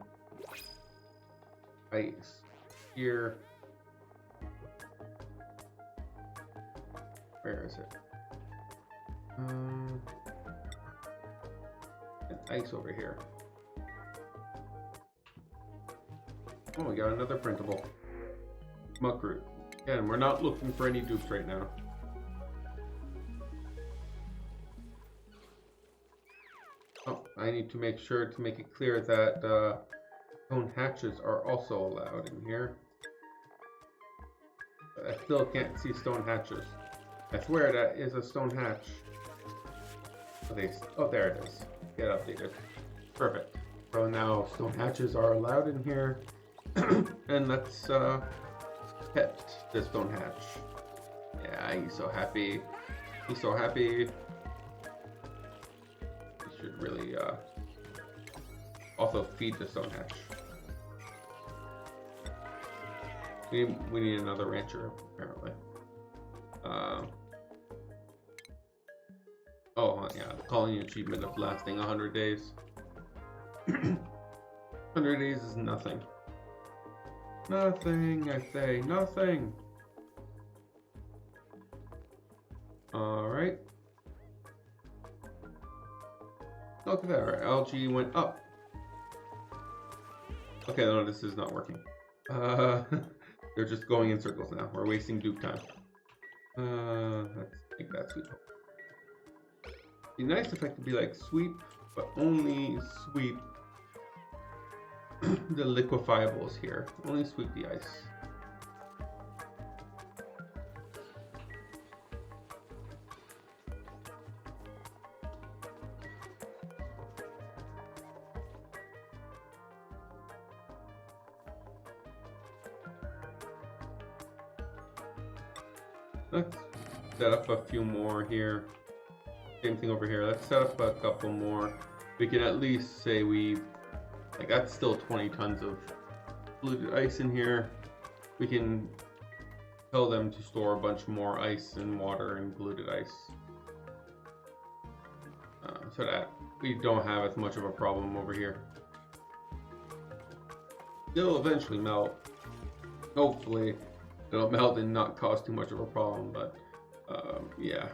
ice here. Where is it? And ice over here. Oh, we got another printable. Muckroot. Again, we're not looking for any dupes right now. Oh, I need to make sure to make it clear that stone hatches are also allowed in here. But I still can't see stone hatches. I swear that is a stone hatch. Oh, there it is. Get updated. Perfect. So now stone hatches are allowed in here. And let's pet the stone hatch. Yeah, he's so happy. He's so happy. Should really also feed the stone hatch. We need another rancher apparently. Oh yeah, the colony achievement of lasting 100 days. 100 days is nothing. Nothing, I say, nothing. All right. Look at that, our algae went up. Okay, no, this is not working. They're just going in circles now. We're wasting dupe time. Let's make that sweep. It'd be nice if I could be like sweep, but only sweep the liquefiables here. Only sweep the ice. Let's set up a few more here. Same thing over here. Let's set up a couple more. We can at least say like that's still 20 tons of polluted ice in here. We can tell them to store a bunch more ice and water and polluted ice. So that we don't have as much of a problem over here. It'll eventually melt. Hopefully it'll melt and not cause too much of a problem, but yeah.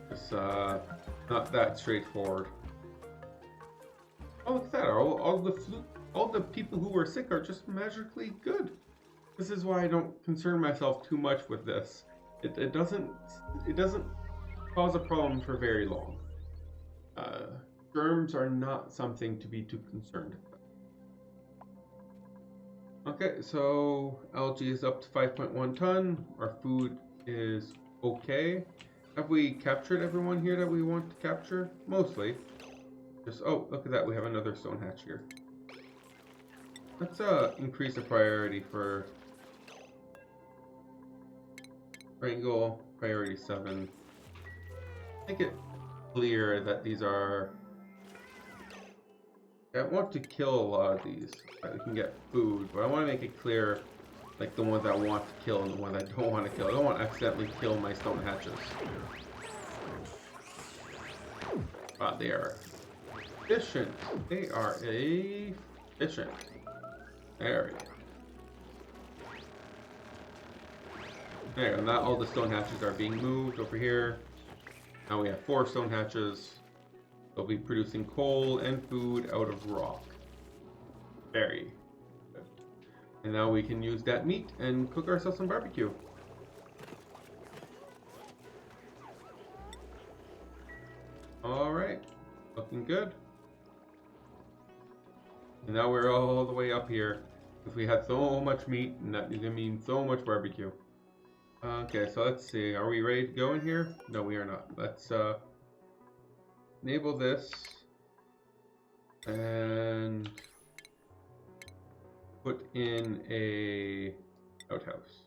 It's not that straightforward. Oh, look at that! All the people who were sick are just magically good. This is why I don't concern myself too much with this. It doesn't cause a problem for very long. Germs are not something to be too concerned about. Okay, so algae is up to 5.1 ton. Our food is okay. Have we captured everyone here that we want to capture? Mostly. Just, oh, look at that. We have another stone hatch here. Let's increase the priority for Wrangle, priority 7. Make it clear that these are... I want to kill a lot of these so we can get food, but I want to make it clear, like the ones I want to kill and the ones I don't want to kill. I don't want to accidentally kill my stone hatches. They are efficient. They are efficient. There we go. There you go. Not all the stone hatches are being moved over here. Now we have 4 stone hatches. They'll be producing coal and food out of rock. Very good. And now we can use that meat and cook ourselves some barbecue. Alright. Looking good. And now we're all the way up here. Because we had so much meat, and that is going to mean so much barbecue. Okay, so let's see. Are we ready to go in here? No, we are not. Let's enable this. And put in a outhouse.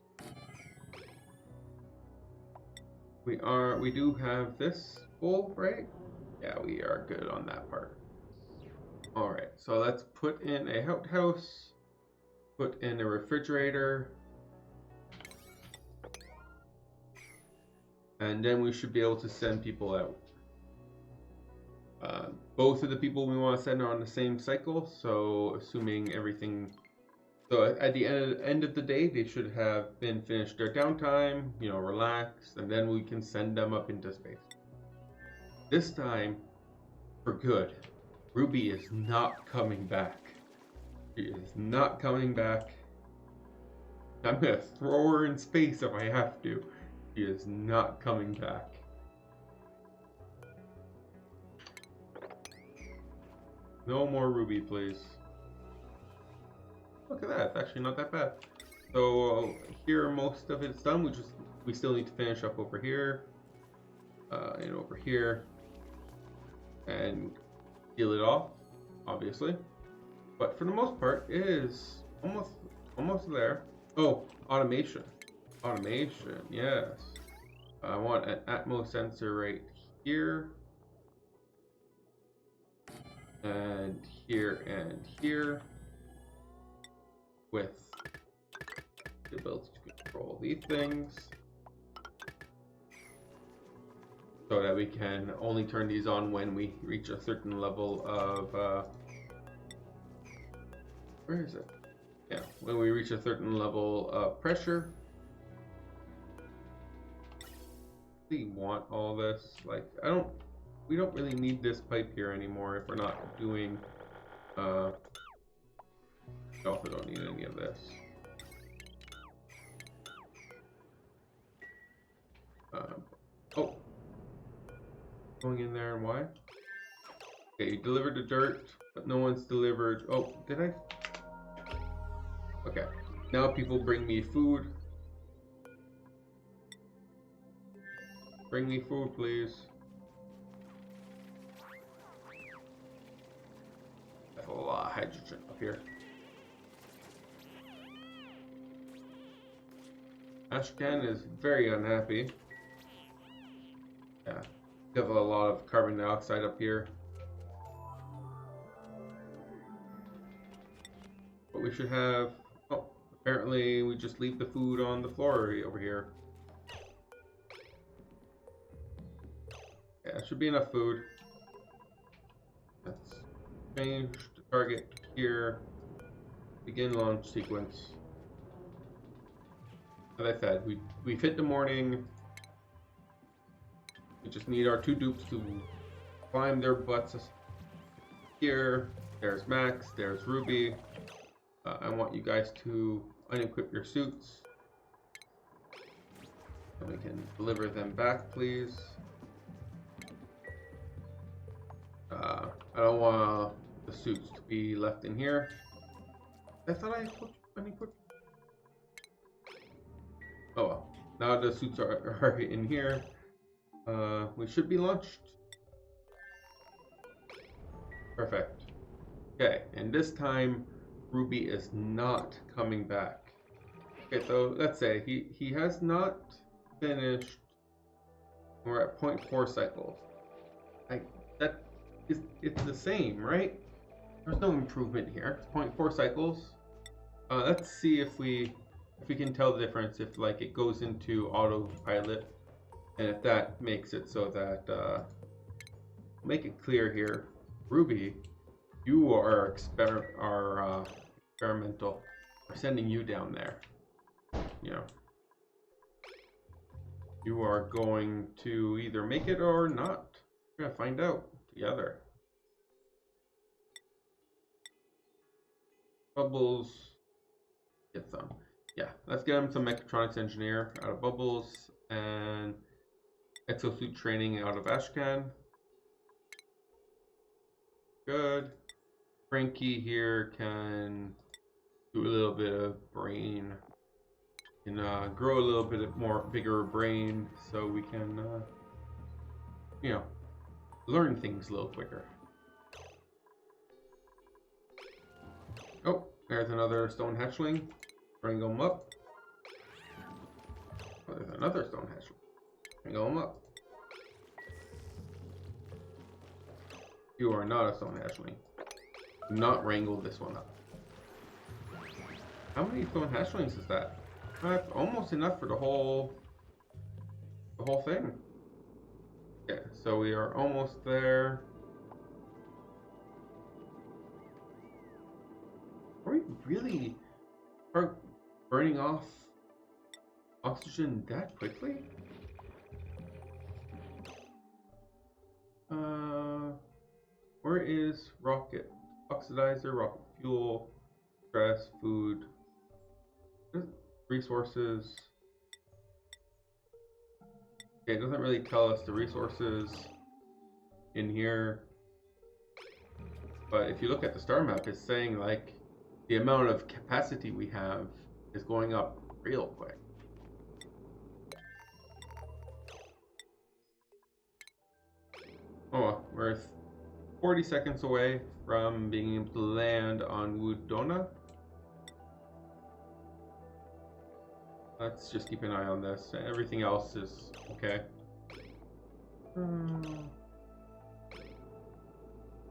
We do have this full, right? Yeah, we are good on that part. Alright, so let's put in a outhouse, put in a refrigerator, and then we should be able to send people out. Both of the people we want to send are on the same cycle, so assuming everything... So at the end of the day, they should have been finished their downtime, you know, relaxed, and then we can send them up into space. This time, for good, Ruby is not coming back. She is not coming back. I'm gonna throw her in space if I have to. She is not coming back. No more Ruby, please. Look at that, it's actually not that bad. So here most of it's done. We still need to finish up over here. And over here. And seal it off, obviously. But for the most part, it is almost there. Oh, automation. Automation, yes. I want an Atmos sensor right here. And here. With the ability to control these things. So that we can only turn these on when we reach a certain level of, where is it? Yeah, when we reach a certain level of pressure. We want all this, like, we don't really need this pipe here anymore if we're not doing, we also don't need any of this. Oh. Going in there and why? Okay, you delivered the dirt, but no one's delivered. Oh, did I? Okay. Now people bring me food. Bring me food, please. That's a lot of hydrogen up here. Ashcan is very unhappy. Yeah. We have a lot of carbon dioxide up here. But we should have... Oh, apparently we just leave the food on the floor over here. Yeah, it should be enough food. Let's change the target here. Begin launch sequence. As I said, we've hit the morning. We just need our 2 dupes to climb their butts here. There's Max, there's Ruby. I want you guys to unequip your suits. And we can deliver them back, please. I don't want the suits to be left in here. I thought I unequipped. Oh well. Now the suits are in here. We should be launched. Perfect. Okay, and this time Ruby is not coming back. Okay, so let's say he has not finished. We're at 0.4 cycles. That is, it's the same, right? There's no improvement here. It's 0.4 cycles. Let's see if we can tell the difference if like it goes into autopilot, and if that makes it so that make it clear here, Ruby, you are experimental. We're sending you down there. You know, you are going to either make it or not. We're gonna find out together. Bubbles, get some. Yeah, let's get him some mechatronics engineer out of Bubbles and exosuit training out of Ashcan. Good. Frankie here can do a little bit of brain. Can grow a little bit more bigger brain so we can, you know, learn things a little quicker. Oh, there's another stone hatchling. Bring them up. Oh, there's another stone hatchling. Bring them up. You are not a stone hatchling. Do not wrangle this one up. How many stone hatchlings is that? That's almost enough for the whole thing. Okay, so we are almost there. Are we really burning off oxygen that quickly? Where is rocket? Oxidizer, rocket fuel, stress, food, resources. Okay, it doesn't really tell us the resources in here. But if you look at the star map, it's saying like the amount of capacity we have is going up real quick. Oh, we're 40 seconds away from being able to land on Wudona. Let's just keep an eye on this. Everything else is okay.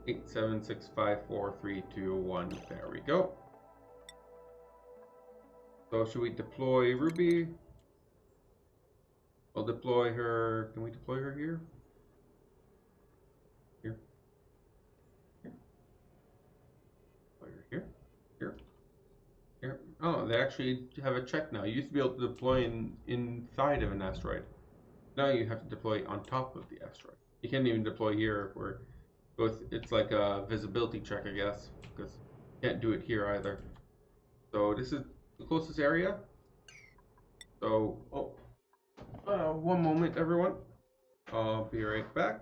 8, 7, 6, 5, 4, 3, 2, 1. There we go. So should we deploy Ruby? We'll deploy her. Can we deploy her here? Here. Here. Deploy her here. Here. Here. Oh, they actually have a check now. You used to be able to deploy inside of an asteroid. Now you have to deploy on top of the asteroid. You can't even deploy here where it's like a visibility check, I guess, because you can't do it here either. So this is the closest area. So, one moment, everyone. I'll be right back.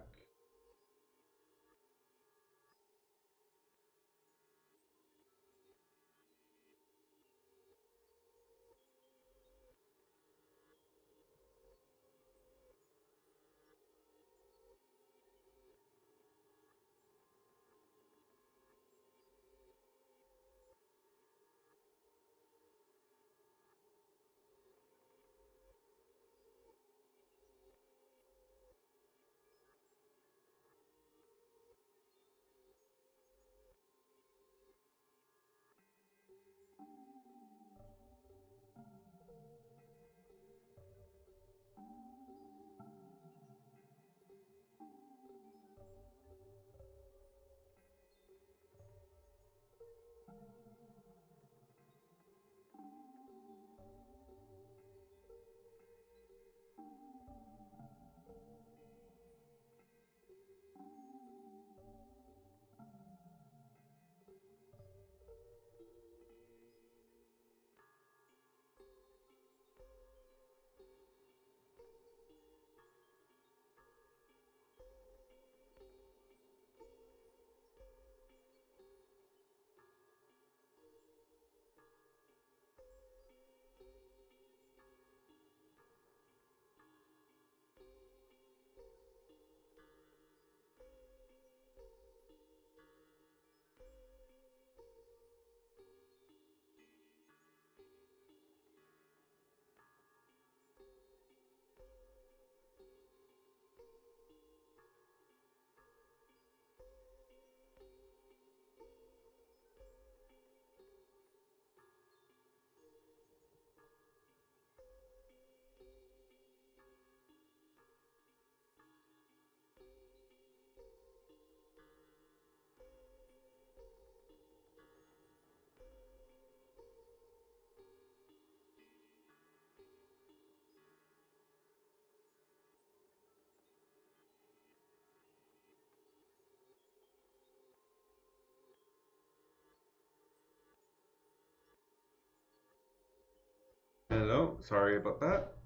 Hello, sorry about that.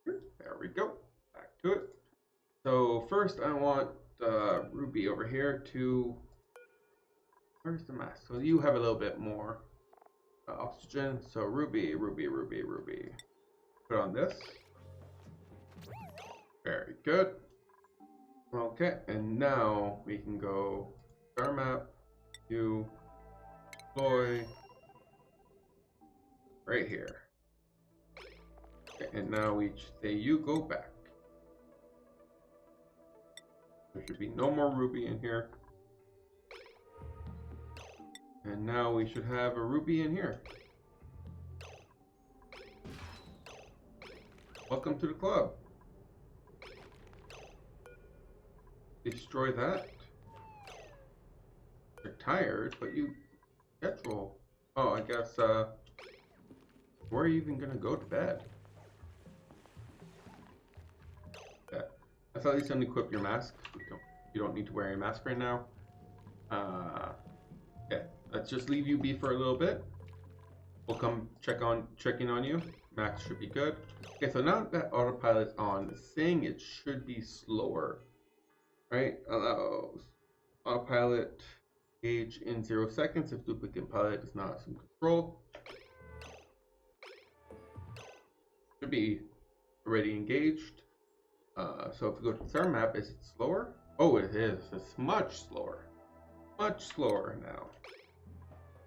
There we go. Back to it. So first I want Ruby over here to... Where's the mask? So you have a little bit more oxygen. So Ruby. Put on this. Very good. Okay, and now we can go star map, you deploy right here. Okay, and now we say you go back. There should be no more Ruby in here. And now we should have a Ruby in here. Welcome to the club. Destroy that. You're tired, but you petrol. Oh, I guess, where are you even gonna go to bed? Yeah. Let's at least unequip your mask. You don't need to wear a mask right now. Yeah, let's just leave you be for a little bit. We'll come checking on you. Max should be good. Okay, so now that autopilot's on, it's saying it should be slower. Right? Allows autopilot engage in 0 seconds if duplicate pilot does not assume control. Should be already engaged. So if we go to star map, is it slower? Oh, it is. It's much slower. Much slower now.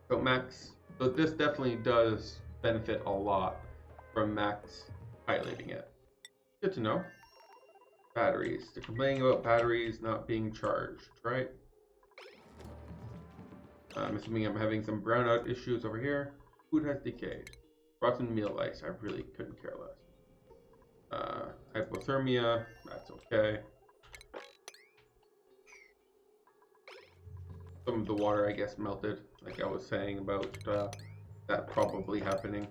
So max. So this definitely does benefit a lot from max piloting it. Good to know. Batteries. They're complaining about batteries not being charged, right? I'm assuming I'm having some brownout issues over here. Food has decayed. Rotten meal ice. I really couldn't care less. Hypothermia. That's okay. Some of the water, I guess, melted, like I was saying about that probably happening.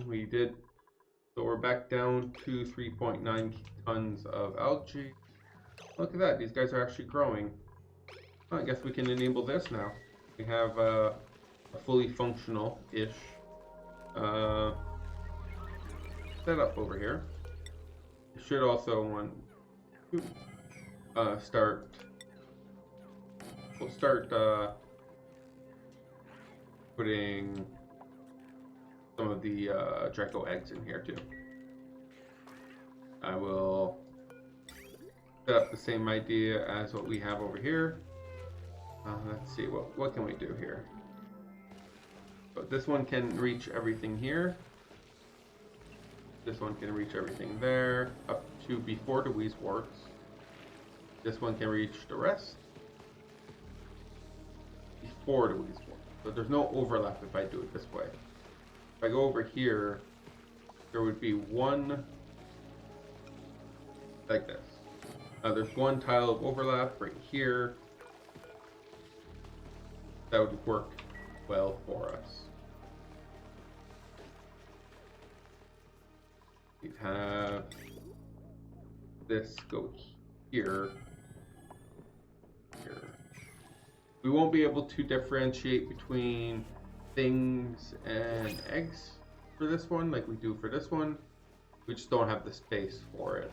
We did. So we're back down to 3.9 tons of algae. Look at that, these guys are actually growing. Well, I guess we can enable this now. We have a fully functional-ish setup over here. We should also want to start. We'll start putting some of the Draco eggs in here too. I will set up the same idea as what we have over here. Let's see, what can we do here? So this one can reach everything here. This one can reach everything there, up to before the Wheeze works. This one can reach the rest before the Wheeze works. So there's no overlap if I do it this way. If I go over here, there would be one like this. There's one tile of overlap right here. That would work well for us. We have this go here. We won't be able to differentiate between things and eggs for this one like we do for this one. We just don't have the space for it.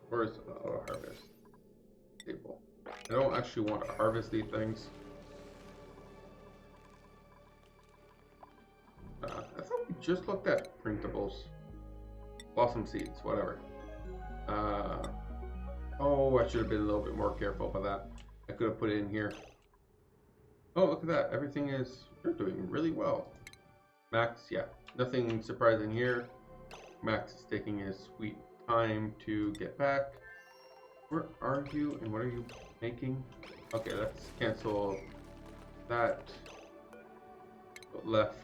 Where's auto harvest table? I don't actually want to harvest these things. I thought we just looked at printables. Blossom seeds, whatever. Oh, I should have been a little bit more careful about that. I could have put it in here. Oh, look at that. Everything is... You're doing really well. Max, yeah. Nothing surprising here. Max is taking his sweet time to get back. Where are you and what are you making? Okay, let's cancel that. Left.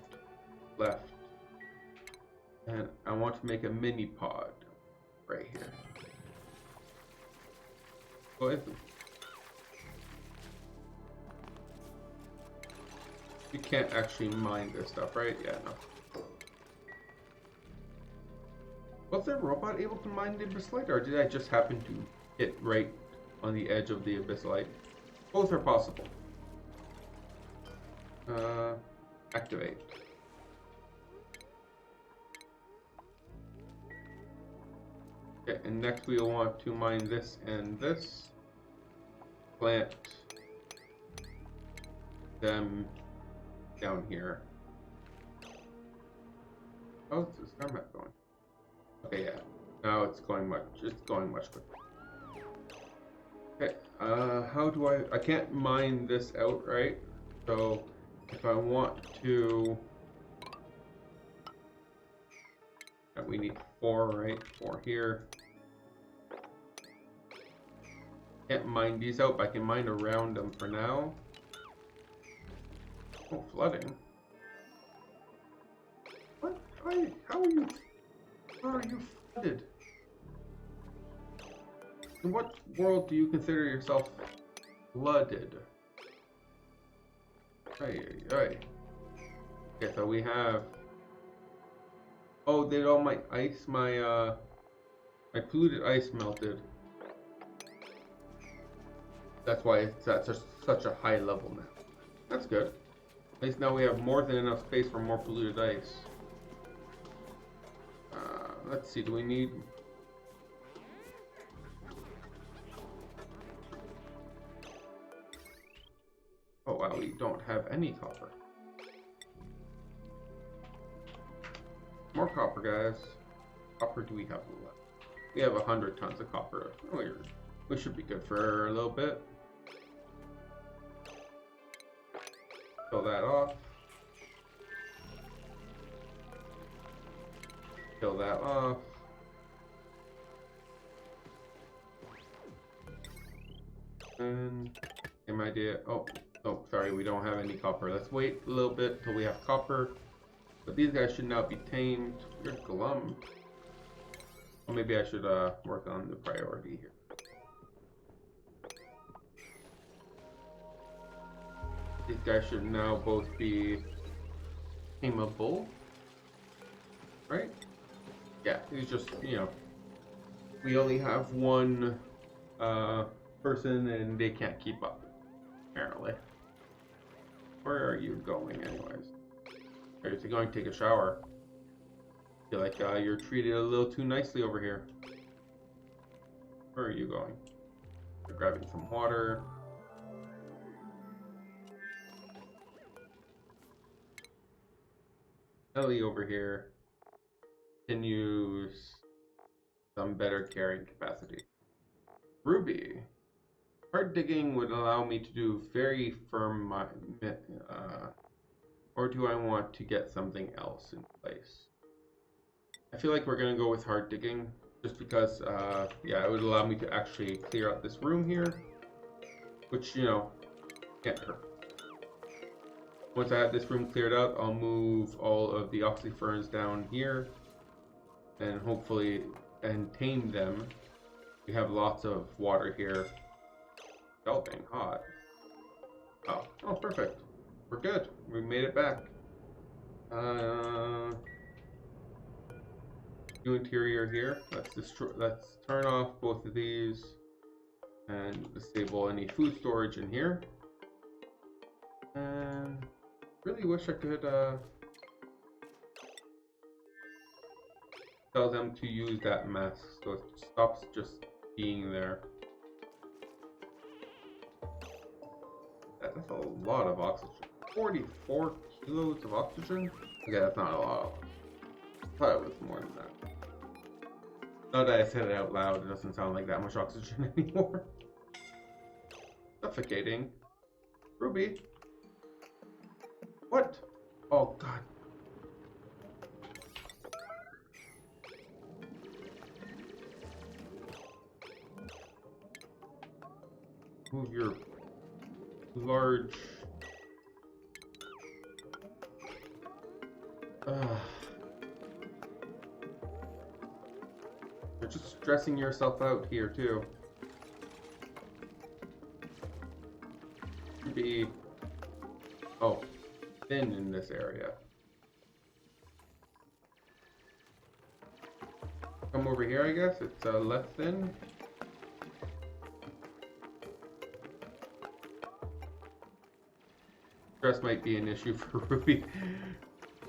And I want to make a mini pod right here. Go ahead. You can't actually mine this stuff, right? Yeah, no. Was the robot able to mine the abyssite, or did I just happen to hit right on the edge of the abyssite? Both are possible. Activate. Okay, and next we will want to mine this and this. Plant them down here. How's the star map going? Okay, yeah. Now it's going much quicker. Okay, how do I can't mine this outright, so if I want to, we need 4, right? 4 here. Can't mine these out, but I can mine around them for now. Oh, flooding. What? How are you flooded? In what world do you consider yourself flooded? Okay, so we have... Oh, did all my ice, my polluted ice melted. That's why it's at such a high level now. That's good. At least now we have more than enough space for more polluted ice. Let's see, do we need... Oh wow, we don't have any copper. More copper, guys. Copper do we have left? We have 100 tons of copper. Oh, we should be good for a little bit. Kill that off. Kill that off. And same idea. Oh, sorry, we don't have any copper. Let's wait a little bit till we have copper. But these guys should now be tamed. You're glum. Well, maybe I should work on the priority here. These guys should now both be tameable. Right? Yeah, it's just, you know, we only have one person and they can't keep up, apparently. Where are you going anyways? Are you going to take a shower? I feel like you're treated a little too nicely over here. Where are you going? You're grabbing some water. Ellie over here can use some better carrying capacity. Ruby. Hard digging would allow me to do very firm or do I want to get something else in place? I feel like we're gonna go with hard digging just because yeah, it would allow me to actually clear out this room here, which, you know, can't hurt. Once I have this room cleared out, I'll move all of the oxyferns down here and hopefully tame them. We have lots of water here. Developing hot. Oh, perfect. We're good. We made it back. New interior here. Let's turn off both of these and disable any food storage in here. And really wish I could tell them to use that mask so it stops just being there. That's a lot of oxygen. 44 kilos of oxygen? Okay, that's not a lot. I thought it was more than that. Now that I said it out loud, it doesn't sound like that much oxygen anymore. Suffocating. Ruby. What? Oh, God. Move your large... You're just stressing yourself out here, too. Be... Oh. Thin in this area. Come over here, I guess. It's less thin. Stress might be an issue for Ruby.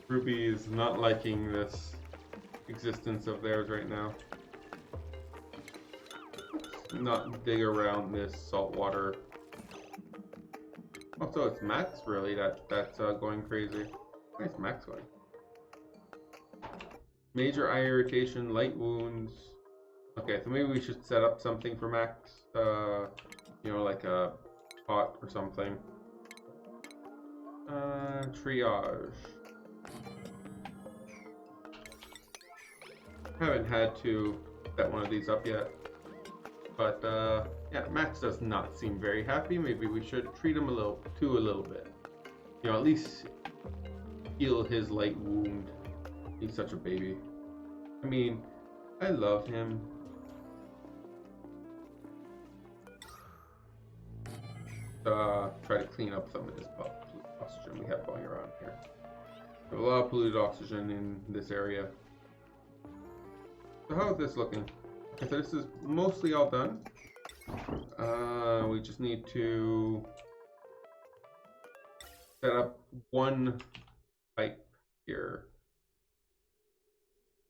Ruby is not liking this existence of theirs right now. Not dig around this salt water. Also, it's Max really that's going crazy. Where's Max going? Major eye irritation, light wounds. Okay, so maybe we should set up something for Max. You know, like a pot or something. Triage. Haven't had to set one of these up yet. But yeah, Max does not seem very happy. Maybe we should treat him a little bit. You know, at least heal his light wound. He's such a baby. I mean, I love him. Try to clean up some of this polluted oxygen we have going around here. We have a lot of polluted oxygen in this area. So how is this looking? Okay, so this is mostly all done. We just need to set up one pipe here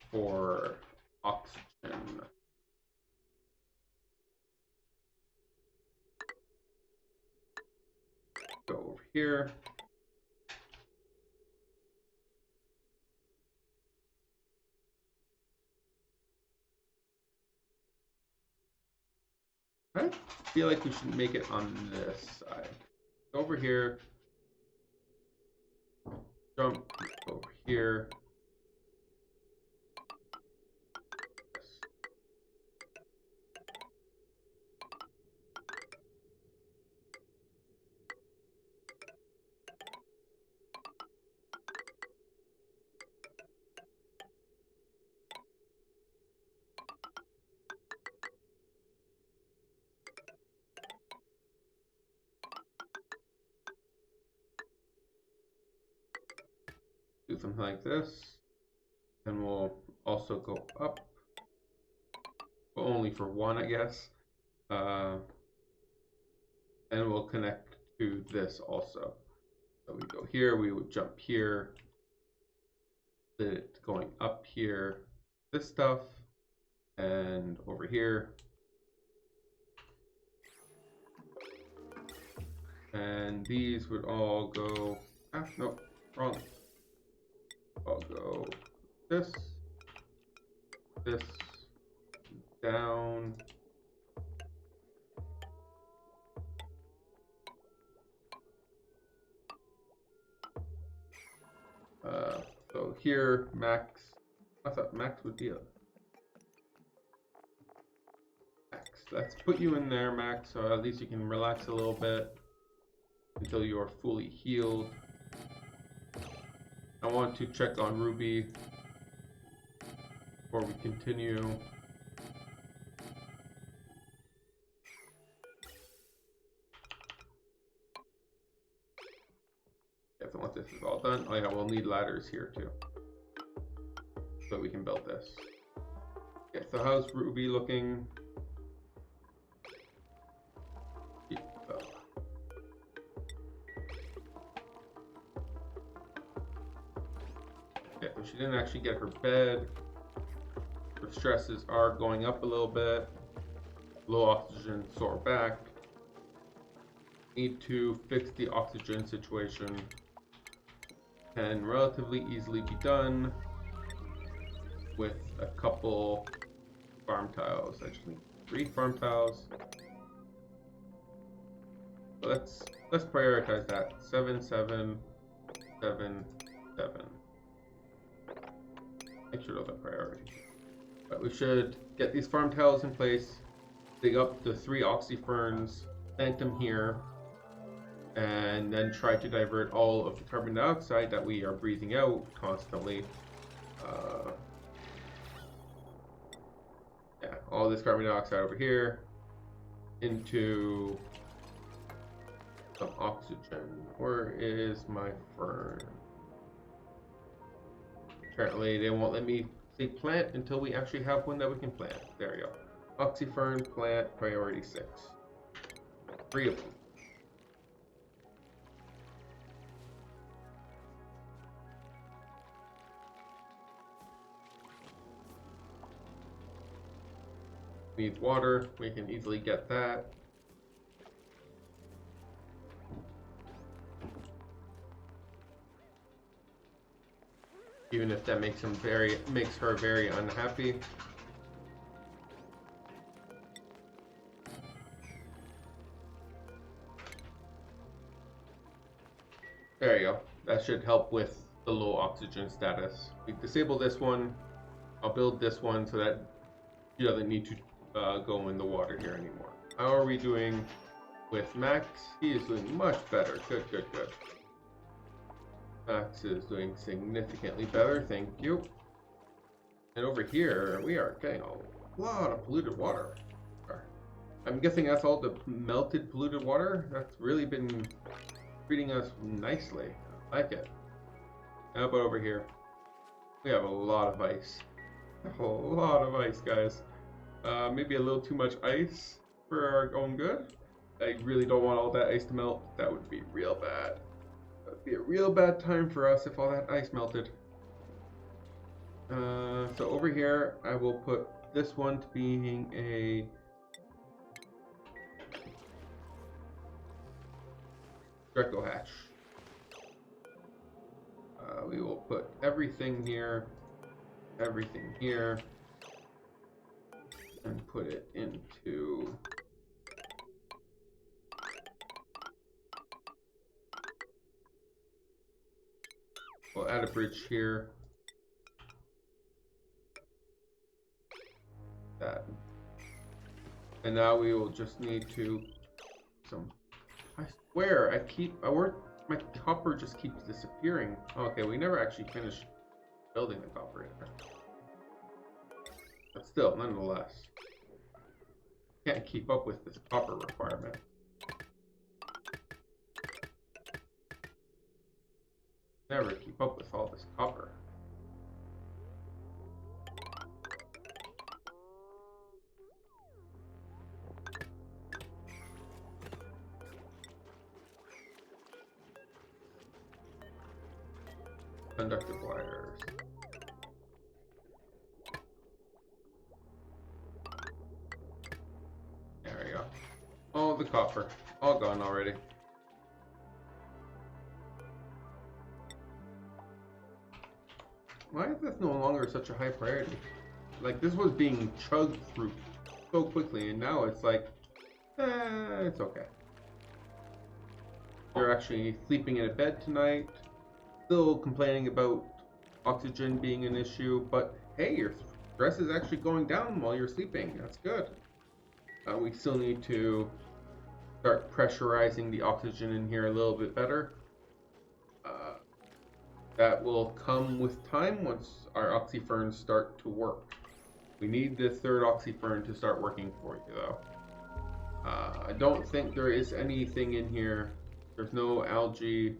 for oxygen. Go over here. I feel like we should make it on this side. Go over here. Jump over here. Do something like this, and we'll also go up, but only for one, I guess, and we'll connect to this also. So we go here, we would jump here, it going up here, this stuff, and over here, and these would all go, no, wrong. I'll go this, down, so here, Max, I thought Max would be a Max. Let's put you in there, Max, so at least you can relax a little bit until you are fully healed. I want to check on Ruby before we continue. Yeah, so once this is all done, oh yeah, we'll need ladders here too, so we can build this. Okay, so how's Ruby looking? So she didn't actually get her bed. Her stresses are going up a little bit. Low oxygen, sore back. Need to fix the oxygen situation. Can relatively easily be done with a couple farm tiles. I just need 3 farm tiles. So let's prioritize that. 7, 7, 7, 7. Make sure those are priorities. But we should get these farm tiles in place, dig up the 3 oxyferns, plant them here, and then try to divert all of the carbon dioxide that we are breathing out constantly. Yeah, all this carbon dioxide over here into some oxygen. Where is my fern? Apparently they won't let me say plant until we actually have one that we can plant. There you go. Oxyfern plant priority 6. 3 of them. Needs water. We can easily get that. Even if that makes her very unhappy. There you go. That should help with the low oxygen status. We disable this one. I'll build this one so that he doesn't need to go in the water here anymore. How are we doing with Max? He is doing much better. Good, good, good. Max is doing significantly better. Thank you. And over here, we are getting a lot of polluted water. I'm guessing that's all the melted polluted water. That's really been treating us nicely. I like it. How about over here? We have a lot of ice. A lot of ice, guys. Maybe a little too much ice for our own good. I really don't want all that ice to melt. That would be real bad. That would be a real bad time for us if all that ice melted. So over here, I will put this one to being a Draco hatch. We will put everything here, and put it into we'll add a bridge here. That. And now we will just need to I swear my copper just keeps disappearing. Okay, we never actually finished building the copper here. But still, nonetheless. Can't keep up with this copper requirement. Never keep up with all this copper. Conductive wires. There we go. All the copper. All gone already. Why is this no longer such a high priority? Like, this was being chugged through so quickly, and now it's like, it's okay. You're actually sleeping in a bed tonight. Still complaining about oxygen being an issue, but hey, your stress is actually going down while you're sleeping. That's good. We still need to start pressurizing the oxygen in here a little bit better. That will come with time once our oxyferns start to work. We need the third oxyfern to start working for you, though. I don't think there is anything in here. There's no algae.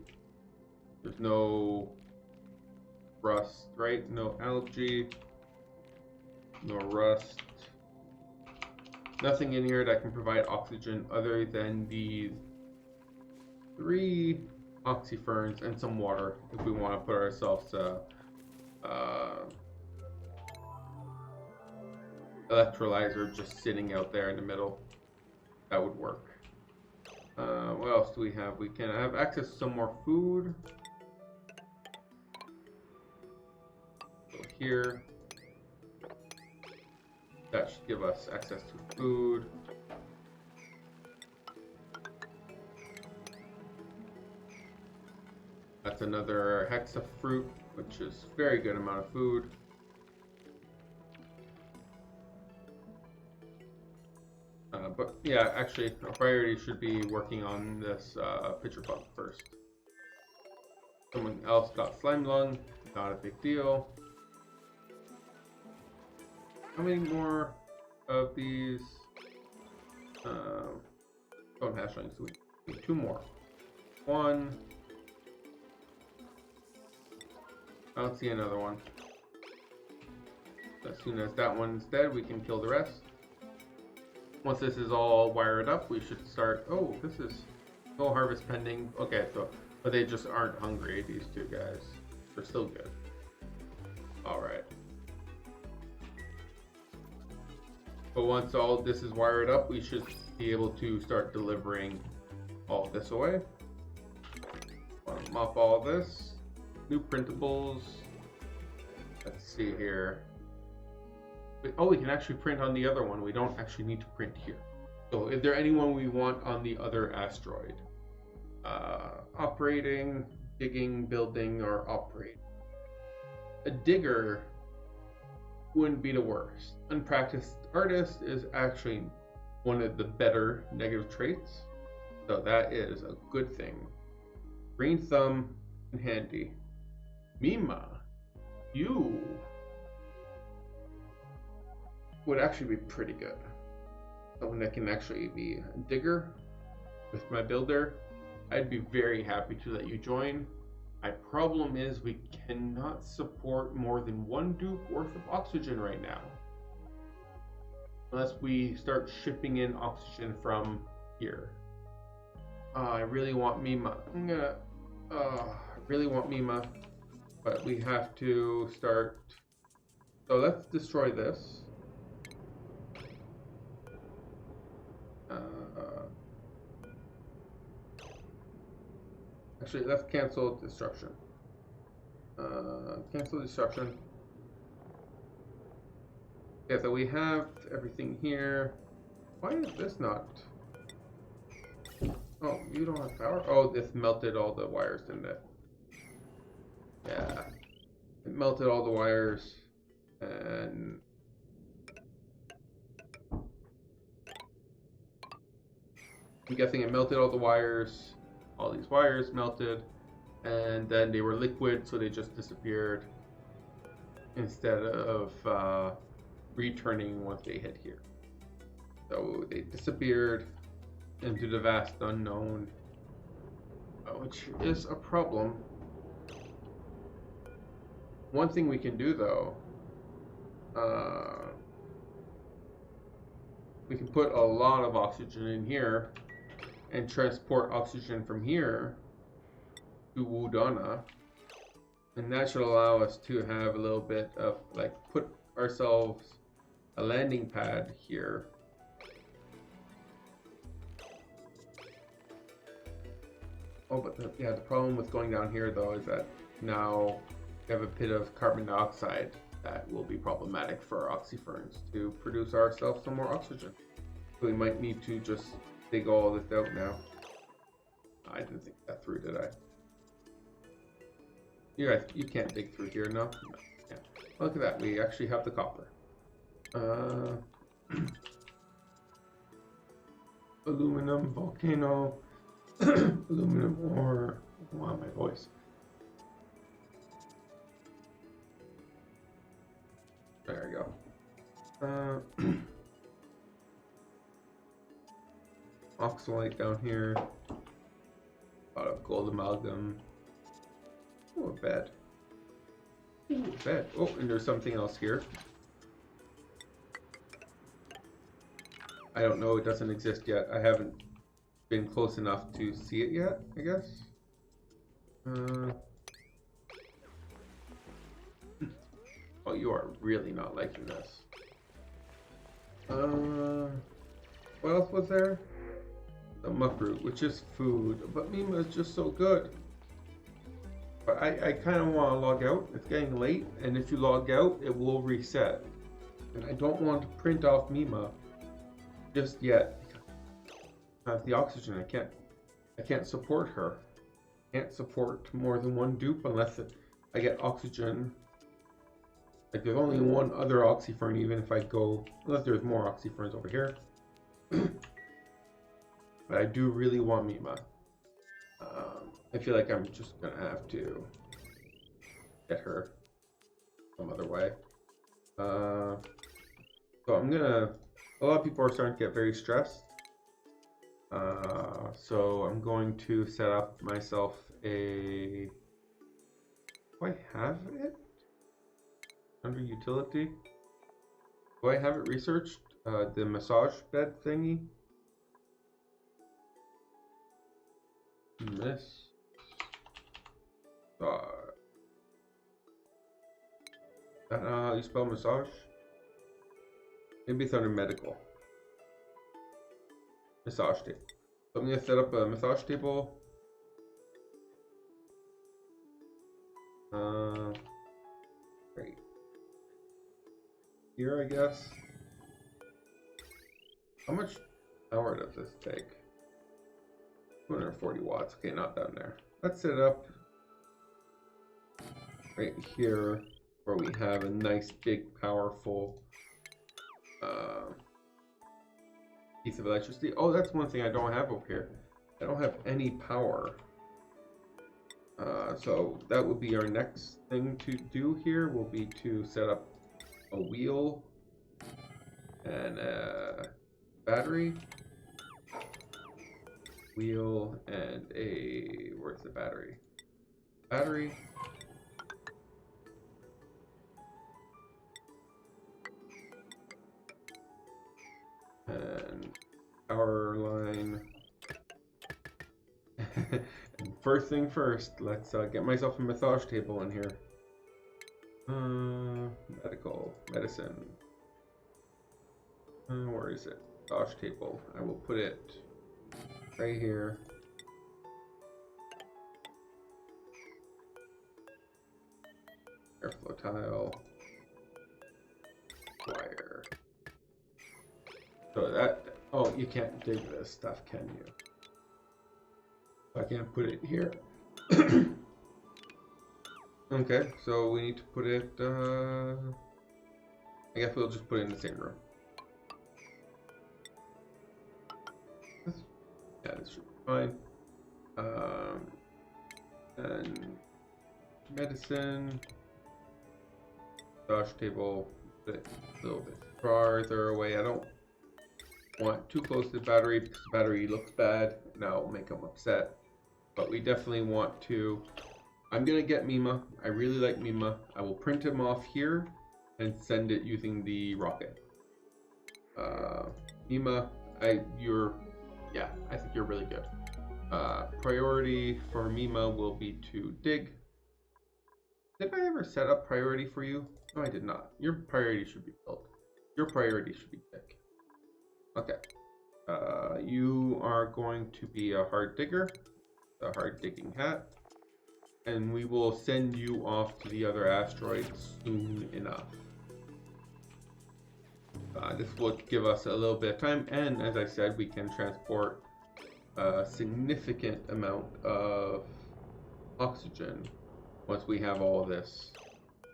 There's no rust, right? No algae, no rust. Nothing in here that can provide oxygen other than these 3 oxyferns and some water if we want to put ourselves electrolyzer just sitting out there in the middle. That would work. What else do we have? We can have access to some more food. Here, that should give us access to food. That's another hexa fruit, which is very good amount of food. But yeah, actually, our priority should be working on this pitcher bug first. Someone else got slime lung, not a big deal. How many more of these stone hatchlings do we need? 2 more. 1. I don't see another one. As soon as that one's dead, we can kill the rest. Once this is all wired up, we should start. Oh, this is no harvest pending. Okay, so but they just aren't hungry. These 2 guys, they're still good. All right. But once all this is wired up, we should be able to start delivering all this away. Want to mop all this. New printables. Let's see here. Oh, we can actually print on the other one. We don't actually need to print here. So is there anyone we want on the other asteroid? Operating, digging, building, or operating. A digger wouldn't be the worst. Unpracticed artist is actually one of the better negative traits. So that is a good thing. Green thumb and handy. Mima, you would actually be pretty good. Someone that can actually be a digger with my builder. I'd be very happy to let you join. My problem is we cannot support more than one dupe worth of oxygen right now. Unless we start shipping in oxygen from here. I really want Mima. I really want Mima. But we have to start. So let's destroy this. Actually, let's cancel destruction. Cancel destruction. Yeah, so we have everything here. Why is this not? Oh, you don't have power? Oh, this melted all the wires, didn't it? Yeah. It melted all the wires. And I'm guessing it melted all the wires. All these wires melted. And then they were liquid, so they just disappeared. Instead of returning once they hit here. So they disappeared into the vast unknown, which is a problem. One thing we can do though, we can put a lot of oxygen in here and transport oxygen from here to Wudana, and that should allow us to have a little bit of, like, put ourselves a landing pad here. Oh, but the problem with going down here though is that now we have a bit of carbon dioxide that will be problematic for our oxyferns to produce ourselves some more oxygen. So we might need to just dig all this out now. I didn't think that through, did I? You can't dig through here, no? No. Yeah. Look at that, we actually have the copper. Aluminum, volcano, aluminum ore. Wow, my voice. There we go. Oxalate down here. A lot of gold amalgam. Oh, a bed. Ooh, a bed. Oh, and there's something else here. I don't know, it doesn't exist yet. I haven't been close enough to see it yet, I guess. Oh, you are really not liking this. What else was there? The muckroot, which is food, but Mima is just so good. But I kind of want to log out. It's getting late, and if you log out, it will reset. And I don't want to print off Mima just yet. I have the oxygen. I can't support her. I can't support more than one dupe unless I get oxygen. Like, there's only one other oxyfern, even if I go, unless there's more oxyferns over here. But I do really want Mima. I feel like I'm just gonna have to get her some other way. So I'm gonna, a lot of people are starting to get very stressed. So I'm going to set up myself a, do I have it? Under utility? Do I have it researched? The massage bed thingy? Miss. That how you spell massage? Maybe it's under medical. Massage table. So I'm going to set up a massage table. Right here, I guess. How much power does this take? 240 watts. Okay, not down there. Let's set it up right here where we have a nice, big, powerful piece of electricity. Oh, that's one thing I don't have over here. I don't have any power. So that would be our next thing to do here, will be to set up a wheel and a battery. Wheel and a... where's the battery? Battery. And power line. First thing first, let's get myself a massage table in here. Medicine. Where is it? Massage table. I will put it right here. Airflow tile. Wire. So that, oh, you can't dig this stuff, can you? I can't put it here. Okay, so we need to put it, I guess we'll just put it in the same room. Yeah, this should be fine. And medicine, massage table, put it a little bit farther away. I don't want too close to the battery because the battery looks bad and that'll make them upset. But we definitely want to. I'm gonna get Mima. I really like Mima. I will print him off here and send it using the rocket. Mima, I think you're really good. Priority for Mima will be to dig. Did I ever set up priority for you? No, I did not. Your priority should be built. Your priority should be dig. Okay. You are going to be a hard digger, a hard digging hat, and we will send you off to the other asteroids soon enough. This will give us a little bit of time, and as I said, we can transport a significant amount of oxygen once we have all of this.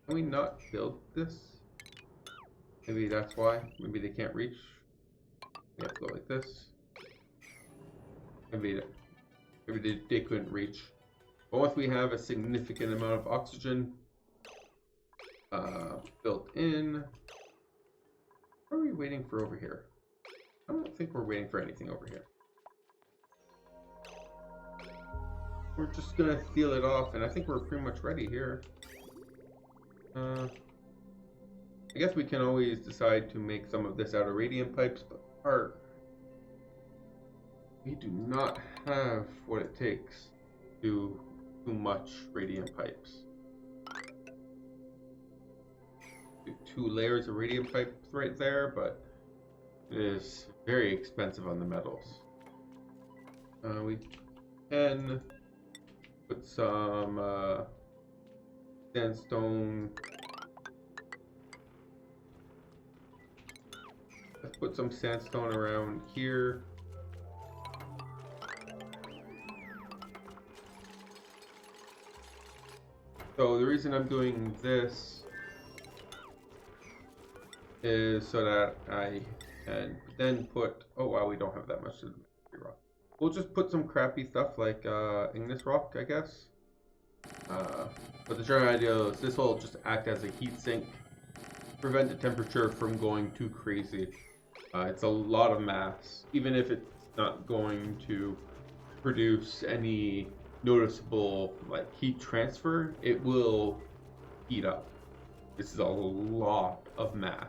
Can we not build this? Maybe that's why. Maybe they can't reach. We have to go like this. Maybe they couldn't reach. But once we have a significant amount of oxygen built in, what are we waiting for over here? I don't think we're waiting for anything over here. We're just gonna seal it off, and I think we're pretty much ready here. I guess we can always decide to make some of this out of radiant pipes, but we do not have what it takes to do too much radiant pipes. Do 2 layers of radiant pipes right there, but it is very expensive on the metals. We can put some sandstone. Let's put some sandstone around here. So the reason I'm doing this is so that I can then put, oh wow, we don't have that much rock. We'll just put some crappy stuff like igneous rock, I guess. But the general idea is this will just act as a heat sink, prevent the temperature from going too crazy. It's a lot of mass. Even if it's not going to produce any noticeable like heat transfer, it will heat up. This is a lot of mass.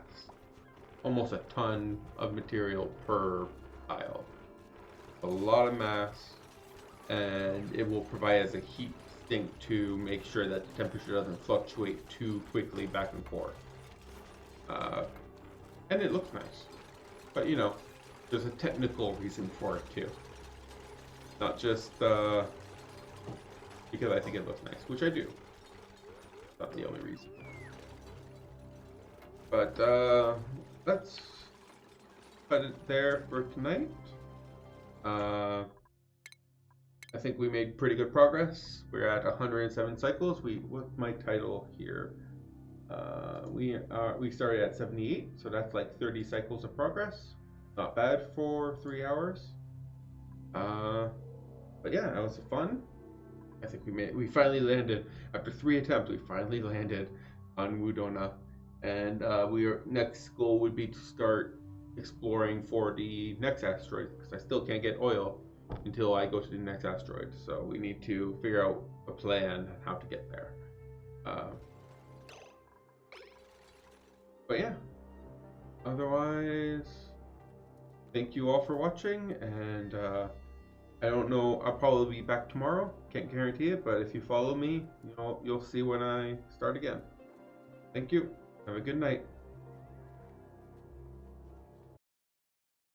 Almost a ton of material per tile. A lot of mass, and it will provide as a heat sink to make sure that the temperature doesn't fluctuate too quickly back and forth. And it looks nice. But you know, there's a technical reason for it too. Not just because I think it looks nice, which I do. Not the only reason. But let's put it there for tonight. I think we made pretty good progress. We're at 107 cycles. What's my title here? We started at 78, so that's like 30 cycles of progress. Not bad for 3 hours. But yeah, that was fun. I think we finally landed after 3 attempts. We finally landed on Wudona, and next goal would be to start exploring for the next asteroid, because I still can't get oil until I go to the next asteroid. So we need to figure out a plan on how to get there. But yeah, otherwise, thank you all for watching, and I don't know, I'll probably be back tomorrow. Can't guarantee it, but if you follow me, you'll see when I start again. Thank you. Have a good night.